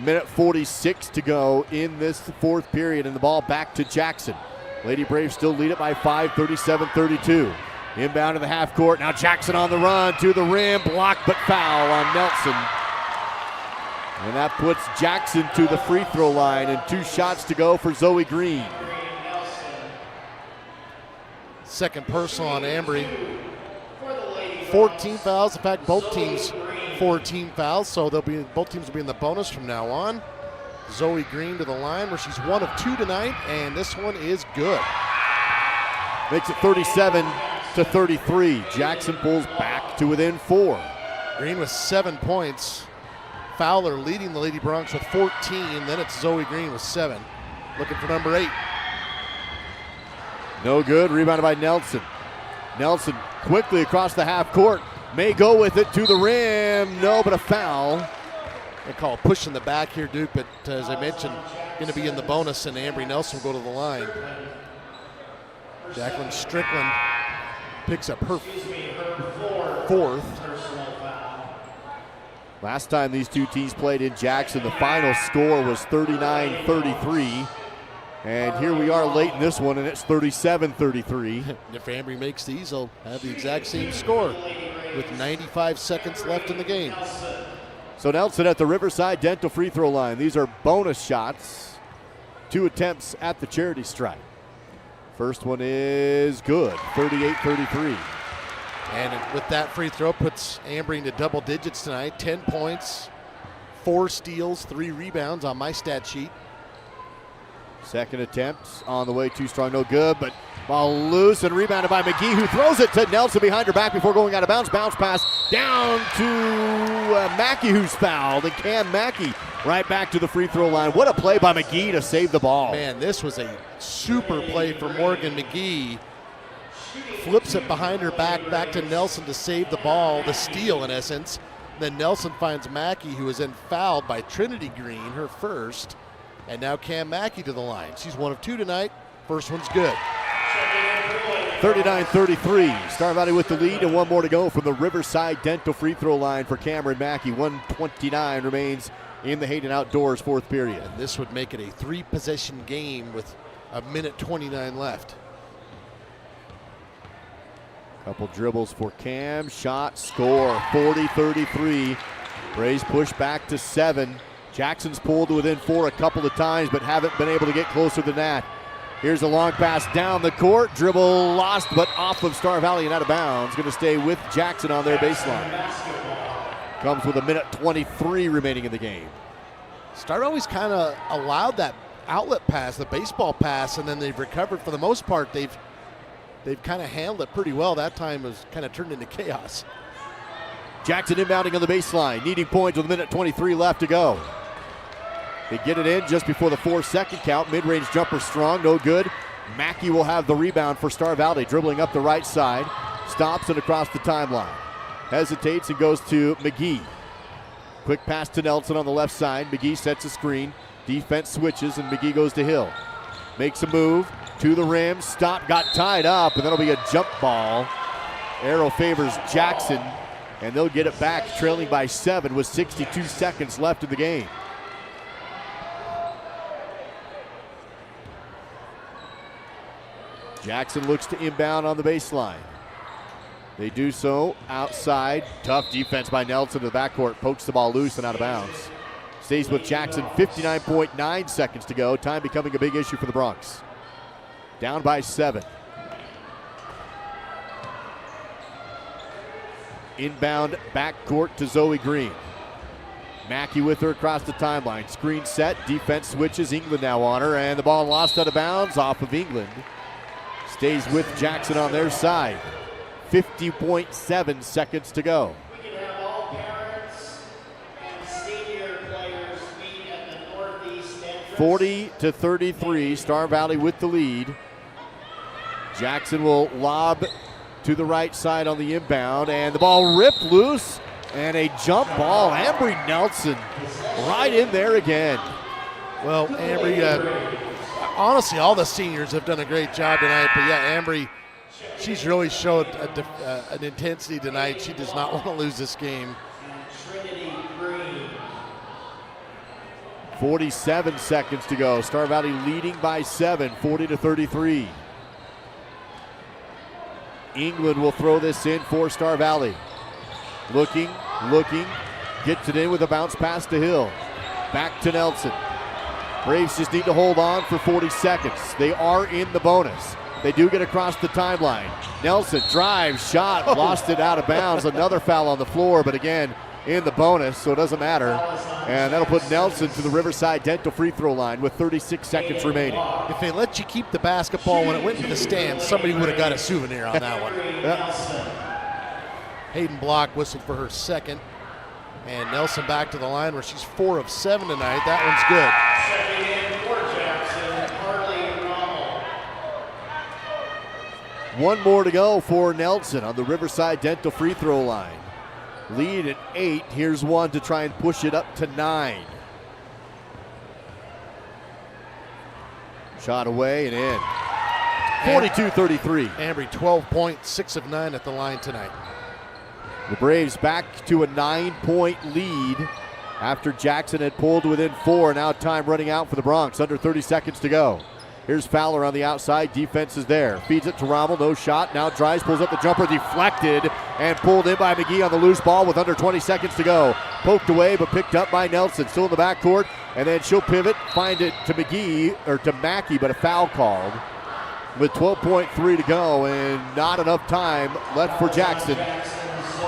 Minute 46 to go in this fourth period, and the ball back to Jackson. Lady Braves still lead it by 5, 37-32. Inbound to the half court. Now Jackson on the run to the rim, blocked but foul on Nelson. And that puts Jackson to the free throw line, and 2 shots to go for Zoe Green. Second personal on Ambry. 14 fouls. In fact, both teams 14 fouls, so both teams will be in the bonus from now on. Zoe Green to the line where she's 1 of 2 tonight, and this one is good. Makes it 37-33. Jackson pulls back to within 4. Green with 7 points. Fowler leading the Lady Bronx with 14. Then it's Zoe Green with 7. Looking for number 8. No good. Rebounded by Nelson. Nelson quickly across the half court. May go with it to the rim. No, but a foul. They call pushing the back here, Duke, but as I mentioned, going to be in the bonus, and Ambry Nelson will go to the line. Jacqueline Strickland picks up her 4th. Last time these two teams played in Jackson, the final score was 39-33. And here we are late in this one, and it's 37-33. If Ambry makes these, they'll have the exact same score with 95 seconds left in the game. So Nelson at the Riverside Dental free throw line. These are bonus shots. 2 attempts at the charity stripe. First one is good, 38-33. And with that free throw, puts Ambry into double digits tonight. 10 points, 4 steals, 3 rebounds on my stat sheet. Second attempt on the way, too strong, no good, but ball loose and rebounded by McGee, who throws it to Nelson behind her back before going out of bounds. Bounce pass down to Mackey, who's fouled, and Cam Mackey right back to the free throw line. What a play by McGee to save the ball. Man, this was a super play for Morgan McGee. Flips it behind her back to Nelson to save the ball, the steal in essence. Then Nelson finds Mackey, who was then fouled by Trinity Green, her first. And now Cam Mackey to the line. She's 1 of 2 tonight. First one's good. 39-33. Star Valley with the lead and one more to go from the Riverside Dental free throw line for Cameron Mackey. 1:29 remains in the Hayden Outdoors fourth period. And this would make it a 3-possession game with 1:29 left. Couple dribbles for Cam. Shot, score. 40-33. Braves push back to 7. Jackson's pulled to within 4 a couple of times, but haven't been able to get closer than that. Here's a long pass down the court. Dribble lost, but off of Star Valley and out of bounds. Going to stay with Jackson on their baseline. Comes with 1:23 remaining in the game. Star always kind of allowed that outlet pass, the baseball pass, and then they've recovered. For the most part, they've kind of handled it pretty well. That time was kind of turned into chaos. Jackson inbounding on the baseline, needing points with 1:23 left to go. They get it in just before the 4-second count. Mid-range jumper strong, no good. Mackey will have the rebound for Star Valley, dribbling up the right side. Stops and across the timeline. Hesitates and goes to McGee. Quick pass to Nelson on the left side. McGee sets a screen. Defense switches and McGee goes to Hill. Makes a move to the rim. Stop, got tied up, and that'll be a jump ball. Arrow favors Jackson, and they'll get it back trailing by 7 with 62 seconds left in the game. Jackson looks to inbound on the baseline. They do so outside. Tough defense by Nelson to the backcourt. Pokes the ball loose and out of bounds. Stays with Jackson. 59.9 seconds to go. Time becoming a big issue for the Bronx. Down by 7. Inbound backcourt to Zoe Green. Mackey with her across the timeline. Screen set. Defense switches. England now on her. And the ball lost out of bounds off of England. Stays with Jackson on their side. 50.7 seconds to go. 40-33, Star Valley with the lead. Jackson will lob to the right side on the inbound, and the ball ripped loose, and a jump ball. Ambry Nelson right in there again. Well, Ambry, honestly, all the seniors have done a great job tonight, but yeah, Ambry, she's really showed an intensity tonight. She does not want to lose this game. 47 seconds to go. Star Valley leading by 7, 40-33. England will throw this in for Star Valley. Looking, gets it in with a bounce pass to Hill. Back to Nelson. Braves just need to hold on for 40 seconds. They are in the bonus. They do get across the timeline. Nelson drives, shot, lost it out of bounds. Another foul on the floor, but again, in the bonus, so it doesn't matter. And that'll put Nelson to the Riverside Dental free throw line with 36 seconds remaining. If they let you keep the basketball when it went into the stands, somebody would have got a souvenir on that one. Hayden Block whistled for her second. And Nelson back to the line where she's 4 of 7 tonight. That one's good. One more to go for Nelson on the Riverside Dental free throw line. Lead at 8. Here's one to try and push it up to 9. Shot away and in. 42-33. Ambry, 12 points, 6 of 9 at the line tonight. The Braves back to a 9-point lead after Jackson had pulled within 4. Now time running out for the Bronx. Under 30 seconds to go. Here's Fowler on the outside. Defense is there. Feeds it to Rommel. No shot. Now drives, pulls up the jumper. Deflected and pulled in by McGee on the loose ball with under 20 seconds to go. Poked away but picked up by Nelson. Still in the backcourt. And then she'll pivot. Find it to McGee, or to Mackey, but a foul called. With 12.3 to go and not enough time left for Jackson.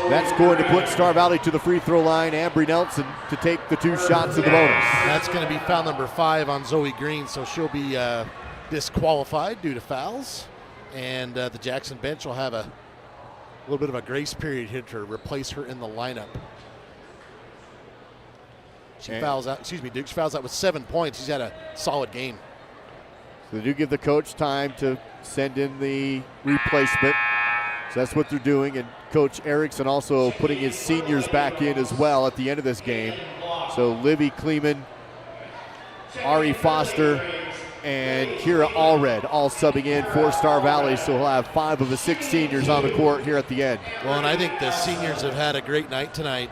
That's going to put Star Valley to the free throw line. Ambry Nelson to take the 2 shots in the bonus. That's going to be foul number 5 on Zoe Green, so she'll be disqualified due to fouls. And the Jackson bench will have a little bit of a grace period here to replace her in the lineup. She fouls out, Duke fouls out with 7 points. She's had a solid game. So they do give the coach time to send in the replacement. So that's what they're doing, and Coach Erickson also putting his seniors back in as well at the end of this game. So Livy Kleeman, Ari Foster, and Kira Allred all subbing in for Star Valley, so he'll have 5 of the 6 seniors on the court here at the end. Well, and I think the seniors have had a great night tonight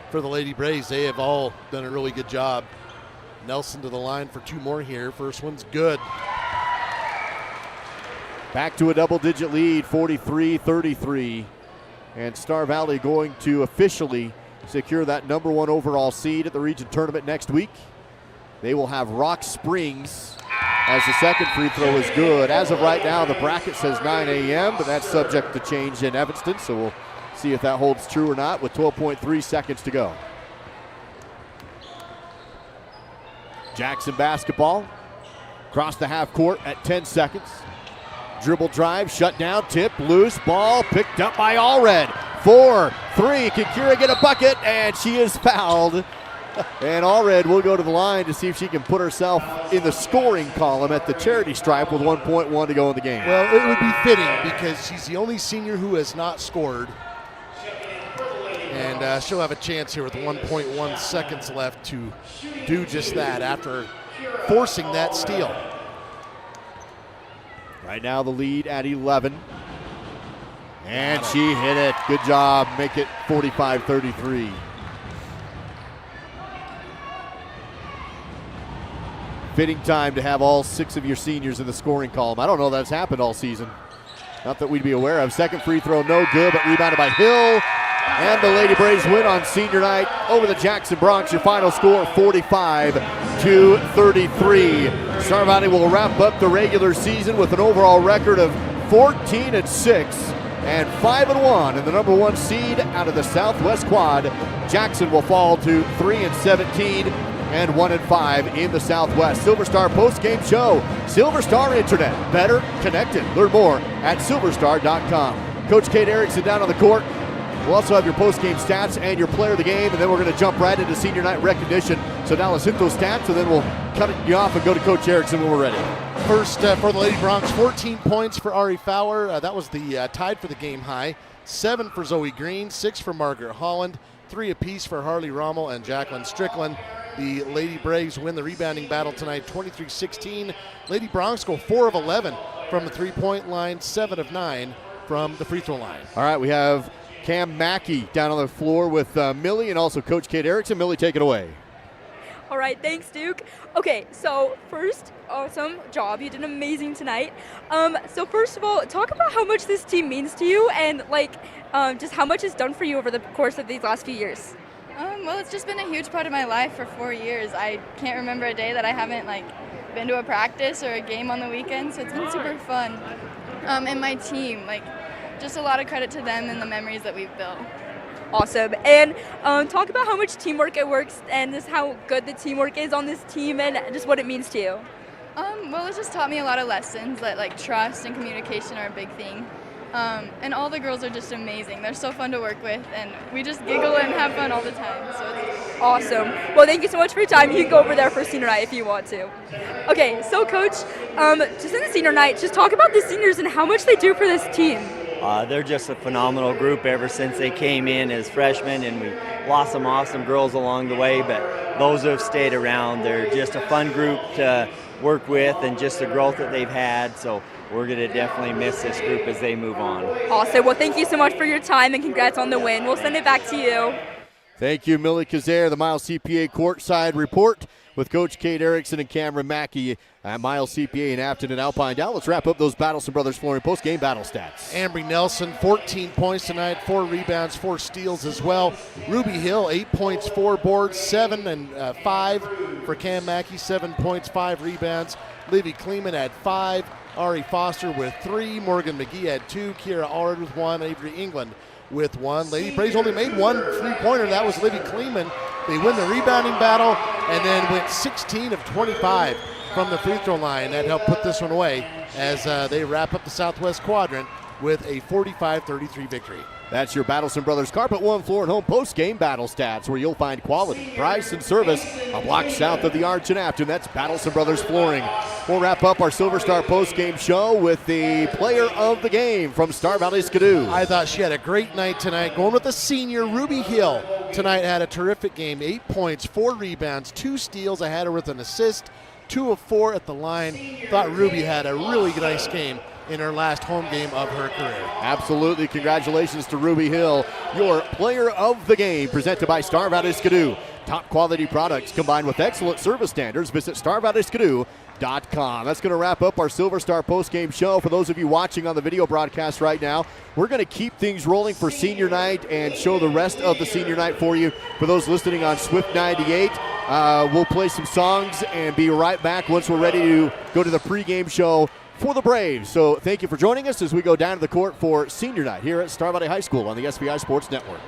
for the Lady Braves. They have all done a really good job. Nelson to the line for 2 more here. First one's good. Back to a double-digit lead, 43-33. And Star Valley going to officially secure that #1 overall seed at the region tournament next week. They will have Rock Springs as the second free throw is good. As of right now, the bracket says 9 a.m., but that's subject to change in Evanston, so we'll see if that holds true or not with 12.3 seconds to go. Jackson basketball. Across the half court at 10 seconds. Dribble drive, shut down, tip, loose, ball picked up by Allred. 4-3, can Kira get a bucket? And she is fouled. And Allred will go to the line to see if she can put herself in the scoring column at the charity stripe with 1.1 to go in the game. Well, it would be fitting because she's the only senior who has not scored. And she'll have a chance here with 1.1 seconds left to do just that after forcing that steal. Right now the lead at 11. And she hit it. Good job. Make it 45-33. Fitting time to have all 6 of your seniors in the scoring column. I don't know that's happened all season. Not that we'd be aware of. Second free throw, no good, but rebounded by Hill. And the Lady Braves win on senior night over the Jackson Bronx. Your final score, 45-33. Star Valley will wrap up the regular season with an overall record of 14-6 and 5-1 in the #1 seed out of the Southwest Quad. Jackson will fall to 3-17 and 1-5 in the Southwest. Silver Star post-game show. Silver Star Internet, better connected. Learn more at silverstar.com. Coach Kate Erickson down on the court. We'll also have your post-game stats and your player of the game, and then we're going to jump right into senior night recognition. So now let's hit those stats, and then we'll cut you off and go to Coach Erickson when we're ready. First for the Lady Bronx, 14 points for Ari Fowler. That was the tied for the game high. 7 for Zoe Green, 6 for Margaret Holland, 3 apiece for Harley Rommel and Jacqueline Strickland. The Lady Braves win the rebounding battle tonight, 23-16. Lady Bronx go 4 of 11 from the three-point line, 7 of 9 from the free throw line. All right, we have Cam Mackey down on the floor with Millie and also Coach Kate Erickson. Millie, take it away. All right, thanks, Duke. Okay, so first, awesome job. You did amazing tonight. So first of all, talk about how much this team means to you and just how much it's done for you over the course of these last few years. Well, it's just been a huge part of my life for 4 years. I can't remember a day that I haven't been to a practice or a game on the weekend, so it's been super fun. And my team, just a lot of credit to them and the memories that we've built. Awesome. And talk about how much teamwork it works and just how good the teamwork is on this team and just what it means to you. Well, it just taught me a lot of lessons that trust and communication are a big thing. And all the girls are just amazing. They're so fun to work with, and we just giggle and have fun all the time. So it's awesome. Well, thank you so much for your time. You can go over there for senior night if you want to. Okay, so Coach, just in the senior night, just talk about the seniors and how much they do for this team. They're just a phenomenal group ever since they came in as freshmen, and we lost some awesome girls along the way, but those who have stayed around, they're just a fun group to work with and just the growth that they've had. So we're going to definitely miss this group as they move on. Awesome. Well, thank you so much for your time and congrats on the win. We'll send it back to you. Thank you, Millie Kazare, the Miles CPA courtside report with Coach Kate Erickson and Cameron Mackey at Miles CPA in Afton and Alpine. Now let's wrap up those Battleson Brothers Flooring post-game battle stats. Ambry Nelson, 14 points tonight, 4 rebounds, 4 steals as well. Ruby Hill, 8 points, 4 boards, 7 and 5 for Cam Mackey, 7 points, 5 rebounds. Livy Kleeman had 5. Ari Foster with 3. Morgan McGee had 2. Kira Allred with 1. Avery England with 1. Lady Braves only made 1 3-pointer. That was Livy Kleeman. They win the rebounding battle and then went 16 of 25 from the free throw line. That helped put this one away as they wrap up the Southwest Quadrant with a 45-33 victory. That's your Battleson Brothers Carpet One Floor and Home post-game battle stats, where you'll find quality, price, and service a block south of the Arch in Afton. That's Battleson Brothers Flooring. We'll wrap up our Silver Star post-game show with the player of the game from Star Valley Skidoo. I thought she had a great night tonight. Going with the senior, Ruby Hill. Tonight had a terrific game. 8 points, 4 rebounds, 2 steals. I had her with an assist, 2 of 4 at the line. Thought Ruby had a really nice game in her last home game of her career. Absolutely. Congratulations to Ruby Hill, your player of the game, presented by Star Valley Skidoo. Top quality products combined with excellent service standards. Visit StarValleySkidoo.com. That's going to wrap up our Silver Star postgame show. For those of you watching on the video broadcast right now, we're going to keep things rolling for senior night and show the rest of the senior night for you. For those listening on Swift 98, we'll play some songs and be right back once we're ready to go to the pregame show for the Braves. So thank you for joining us as we go down to the court for senior night here at Star Valley High School on the SVI Sports Network.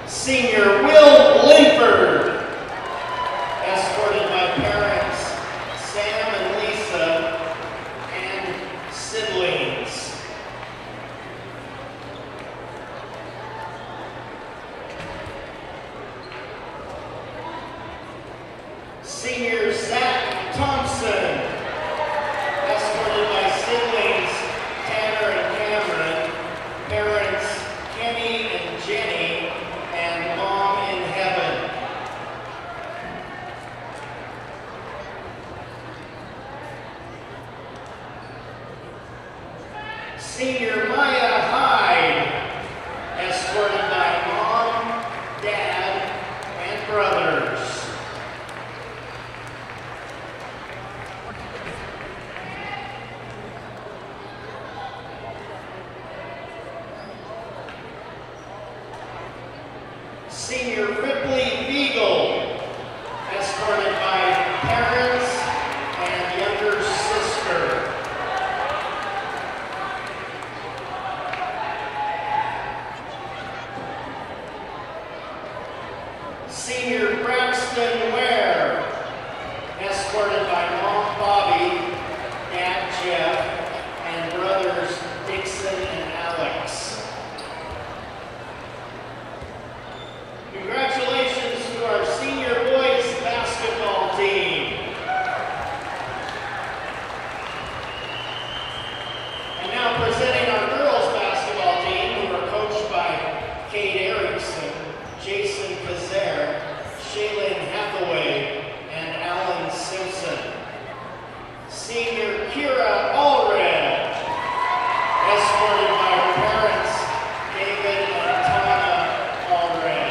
Senior Will Linford, escorted by parents Sam and Lisa and siblings. Senior Zach Thompson, escorted by siblings Tanner and Cameron, parents Kenny and Jenny, and Mom in Heaven. Senior Maya Hyde, escorted by Mom, Dad, and brothers. Senior Ripley Beagle, escorted by parents and younger sister. Senior Braxton Ware, escorted by Mom Bobby, Dad Jeff, and brothers Dixon and Alex. Congratulations to our senior boys basketball team. And now presenting our girls basketball team, who are coached by Kate Erickson, Jason Kazer, Shaylin Hathaway, and Alan Simpson. Senior Kira Allred, escorted by her parents, David and Tana Allred.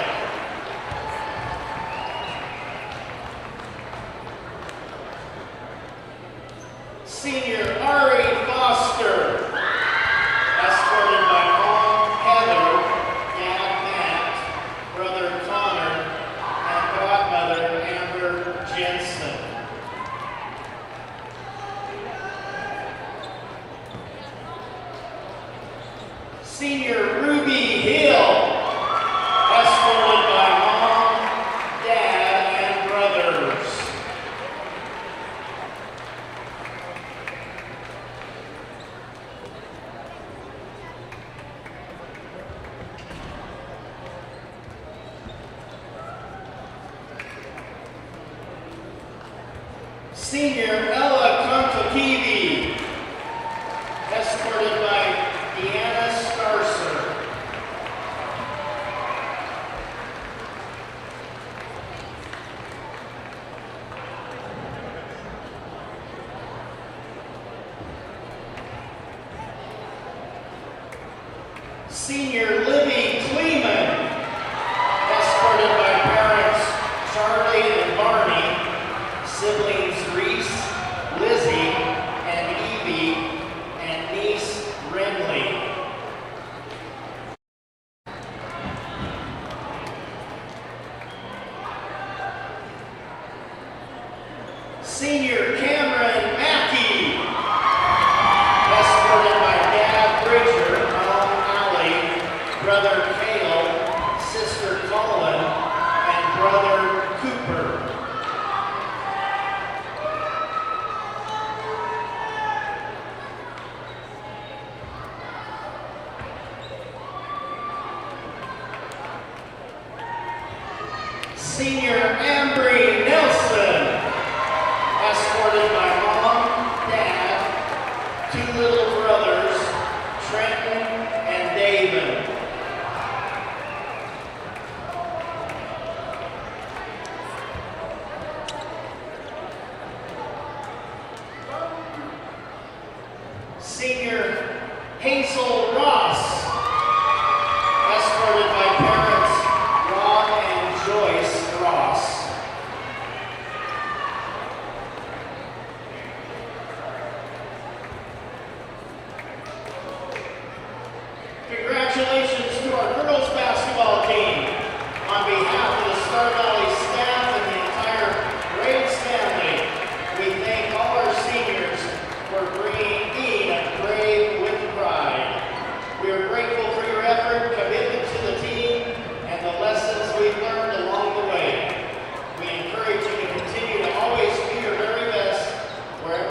Senior Ari Foster, escorted by Mom Heather, Dad Matt, Brother Connor, and Godmother Amber Jensen. Senior Ruby Hill, escorted by Mom, Dad, and brothers. Senior Ella Contakivi, escorted by Deanna Starcer. Senior Libby Kleeman, escorted by parents Charlie and Barney, siblings Reese, Lizzie, and Evie, and niece Renly. Senior Cam